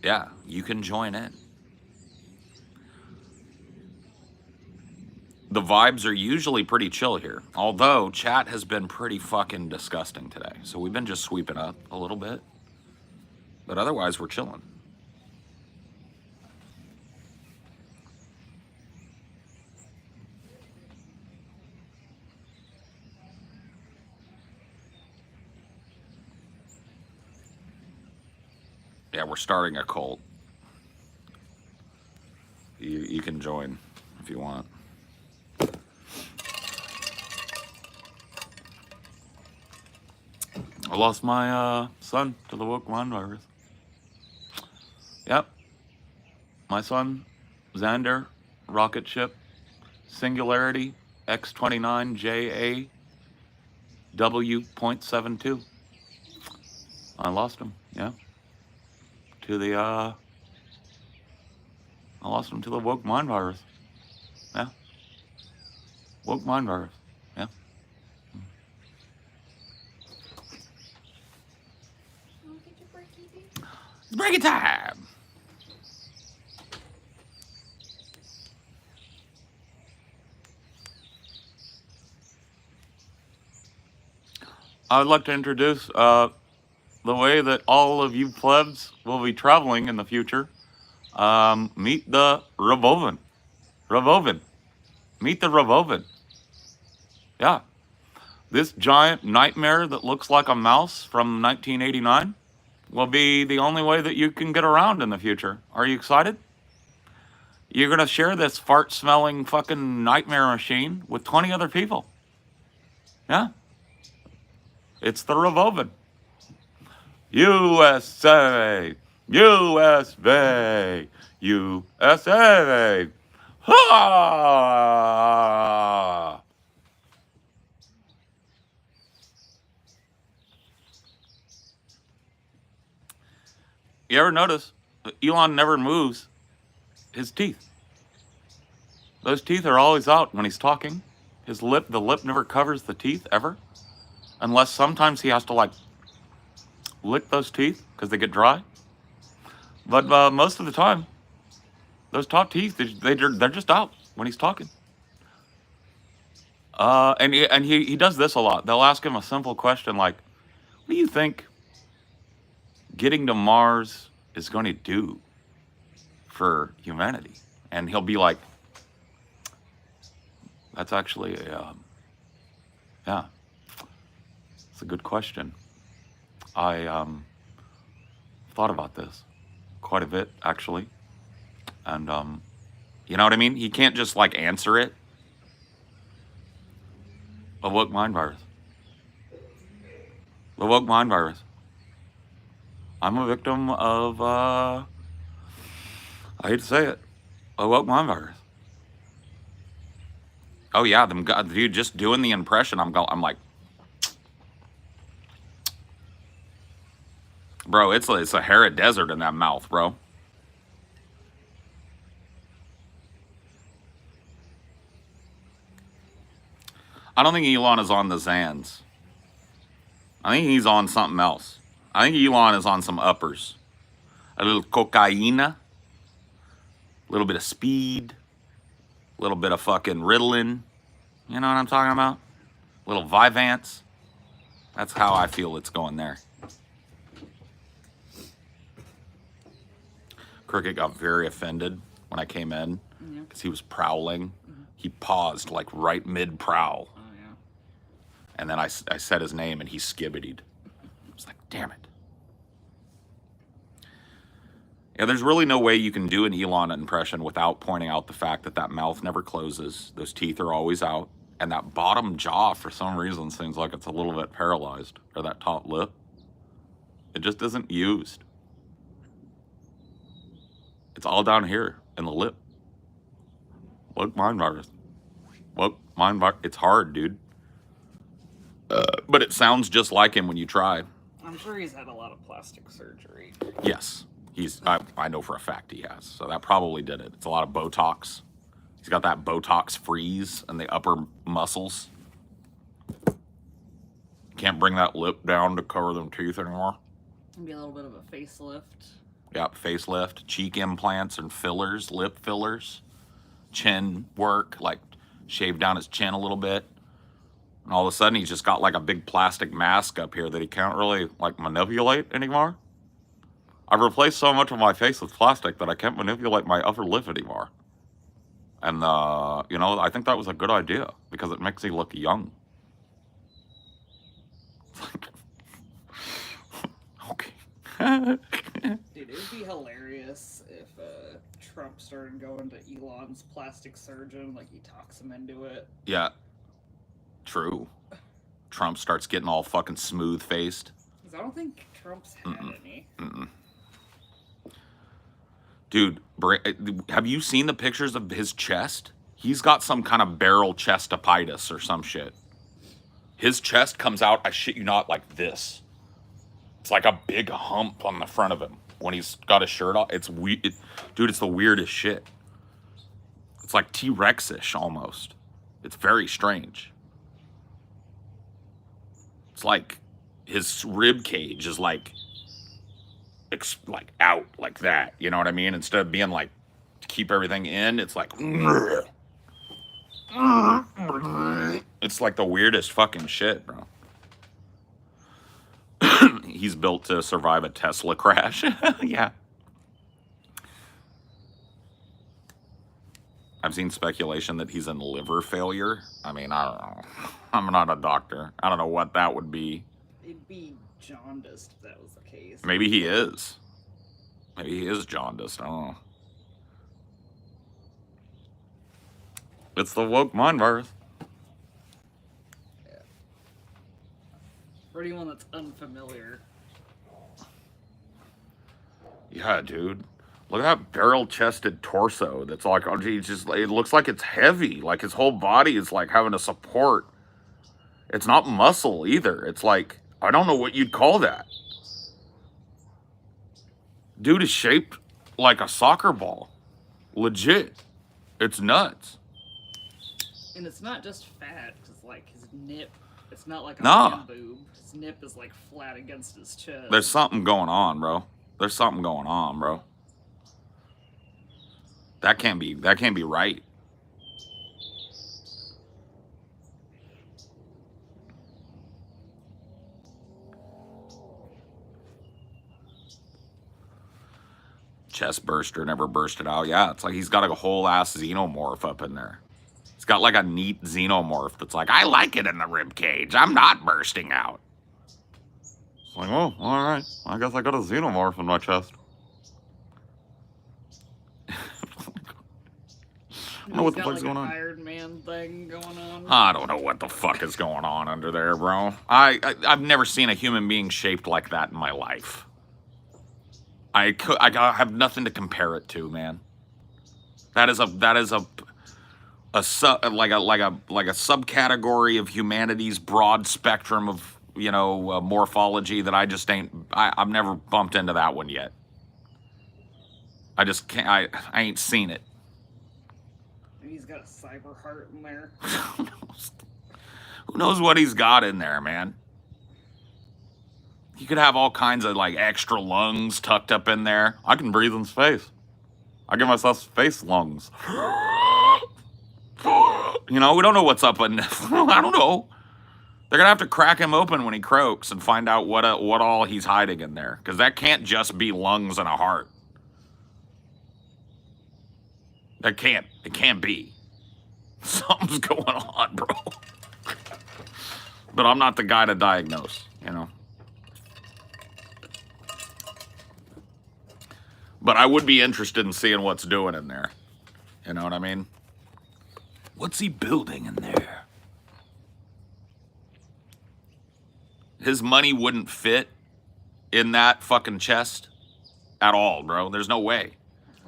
Yeah, you can join in. The vibes are usually pretty chill here, although chat has been pretty fucking disgusting today. So we've been just sweeping up a little bit, but otherwise we're chilling. Yeah, we're starting a cult. You can join if you want. I lost my son to the woke mind virus. Yep. My son, Xander, rocket ship, Singularity, X29JA, W.72. I lost him, yeah. To the, I lost him to the woke mind virus. Yeah. Woke mind virus. Yeah. It's breaking time. I would like to introduce the way that all of you plebs will be traveling in the future. Meet the Revolvin. Revolvin. Meet the Revolvin. Yeah. This giant nightmare that looks like a mouse from 1989 will be the only way that you can get around in the future. Are you excited? You're going to share this fart smelling fucking nightmare machine with 20 other people. Yeah. It's the Revolvin. USA. USA. USA. Ha! You ever notice Elon never moves his teeth? Those teeth are always out when he's talking. The lip never covers the teeth ever, unless sometimes he has to like lick those teeth because they get dry. But most of the time, those top teeth they're just out when he's talking. And he does this a lot. They'll ask him a simple question like, "What do you think getting to Mars is going to do for humanity?" And he'll be like, "That's actually yeah, it's a good question. I thought about this quite a bit actually, and you know what I mean? He can't just like answer it. A woke mind virus. The woke mind virus. I'm a victim of I hate to say it, a woke mind virus. Oh yeah, dude, just doing the impression. I'm like, bro, it's a Sahara desert in that mouth, bro. I don't think Elon is on the Zans. I think he's on something else. I think Elon is on some uppers. A little cocaine, a little bit of speed, a little bit of fucking Ritalin. You know what I'm talking about? A little Vyvanse. That's how I feel it's going there. Cricket got very offended when I came in because he was prowling. He paused like right mid prowl. Oh yeah. And then I said his name and he skibbitied. I was like, damn it. Yeah, there's really no way you can do an Elon impression without pointing out the fact that that mouth never closes. Those teeth are always out. And that bottom jaw, for some reason, seems like it's a little bit paralyzed. Or that top lip. It just isn't used. It's all down here in the lip. Woke mind virus. Woke mind virus. It's hard, dude. But it sounds just like him when you try. I'm sure he's had a lot of plastic surgery. Yes. I know for a fact he has. So that probably did it. It's a lot of Botox. He's got that Botox freeze in the upper muscles. Can't bring that lip down to cover them teeth anymore. Maybe a little bit of a facelift. Yep, facelift, cheek implants and fillers, lip fillers, chin work, like shave down his chin a little bit. And all of a sudden he's just got like a big plastic mask up here that he can't really like manipulate anymore. I've replaced so much of my face with plastic that I can't manipulate my upper lip anymore. And, you know, I think that was a good idea because it makes me look young. Okay. Dude, it would be hilarious if Trump started going to Elon's plastic surgeon, like he talks him into it. Yeah. True. Trump starts getting all fucking smooth faced. Because I don't think Trump's had any. Dude, have you seen the pictures of his chest? He's got some kind of barrel chestitis or some shit. His chest comes out, I shit you not, like this. It's like a big hump on the front of him when he's got his shirt off. It's weird. Dude, it's the weirdest shit. It's like T-Rex-ish almost. It's very strange. It's like his rib cage is like out like that. You know what I mean? Instead of being like to keep everything in, it's like it's like the weirdest fucking shit, bro. He's built to survive a Tesla crash. Yeah. I've seen speculation that he's in liver failure. I mean, I don't know. I'm not a doctor. I don't know what that would be. It'd be jaundiced if that was the case. Maybe he is. Maybe he is jaundiced. I don't know. It's the woke mind virus. Yeah. For anyone that's unfamiliar. Yeah, dude. Look at that barrel-chested torso. That's like, oh, geez, just it looks like it's heavy. Like his whole body is like having a support. It's not muscle either. It's like, I don't know what you'd call that. Dude is shaped like a soccer ball. Legit. It's nuts. And it's not just fat, because, like, his nip, it's not like a Nah. man boob. His nip is, like, flat against his chest. There's something going on, bro. There's something going on, bro. That can't be right. Chest burster never bursted out. Yeah, it's like he's got a whole ass xenomorph up in there. He's got like a neat xenomorph that's like, I like it in the rib cage. I'm not bursting out. It's like, oh, all right. I guess I got a xenomorph in my chest. I don't know what the fuck's going on. Iron Man thing going on. I don't know what the fuck is going on under there, bro. I've never seen a human being shaped like that in my life. I have nothing to compare it to, man. That is a subcategory of humanity's broad spectrum of, you know, morphology that I just I've never bumped into that one yet. I just can't. I ain't seen it. Maybe he's got a cyber heart in there. Who knows what he's got in there, man? You could have all kinds of like extra lungs tucked up in there. I can breathe in space. I give myself space lungs. You know, we don't know what's up in. I don't know. They're gonna have to crack him open when he croaks and find out what all he's hiding in there, because that can't just be lungs and a heart. That can't. It can't be. Something's going on, bro. But I'm not the guy to diagnose, you know. But I would be interested in seeing what's doing in there. You know what I mean? What's he building in there? His money wouldn't fit in that fucking chest at all, bro. There's no way.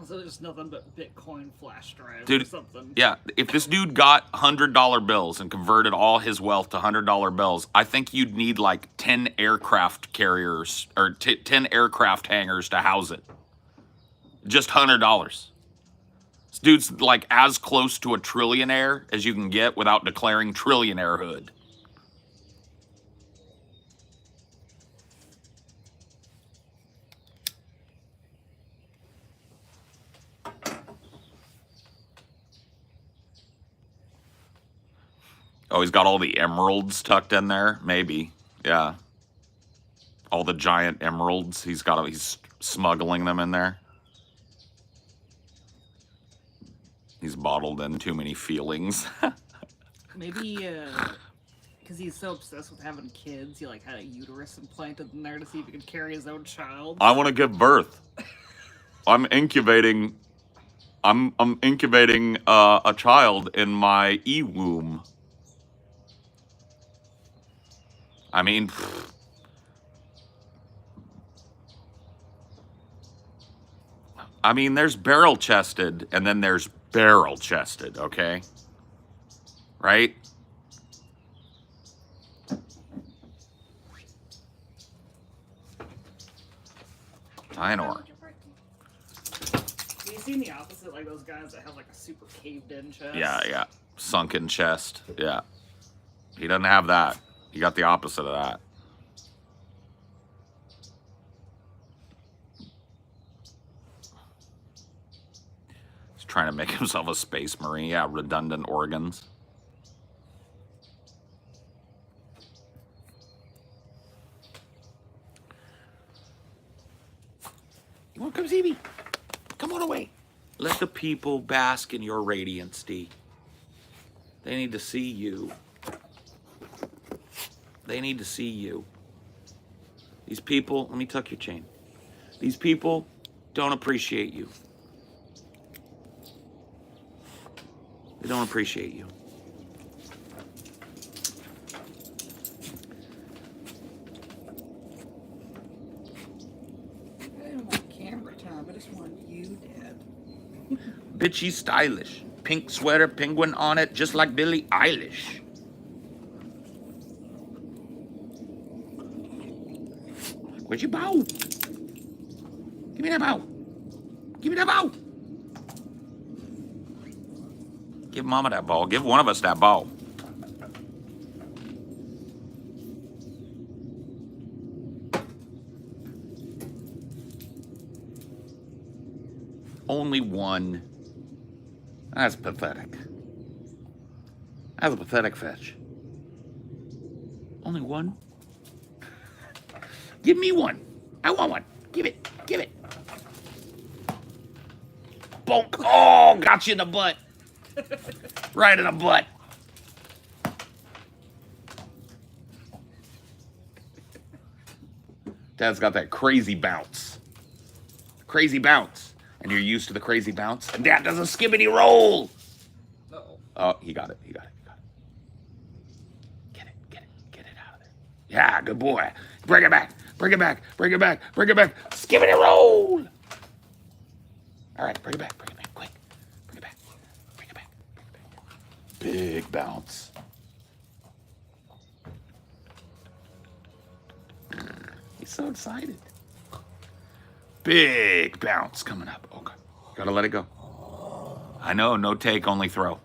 So there's nothing but Bitcoin flash drives dude, or something. Yeah, if this dude got $100 bills and converted all his wealth to $100 bills, I think you'd need like 10 aircraft carriers or 10 aircraft hangars to house it. Just $100. This dude's like as close to a trillionaire as you can get without declaring trillionairehood. Oh, he's got all the emeralds tucked in there? Maybe. Yeah. All the giant emeralds. He's smuggling them in there. He's bottled in too many feelings. Maybe, because he's so obsessed with having kids, he like had a uterus implanted in there to see if he could carry his own child. I want to give birth. I'm incubating a child in my e-womb. I mean, there's barrel-chested, and then there's barrel-chested, okay? Right? Tynor. Have you seen the opposite, like those guys that have like a super caved-in chest? Yeah. Sunken chest. Yeah. He doesn't have that. He got the opposite of that. He's trying to make himself a space marine. Yeah, redundant organs. You want to come see me? Come on away. Let the people bask in your radiance, D. They need to see you. They need to see you. These people, let me tuck your chain. These people don't appreciate you. They don't appreciate you. I don't want camera time, I just want you, Dad. Bitchy stylish. Pink sweater, penguin on it, just like Billie Eilish. Where'd you bow? Give me that ball. Give me that ball. Give Mama that ball. Give one of us that ball. Only one. That's pathetic. That's a pathetic fetch. Only one? Give me one. I want one. Give it. Give it. Bonk. Oh, got you in the butt. Right in the butt. Dad's got that crazy bounce. Crazy bounce. And you're used to the crazy bounce. And Dad does a skibbity roll. No. Oh, he got it. He got it. He got it. Get it. Get it. Get it out of there. Yeah, good boy. Bring it back. Bring it back. Bring it back. Bring it back. Skibbity roll. All right, bring it back. Bring it back. Quick. Bring it back. Bring it back. Bring it back. Big bounce. He's so excited. Big bounce coming up. Okay. Gotta let it go. I know, no take, only throw.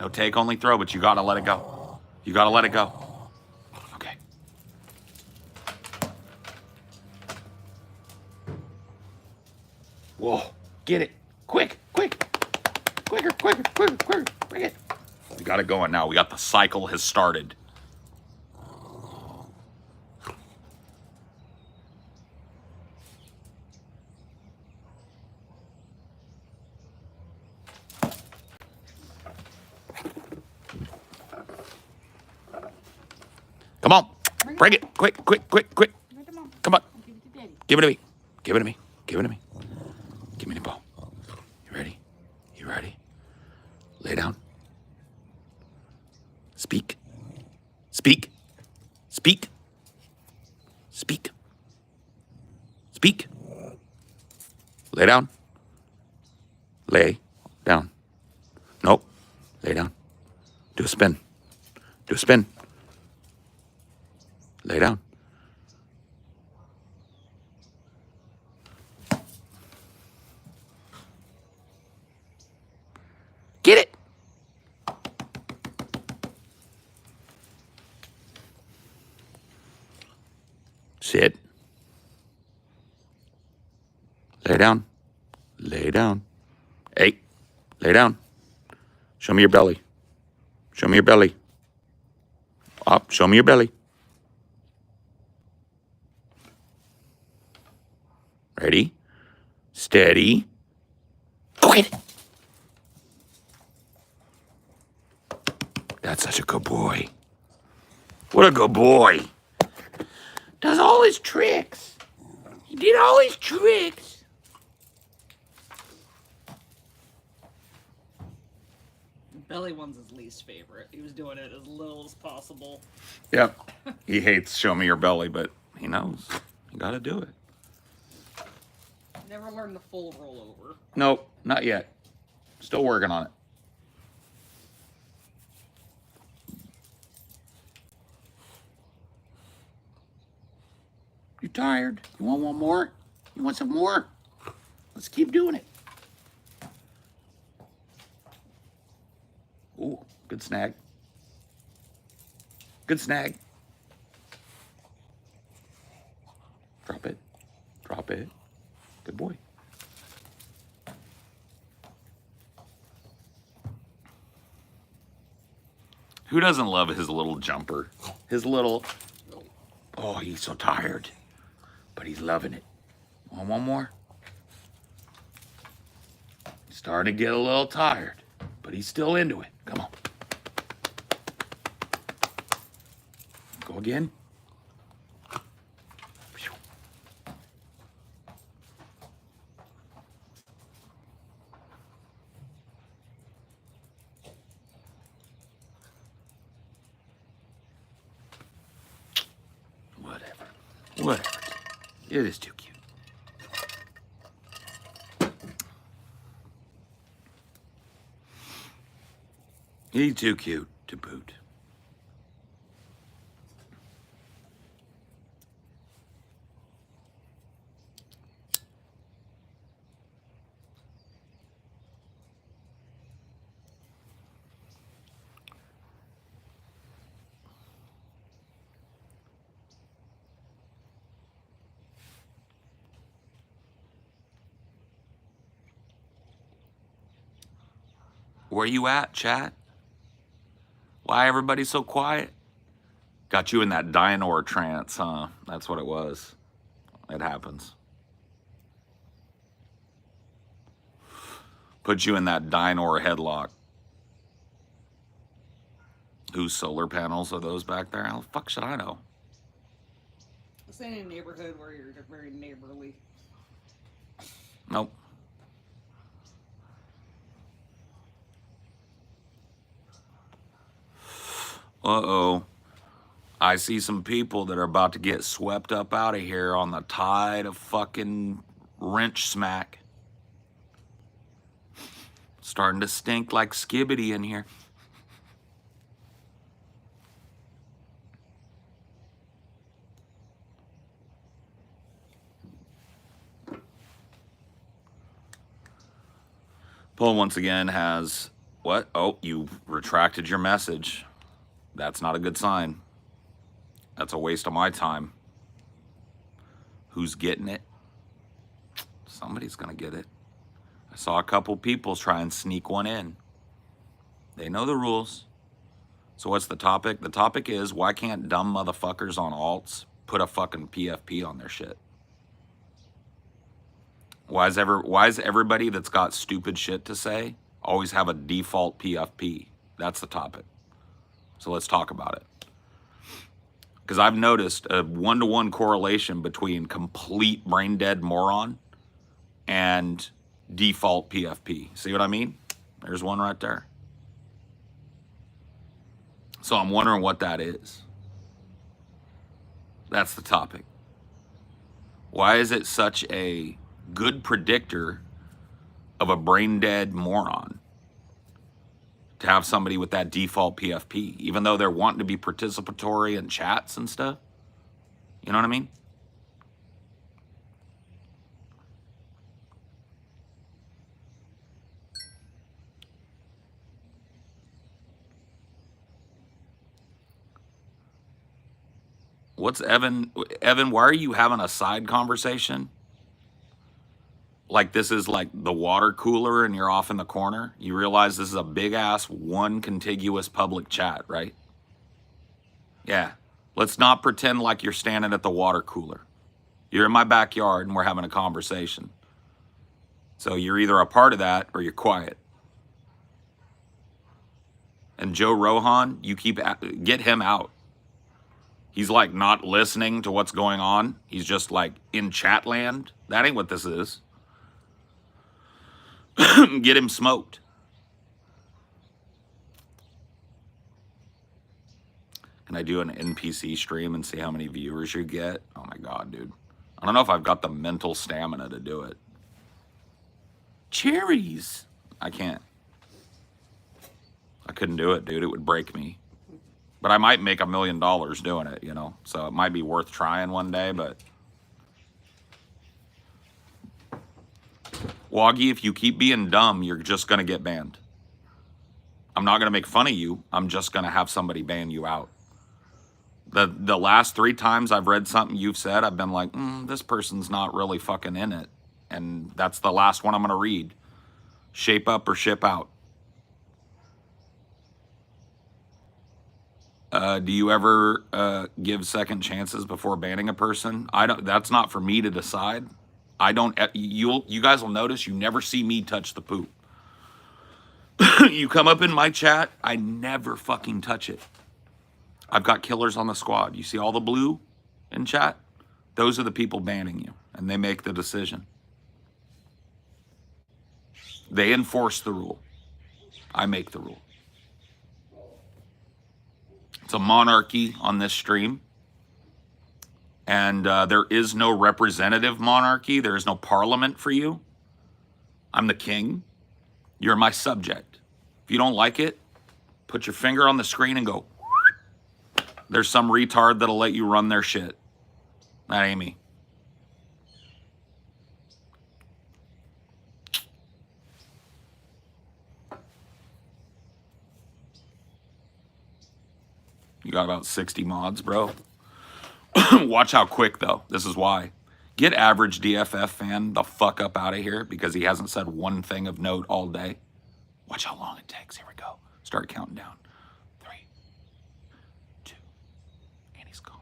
No take, only throw, but you gotta let it go. You gotta let it go. Okay. Whoa. Get it. Quick, quick. Quicker, quicker, quicker, quicker. Bring it. We got it going now. We got the cycle has started. Come on. Bring it. Quick, quick, quick, quick. Come on. Give it to me. Give it to me. Give it to me. Give me the ball. You ready? You ready? Lay down. Speak. Speak. Speak. Speak. Speak. Lay down. Lay down. Nope. Lay down. Do a spin. Do a spin. Lay down. Get it. Sit. Lay down. Lay down. Hey, lay down. Show me your belly. Show me your belly. Up. Show me your belly. Ready? Steady. Go get it. That's such a good boy. What a good boy. Does all his tricks. He did all his tricks. Belly one's his least favorite. He was doing it as little as possible. Yep. He hates show me your belly, but he knows. You gotta do it. Never learned the full rollover. Nope, not yet. Still working on it. You tired? You want one more? You want some more? Let's keep doing it. Ooh, good snag. Good snag. Drop it. Drop it. Good boy. Who doesn't love his little jumper? His little... Oh, he's so tired. But he's loving it. Want one more? He's starting to get a little tired. But he's still into it. Come on. Go again. Whatever. It is too cute. He's too cute to boot. Where you at, chat? Why everybody so quiet? Got you in that Dynor trance, huh? That's what it was. It happens. Put you in that Dynor headlock. Whose solar panels are those back there? How the fuck should I know? This ain't a neighborhood where you're very neighborly. Nope. Uh-oh. I see some people that are about to get swept up out of here on the tide of fucking wrench smack. Starting to stink like skibbity in here. Poll once again has what? Oh, you retracted your message. That's not a good sign. That's a waste of my time. Who's getting it? Somebody's gonna get it. I saw a couple people try and sneak one in. They know the rules. So what's the topic? The topic is, why can't dumb motherfuckers on alts put a fucking PFP on their shit? Why is everybody that's got stupid shit to say always have a default PFP? That's the topic. So let's talk about it. Because I've noticed a one-to-one correlation between complete brain dead moron and default PFP. See what I mean? There's one right there. So I'm wondering what that is. That's the topic. Why is it such a good predictor of a brain dead moron to have somebody with that default PFP, even though they're wanting to be participatory in chats and stuff? You know what I mean? What's Evan, why are you having a side conversation? Like this is like the water cooler and you're off in the corner. You realize this is a big ass one contiguous public chat, right? Yeah. Let's not pretend like you're standing at the water cooler. You're in my backyard and we're having a conversation. So you're either a part of that or you're quiet. And Joe Rohan, you get him out. He's like not listening to what's going on. He's just like in chat land. That ain't what this is. Get him smoked. Can I do an NPC stream and see how many viewers you get? Oh my God, dude. I don't know if I've got the mental stamina to do it. Cherries. I can't. I couldn't do it, dude. It would break me. But I might make $1 million doing it, you know? So it might be worth trying one day, but... Woggy, if you keep being dumb, you're just going to get banned. I'm not going to make fun of you. I'm just going to have somebody ban you out. The last 3 times I've read something you've said, I've been like, this person's not really fucking in it. And that's the last one I'm going to read. Shape up or ship out. Do you ever give second chances before banning a person? I don't. That's not for me to decide. I don't. You guys will notice you never see me touch the poop. You come up in my chat, I never fucking touch it. I've got killers on the squad. You see all the blue in chat? Those are the people banning you, and they make the decision. They enforce the rule. I make the rule. It's a monarchy on this stream. And there is no representative monarchy. There is no parliament for you. I'm the king. You're my subject. If you don't like it, put your finger on the screen and go. There's some retard that'll let you run their shit. That ain't me. You got about 60 mods, bro. Watch how quick, though. This is why. Get average DFF fan the fuck up out of here because he hasn't said one thing of note all day. Watch how long it takes. Here we go. Start counting down. 3, 2, and he's gone.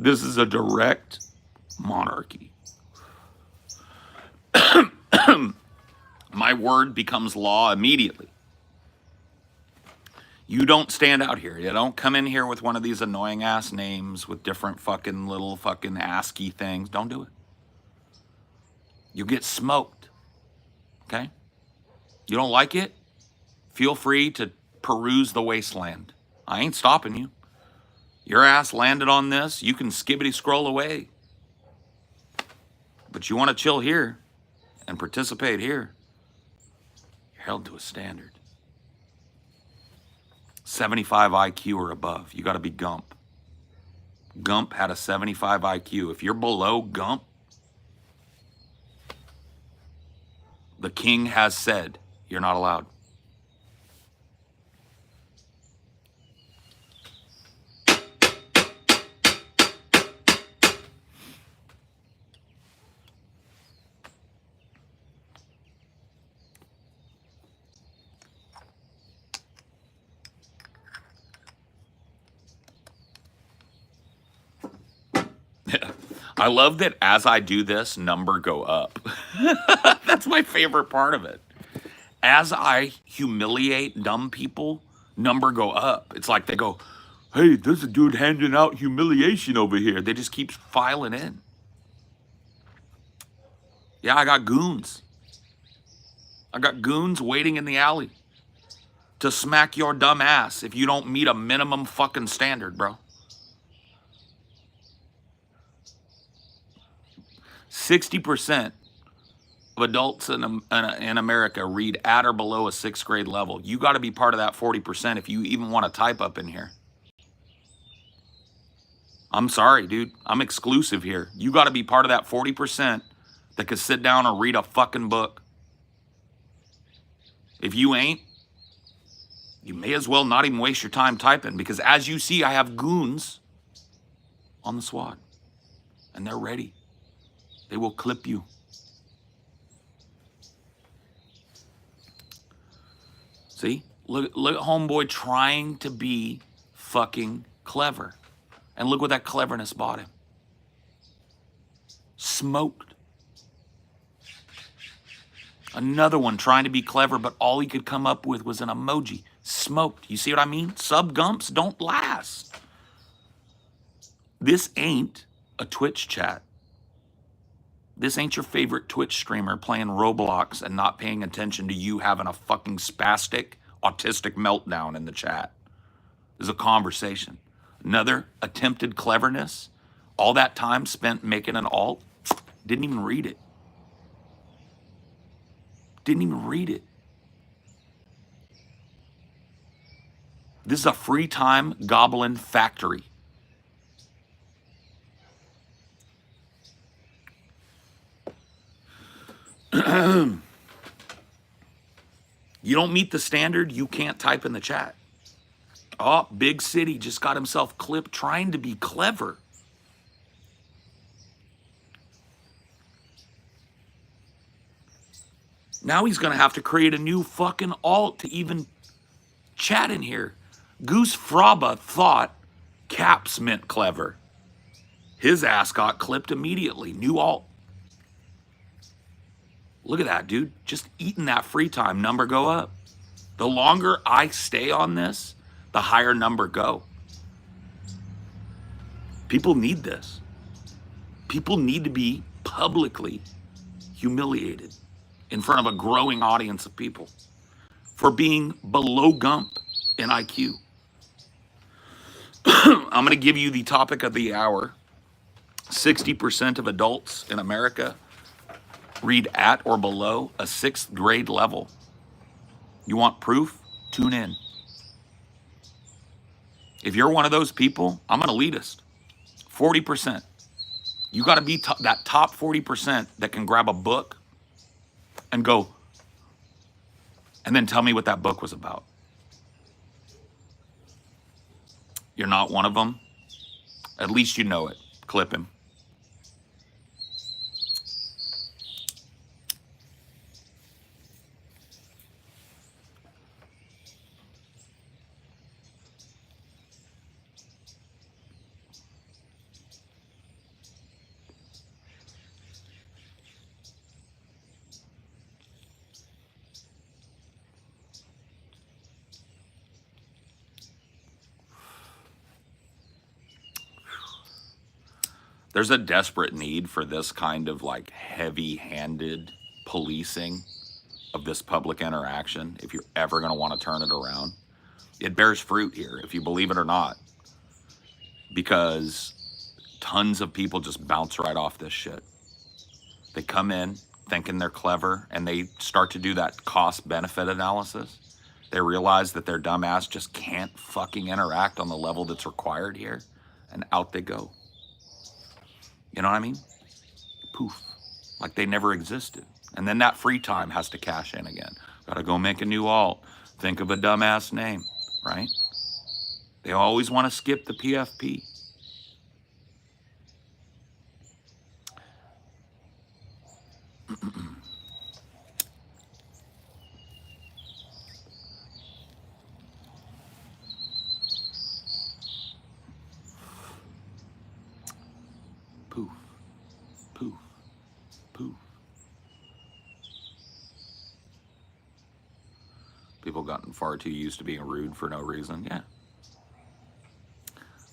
This is a direct monarchy. My word becomes law immediately. You don't stand out here. You don't come in here with one of these annoying ass names with different fucking little fucking ASCII things. Don't do it. You get smoked. Okay? You don't like it? Feel free to peruse the wasteland. I ain't stopping you. Your ass landed on this, you can skibbity scroll away. But you want to chill here and participate here, you're held to a standard. 75 IQ or above. You got to be Gump. Gump had a 75 IQ. If you're below Gump, the king has said you're not allowed. I love that as I do this, number go up. That's my favorite part of it. As I humiliate dumb people, number go up. It's like they go, hey, there's a dude handing out humiliation over here. They just keep filing in. Yeah, I got goons. I got goons waiting in the alley to smack your dumb ass if you don't meet a minimum fucking standard, bro. 60% of adults in America read at or below a 6th grade level. You got to be part of that 40% if you even want to type up in here. I'm sorry, dude. I'm exclusive here. You got to be part of that 40% that could sit down and read a fucking book. If you ain't, you may as well not even waste your time typing, because as you see, I have goons on the SWAT and they're ready. They will clip you. See? Look at homeboy trying to be fucking clever. And look what that cleverness bought him. Smoked. Another one trying to be clever, but all he could come up with was an emoji. Smoked. You see what I mean? Sub-gumps don't last. This ain't a Twitch chat. This ain't your favorite Twitch streamer playing Roblox and not paying attention to you having a fucking spastic, autistic meltdown in the chat. This is a conversation. Another attempted cleverness. All that time spent making an alt, didn't even read it. Didn't even read it. This is a free time goblin factory. You don't meet the standard, you can't type in the chat. Oh, Big City just got himself clipped trying to be clever. Now he's going to have to create a new fucking alt to even chat in here. Goose Fraba thought caps meant clever. His ass got clipped immediately. New alt. Look at that, dude. Just eating that free time. Number go up. The longer I stay on this, the higher number go. People need this. People need to be publicly humiliated in front of a growing audience of people for being below Gump in IQ. I'm going to give you the topic of the hour. 60% of adults in America read at or below a 6th grade level. You want proof? Tune in. If you're one of those people, I'm an elitist. 40%. You got to be that top 40% that can grab a book and go, and then tell me what that book was about. You're not one of them. At least you know it. Clip him. There's a desperate need for this kind of like heavy-handed policing of this public interaction if you're ever going to want to turn it around. It bears fruit here, if you believe it or not, because tons of people just bounce right off this shit. They come in thinking they're clever and they start to do that cost-benefit analysis. They realize that their dumbass just can't fucking interact on the level that's required here, and out they go. You know what I mean? Poof. Like they never existed. And then that free time has to cash in again. Gotta go make a new alt. Think of a dumbass name, right? They always want to skip the PFP. Poof. Poof. Poof. People gotten far too used to being rude for no reason. Yeah.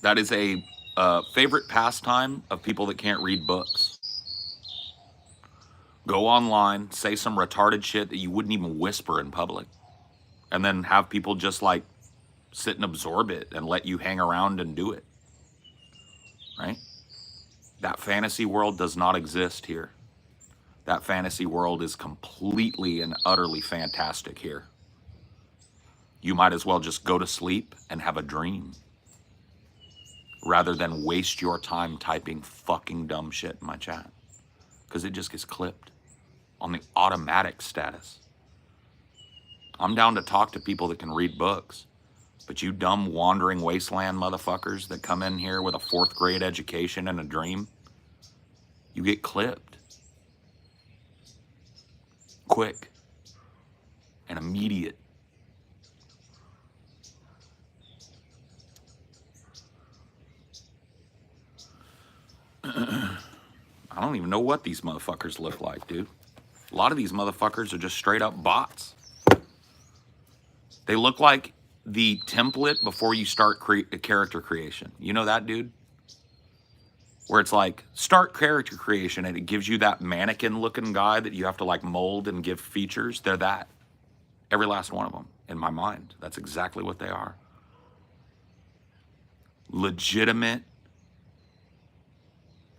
That is a favorite pastime of people that can't read books. Go online, say some retarded shit that you wouldn't even whisper in public, and then have people just like sit and absorb it and let you hang around and do it. Right? That fantasy world does not exist here. That fantasy world is completely and utterly fantastic here. You might as well just go to sleep and have a dream rather than waste your time typing fucking dumb shit in my chat, because it just gets clipped on the automatic status. I'm down to talk to people that can read books, but you dumb wandering wasteland motherfuckers that come in here with a 4th grade education and a dream, you get clipped. Quick and immediate. I don't even know what these motherfuckers look like, dude. A lot of these motherfuckers are just straight up bots. They look like the template before you start character creation. You know that, dude? Where it's like, start character creation, and it gives you that mannequin-looking guy that you have to like mold and give features. They're that. Every last one of them, in my mind. That's exactly what they are. Legitimate,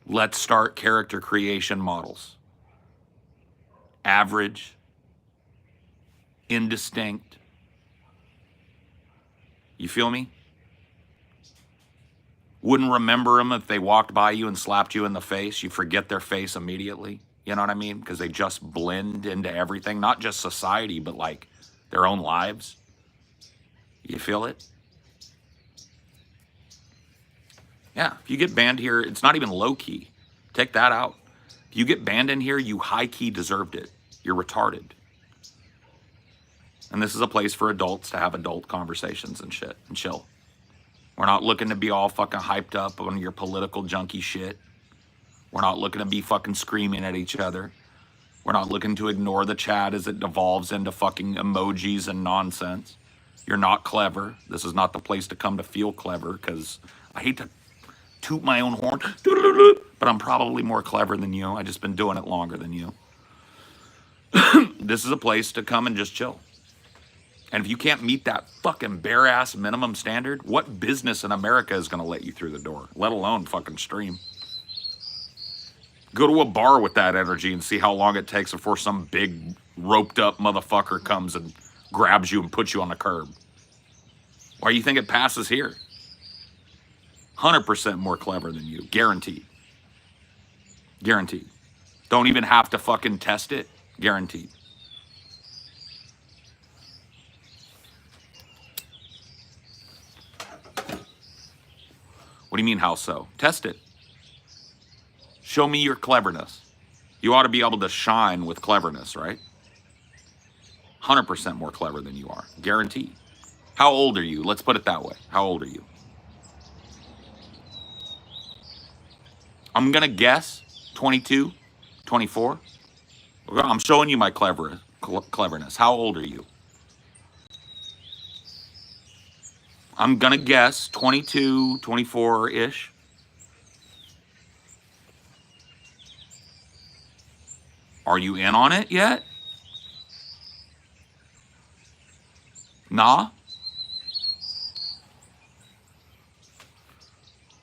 let's start character creation models. Average, indistinct. You feel me? Wouldn't remember them if they walked by you and slapped you in the face. You forget their face immediately. You know what I mean? Because they just blend into everything, not just society, but like their own lives. You feel it? Yeah, if you get banned here, it's not even low key. Take that out. If you get banned in here, you high key deserved it. You're retarded. And this is a place for adults to have adult conversations and shit and chill. We're not looking to be all fucking hyped up on your political junkie shit. We're not looking to be fucking screaming at each other. We're not looking to ignore the chat as it devolves into fucking emojis and nonsense. You're not clever. This is not the place to come to feel clever, because I hate to toot my own horn, but I'm probably more clever than you. I've just been doing it longer than you. This is a place to come and just chill. And if you can't meet that fucking bare-ass minimum standard, what business in America is going to let you through the door, let alone fucking stream? Go to a bar with that energy and see how long it takes before some big roped-up motherfucker comes and grabs you and puts you on the curb. Why do you think it passes here? 100% more clever than you, guaranteed. Guaranteed. Don't even have to fucking test it, guaranteed. What do you mean, how so? Test it. Show me your cleverness. You ought to be able to shine with cleverness, right? 100% more clever than you are. Guaranteed. How old are you? Let's put it that way. How old are you? I'm going to guess 22, 24. I'm showing you my cleverness. How old are you? I'm going to guess 22, 24-ish. Are you in on it yet? Nah?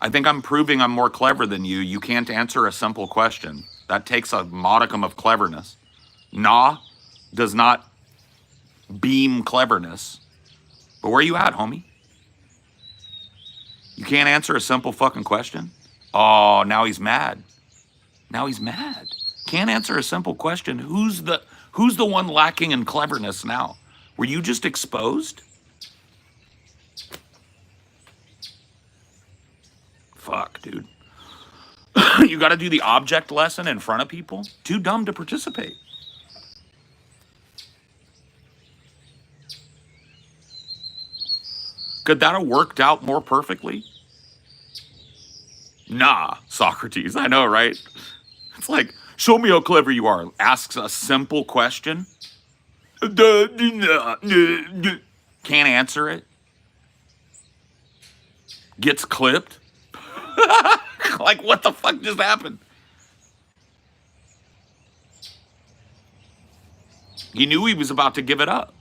I think I'm proving I'm more clever than you. You can't answer a simple question. That takes a modicum of cleverness. Nah does not beam cleverness. But where you at, homie? You can't answer a simple fucking question? Oh, now he's mad. Now he's mad. Can't answer a simple question. Who's the one lacking in cleverness now? Were you just exposed? Fuck, dude. You got to do the object lesson in front of people? Too dumb to participate. Could that have worked out more perfectly? Nah, Socrates. I know, right? It's like, show me how clever you are. Asks a simple question. Can't answer it. Gets clipped. Like, what the fuck just happened? He knew he was about to give it up.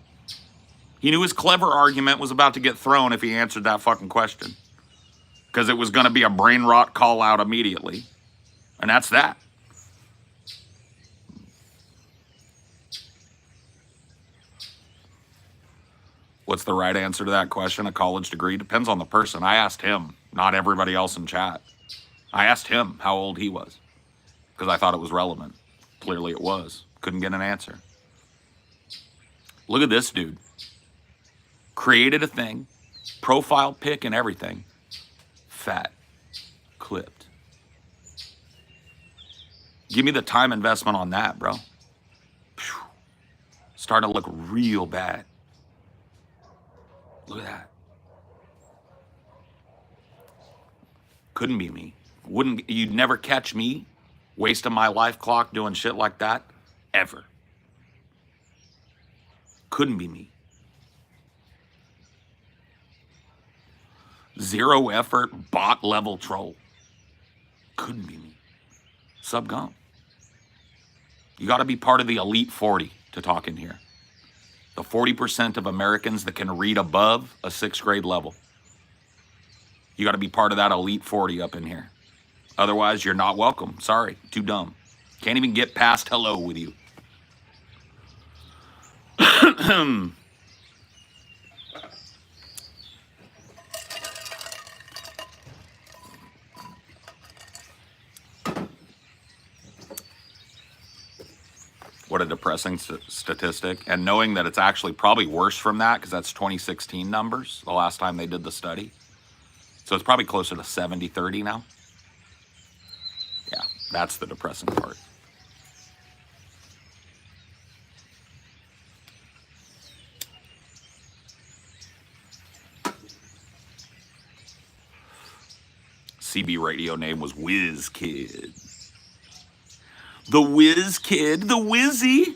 He knew his clever argument was about to get thrown if he answered that fucking question. Because it was going to be a brain rot call out immediately. And that's that. What's the right answer to that question? A college degree? Depends on the person. I asked him, not everybody else in chat. I asked him how old he was. Because I thought it was relevant. Clearly it was. Couldn't get an answer. Look at this dude. Created a thing. Profile pic and everything. Fat. Clipped. Give me the time investment on that, bro. Phew. Starting to look real bad. Look at that. Couldn't be me. You'd never catch me wasting my life clock doing shit like that. Ever. Couldn't be me. Zero effort, bot level troll. Couldn't be me. Subgump. You got to be part of the elite 40 to talk in here. The 40% of Americans that can read above a 6th grade level. You got to be part of that elite 40 up in here. Otherwise, you're not welcome. Sorry, too dumb. Can't even get past hello with you. What a depressing statistic. And knowing that it's actually probably worse from that, because that's 2016 numbers, the last time they did the study. So it's probably closer to 70-30 now. Yeah, that's the depressing part. CB radio name was Whiz Kid. The Whiz Kid, the Whizzy.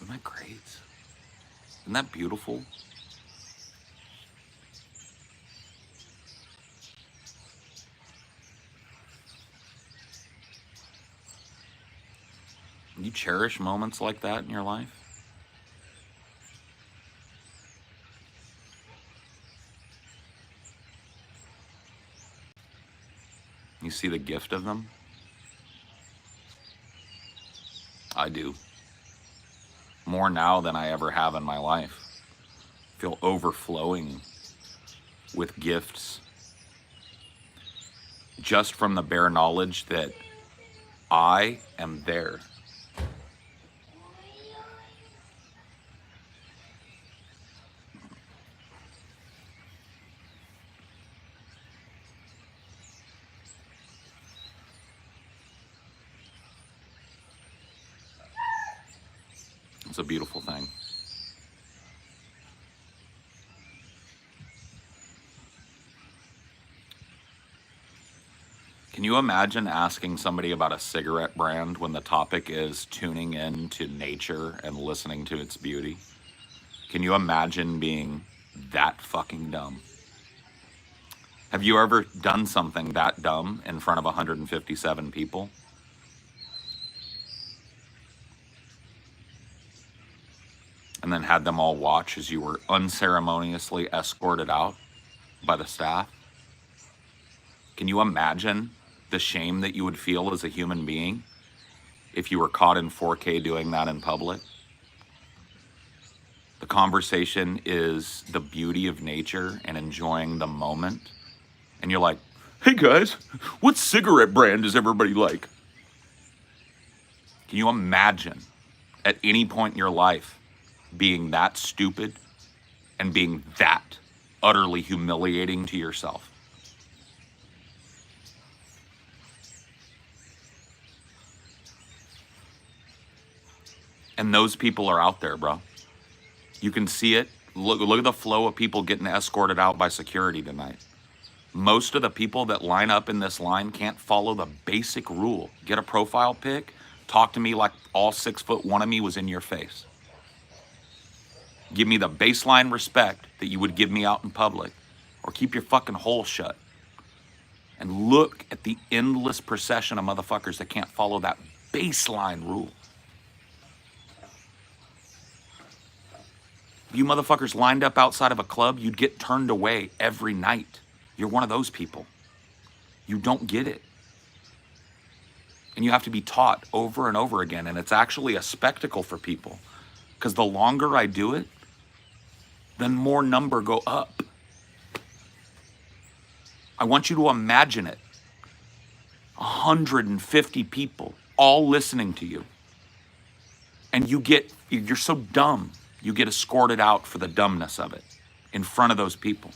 Isn't that great? Isn't that beautiful? You cherish moments like that in your life? You see the gift of them? I do. More now than I ever have in my life. I feel overflowing with gifts just from the bare knowledge that I am there. It's a beautiful thing. Can you imagine asking somebody about a cigarette brand when the topic is tuning in to nature and listening to its beauty? Can you imagine being that fucking dumb? Have you ever done something that dumb in front of 157 people? And then had them all watch as you were unceremoniously escorted out by the staff? Can you imagine the shame that you would feel as a human being if you were caught in 4K doing that in public? The conversation is the beauty of nature and enjoying the moment. And you're like, hey guys, what cigarette brand does everybody like? Can you imagine at any point in your life being that stupid and being that utterly humiliating to yourself? And those people are out there, bro. You can see it. Look at the flow of people getting escorted out by security tonight. Most of the people that line up in this line can't follow the basic rule. Get a profile pic, talk to me like all 6'1" of me was in your face. Give me the baseline respect that you would give me out in public, or keep your fucking hole shut. And look at the endless procession of motherfuckers that can't follow that baseline rule. If you motherfuckers lined up outside of a club, you'd get turned away every night. You're one of those people. You don't get it. And you have to be taught over and over again. And it's actually a spectacle for people. Because the longer I do it, the more number go up. I want you to imagine it. 150 people all listening to you. And you're so dumb. You get escorted out for the dumbness of it in front of those people.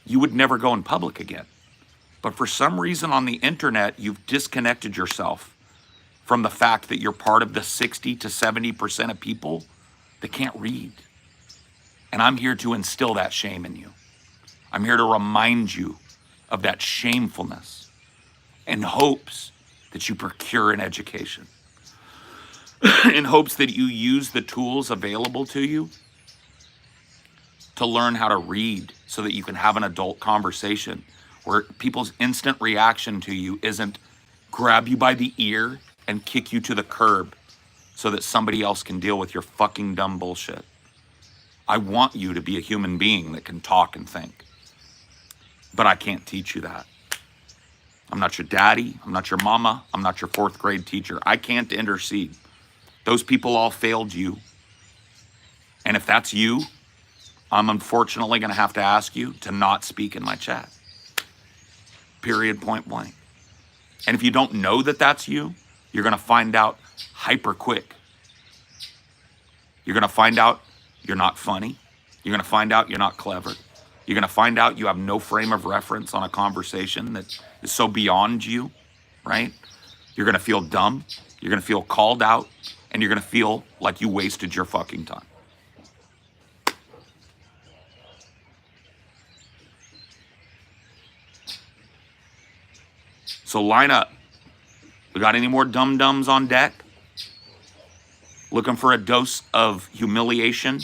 You would never go in public again. But for some reason on the internet, you've disconnected yourself from the fact that you're part of the 60 to 70% of people that can't read. And I'm here to instill that shame in you. I'm here to remind you of that shamefulness in hopes that you procure an education. In hopes that you use the tools available to you to learn how to read so that you can have an adult conversation where people's instant reaction to you isn't grab you by the ear and kick you to the curb so that somebody else can deal with your fucking dumb bullshit. I want you to be a human being that can talk and think. But I can't teach you that. I'm not your daddy. I'm not your mama. I'm not your 4th grade teacher. I can't intercede. Those people all failed you. And if that's you, I'm unfortunately going to have to ask you to not speak in my chat. Period, point blank. And if you don't know that that's you, you're going to find out hyper quick. You're going to find out you're not funny. You're going to find out you're not clever. You're going to find out you have no frame of reference on a conversation that is so beyond you, right? You're going to feel dumb. You're going to feel called out. And you're going to feel like you wasted your fucking time. So line up. We got any more dum-dums on deck? Looking for a dose of humiliation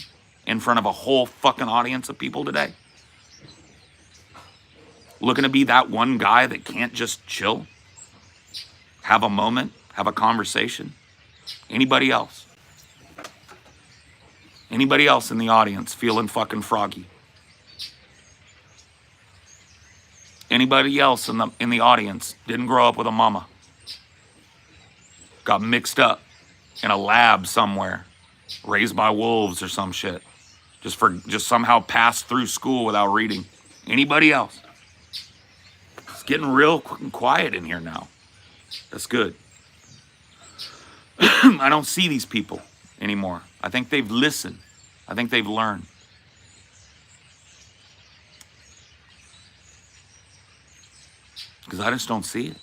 in front of a whole fucking audience of people today? Looking to be that one guy that can't just chill, have a moment, have a conversation? Anybody else? Anybody else in the audience feeling fucking froggy? Anybody else in the audience didn't grow up with a mama? Got mixed up in a lab somewhere, raised by wolves or some shit. Just somehow passed through school without reading. Anybody else? It's getting real quiet in here now. That's good. I don't see these people anymore. I think they've listened. I think they've learned. Because I just don't see it.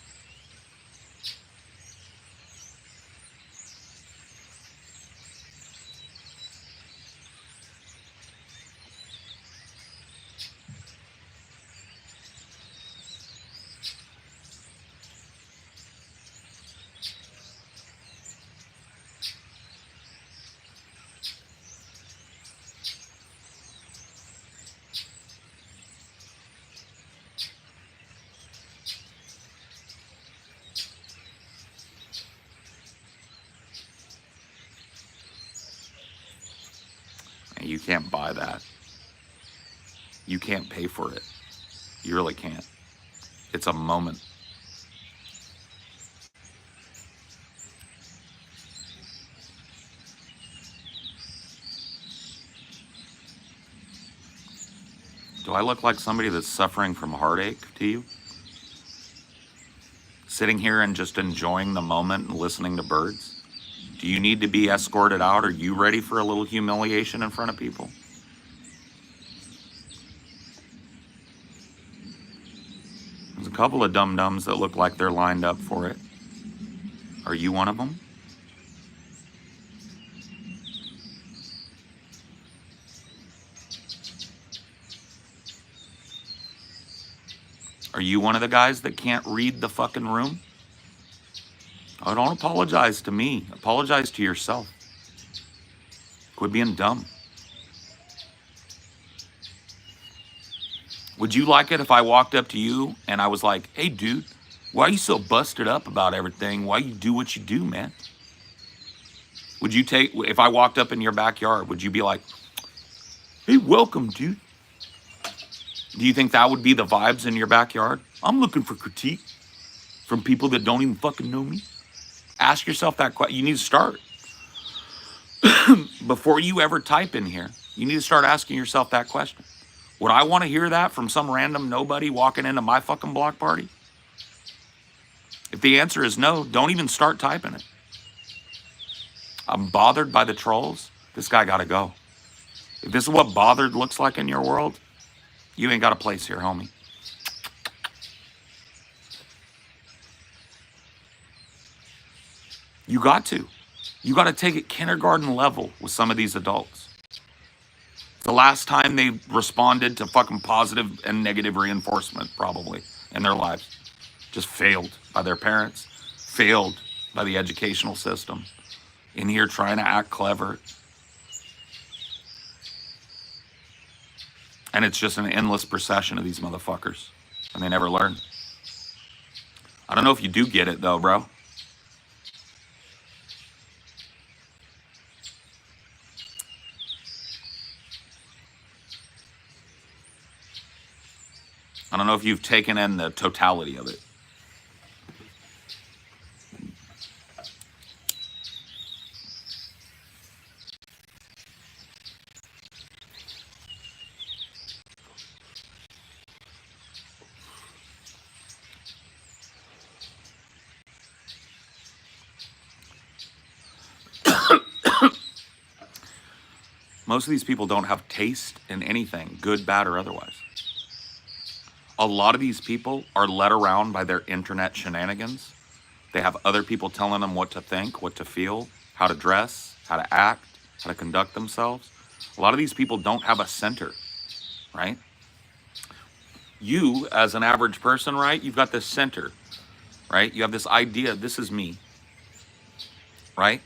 And you can't buy that. You can't pay for it. You really can't. It's a moment. Do I look like somebody that's suffering from heartache to you? Sitting here and just enjoying the moment and listening to birds? Do you need to be escorted out? Are you ready for a little humiliation in front of people? There's a couple of dum-dums that look like they're lined up for it. Are you one of them? Are you one of the guys that can't read the fucking room? Oh, don't apologize to me. Apologize to yourself. Quit being dumb. Would you like it if I walked up to you and I was like, hey, dude, why are you so busted up about everything? Why you do what you do, man? Would you take, if I walked up in your backyard, would you be like, hey, welcome, dude? Do you think that would be the vibes in your backyard? I'm looking for critique from people that don't even fucking know me. Ask yourself that question. You need to start. Before you ever type in here, you need to start asking yourself that question. Would I want to hear that from some random nobody walking into my fucking block party? If the answer is no, don't even start typing it. I'm bothered by the trolls. This guy got to go. If this is what bothered looks like in your world, you ain't got a place here, homie. You got to. You got to take it kindergarten level with some of these adults. The last time they responded to fucking positive and negative reinforcement, probably, in their lives. Just failed by their parents, failed by the educational system. In here trying to act clever. And it's just an endless procession of these motherfuckers. And they never learn. I don't know if you do get it, though, bro. I don't know if you've taken in the totality of it. Most of these people don't have taste in anything, good, bad, or otherwise. A lot of these people are led around by their internet shenanigans. They have other people telling them what to think, what to feel, how to dress, how to act, how to conduct themselves. A lot of these people don't have a center, right? You, as an average person, right, you've got this center, right? You have this idea, this is me, right?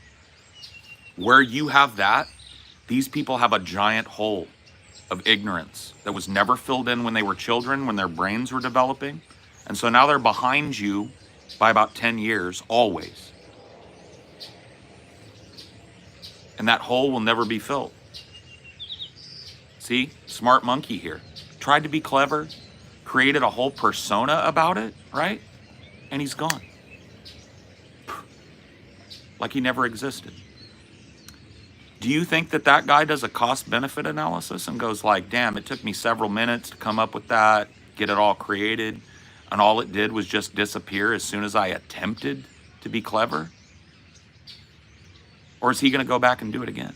Where you have that, these people have a giant hole of ignorance that was never filled in when they were children, when their brains were developing. And so now they're behind you by about 10 years, always. And that hole will never be filled. See, smart monkey here. Tried to be clever, created a whole persona about it, right? And he's gone. Like he never existed. Do you think that that guy does a cost-benefit analysis and goes like, damn, it took me several minutes to come up with that, get it all created, and all it did was just disappear as soon as I attempted to be clever? Or is he going to go back and do it again?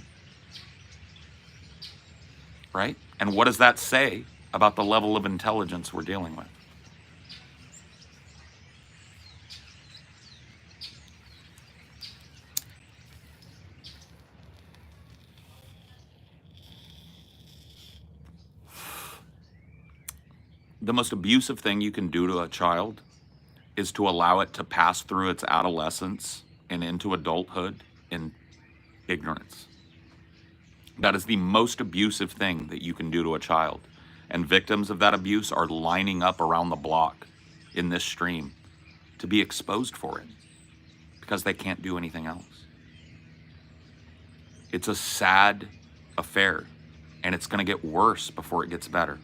Right? And what does that say about the level of intelligence we're dealing with? The most abusive thing you can do to a child is to allow it to pass through its adolescence and into adulthood in ignorance. That is the most abusive thing that you can do to a child. And victims of that abuse are lining up around the block in this stream to be exposed for it because they can't do anything else. It's a sad affair, and it's going to get worse before it gets better.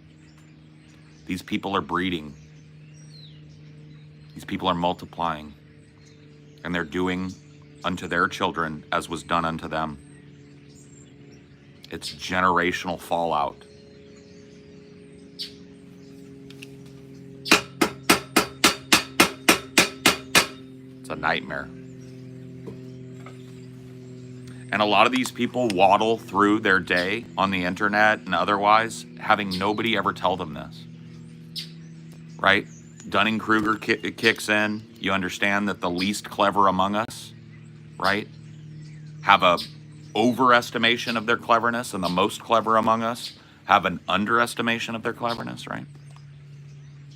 These people are breeding. These people are multiplying, and they're doing unto their children as was done unto them. It's generational fallout. It's a nightmare. And a lot of these people waddle through their day on the internet and otherwise, having nobody ever tell them this. Right? Dunning-Kruger kicks in. You understand that the least clever among us, right, have a overestimation of their cleverness, and the most clever among us have an underestimation of their cleverness, right?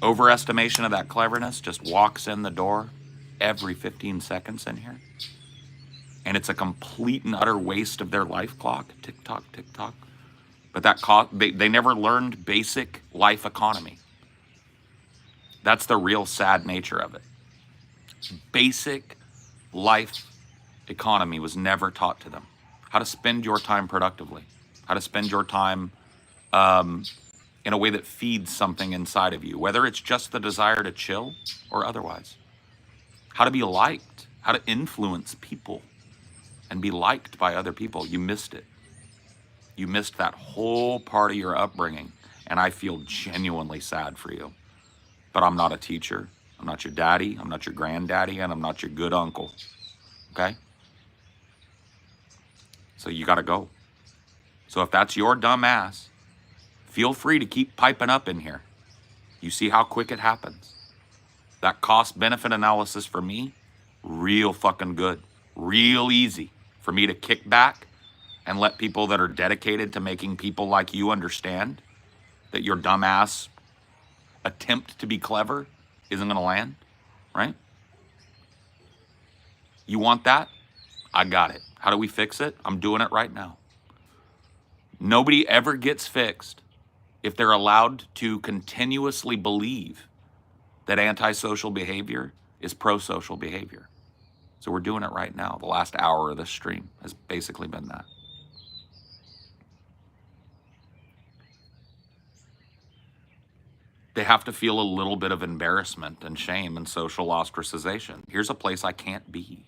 Overestimation of that cleverness just walks in the door every 15 seconds in here. And it's a complete and utter waste of their life clock. Tick tock, tick tock. But that they never learned basic life economy. That's the real sad nature of it. Basic life economy was never taught to them. How to spend your time productively. How to spend your time in a way that feeds something inside of you, whether it's just the desire to chill or otherwise. How to be liked. How to influence people and be liked by other people. You missed it. You missed that whole part of your upbringing, and I feel genuinely sad for you. But I'm not a teacher. I'm not your daddy. I'm not your granddaddy, and I'm not your good uncle. Okay? So you got to go. So if that's your dumb ass, feel free to keep piping up in here. You see how quick it happens. That cost-benefit analysis for me, real fucking good. Real easy for me to kick back and let people that are dedicated to making people like you understand that your dumb ass attempt to be clever isn't going to land, right? You want that? I got it. How do we fix it? I'm doing it right now. Nobody ever gets fixed if they're allowed to continuously believe that antisocial behavior is pro-social behavior. So we're doing it right now. The last hour of this stream has basically been that. They have to feel a little bit of embarrassment and shame and social ostracization. Here's a place I can't be.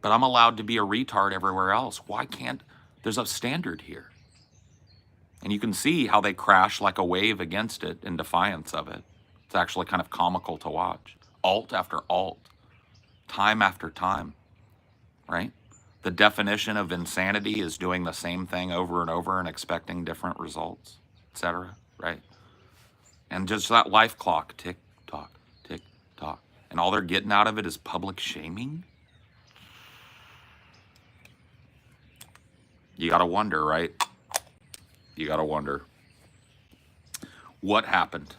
But I'm allowed to be a retard everywhere else. Why can't, there's a standard here. And you can see how they crash like a wave against it in defiance of it. It's actually kind of comical to watch. Alt after alt, time after time, right? The definition of insanity is doing the same thing over and over and expecting different results, etc., right? And just that life clock, tick tock, tick tock. And all they're getting out of it is public shaming. You got to wonder, right? You got to wonder. What happened?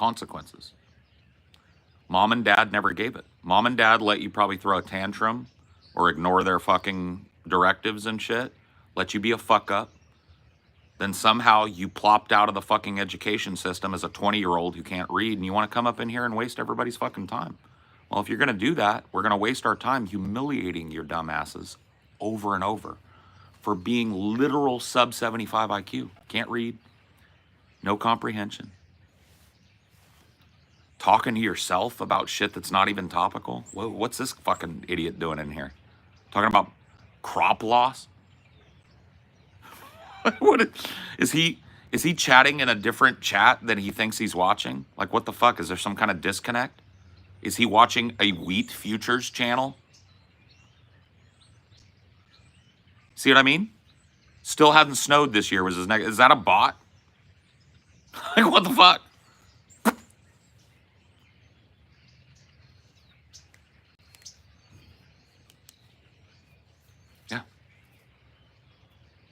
consequences. Mom and dad never gave it. Mom and dad let you probably throw a tantrum or ignore their fucking directives and shit, let you be a fuck up. Then somehow you plopped out of the fucking education system as a 20-year-old who can't read, and you want to come up in here and waste everybody's fucking time. Well, if you're going to do that, we're going to waste our time humiliating your dumbasses over and over for being literal sub 75 IQ. Can't read, no comprehension. Talking to yourself about shit that's not even topical. What's this fucking idiot doing in here? Talking about crop loss? What is he? Is he chatting in a different chat than he thinks he's watching? Like, what the fuck? Is there some kind of disconnect? Is he watching a wheat futures channel? See what I mean? Still hasn't snowed this year. Was his next? Is that a bot? Like, what the fuck? Yeah.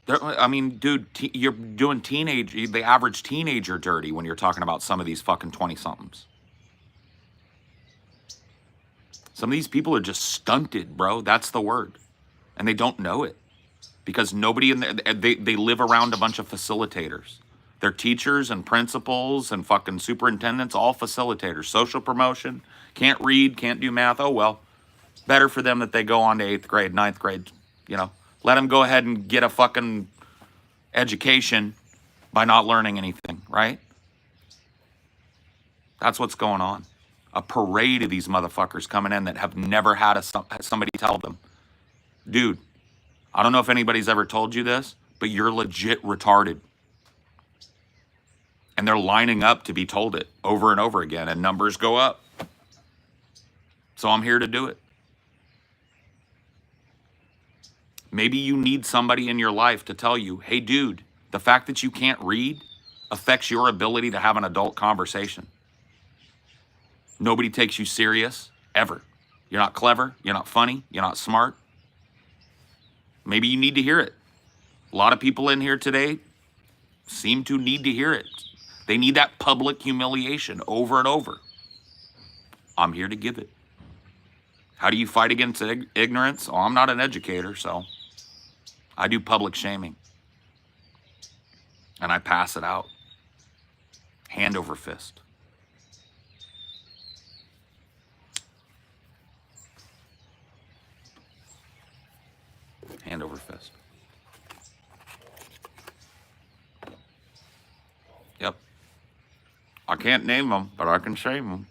I mean, dude, you're doing the average teenager dirty when you're talking about some of these fucking 20-somethings. Some of these people are just stunted, bro. That's the word. And they don't know it because nobody in there, they live around a bunch of facilitators. They're teachers and principals and fucking superintendents, all facilitators. Social promotion, can't read, can't do math. Oh, well, better for them that they go on to 8th grade, 9th grade, you know. Let them go ahead and get a fucking education by not learning anything, right? That's what's going on. A parade of these motherfuckers coming in that have never had somebody tell them, dude, I don't know if anybody's ever told you this, but you're legit retarded. And they're lining up to be told it over and over again, and numbers go up. So I'm here to do it. Maybe you need somebody in your life to tell you, hey, dude, the fact that you can't read affects your ability to have an adult conversation. Nobody takes you serious, ever. You're not clever, you're not funny, you're not smart. Maybe you need to hear it. A lot of people in here today seem to need to hear it. They need that public humiliation over and over. I'm here to give it. How do you fight against ignorance? Oh, I'm not an educator, so I do public shaming. And I pass it out. Hand over fist. Hand over fist. Yep. I can't name them, but I can shame them.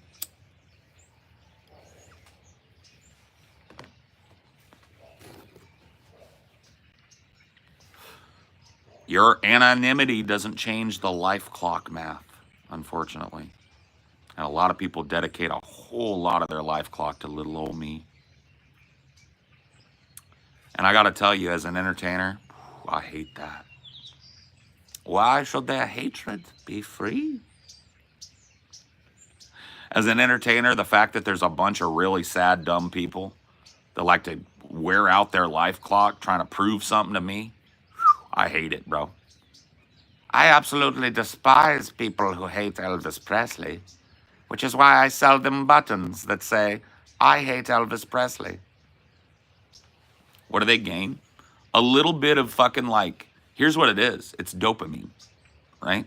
Your anonymity doesn't change the life clock math, unfortunately. And a lot of people dedicate a whole lot of their life clock to little old me. And I got to tell you, as an entertainer, I hate that. Why should their hatred be free? As an entertainer, the fact that there's a bunch of really sad, dumb people that like to wear out their life clock trying to prove something to me, I hate it, bro. I absolutely despise people who hate Elvis Presley, which is why I sell them buttons that say, I hate Elvis Presley. What do they gain? A little bit of fucking like, here's what it is. It's dopamine, right?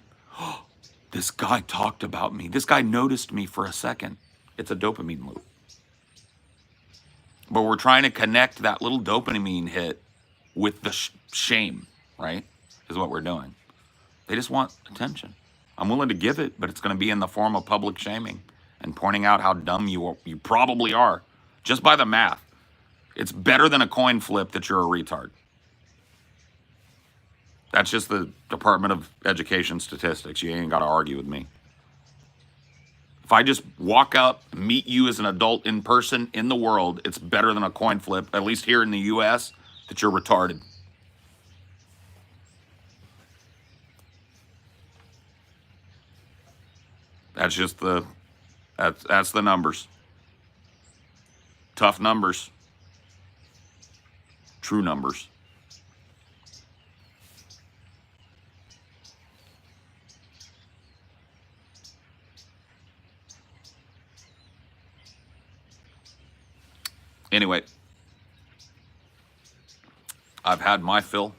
This guy talked about me. This guy noticed me for a second. It's a dopamine loop. But we're trying to connect that little dopamine hit with the shame, right? Is what we're doing. They just want attention. I'm willing to give it, but it's going to be in the form of public shaming and pointing out how dumb you probably are, just by the math. It's better than a coin flip that you're a retard. That's just the Department of Education statistics. You ain't got to argue with me. If I just walk up, meet you as an adult in person in the world, it's better than a coin flip, at least here in the U.S., that you're retarded. That's just that's the numbers. Tough numbers. True numbers. Anyway, I've had my fill.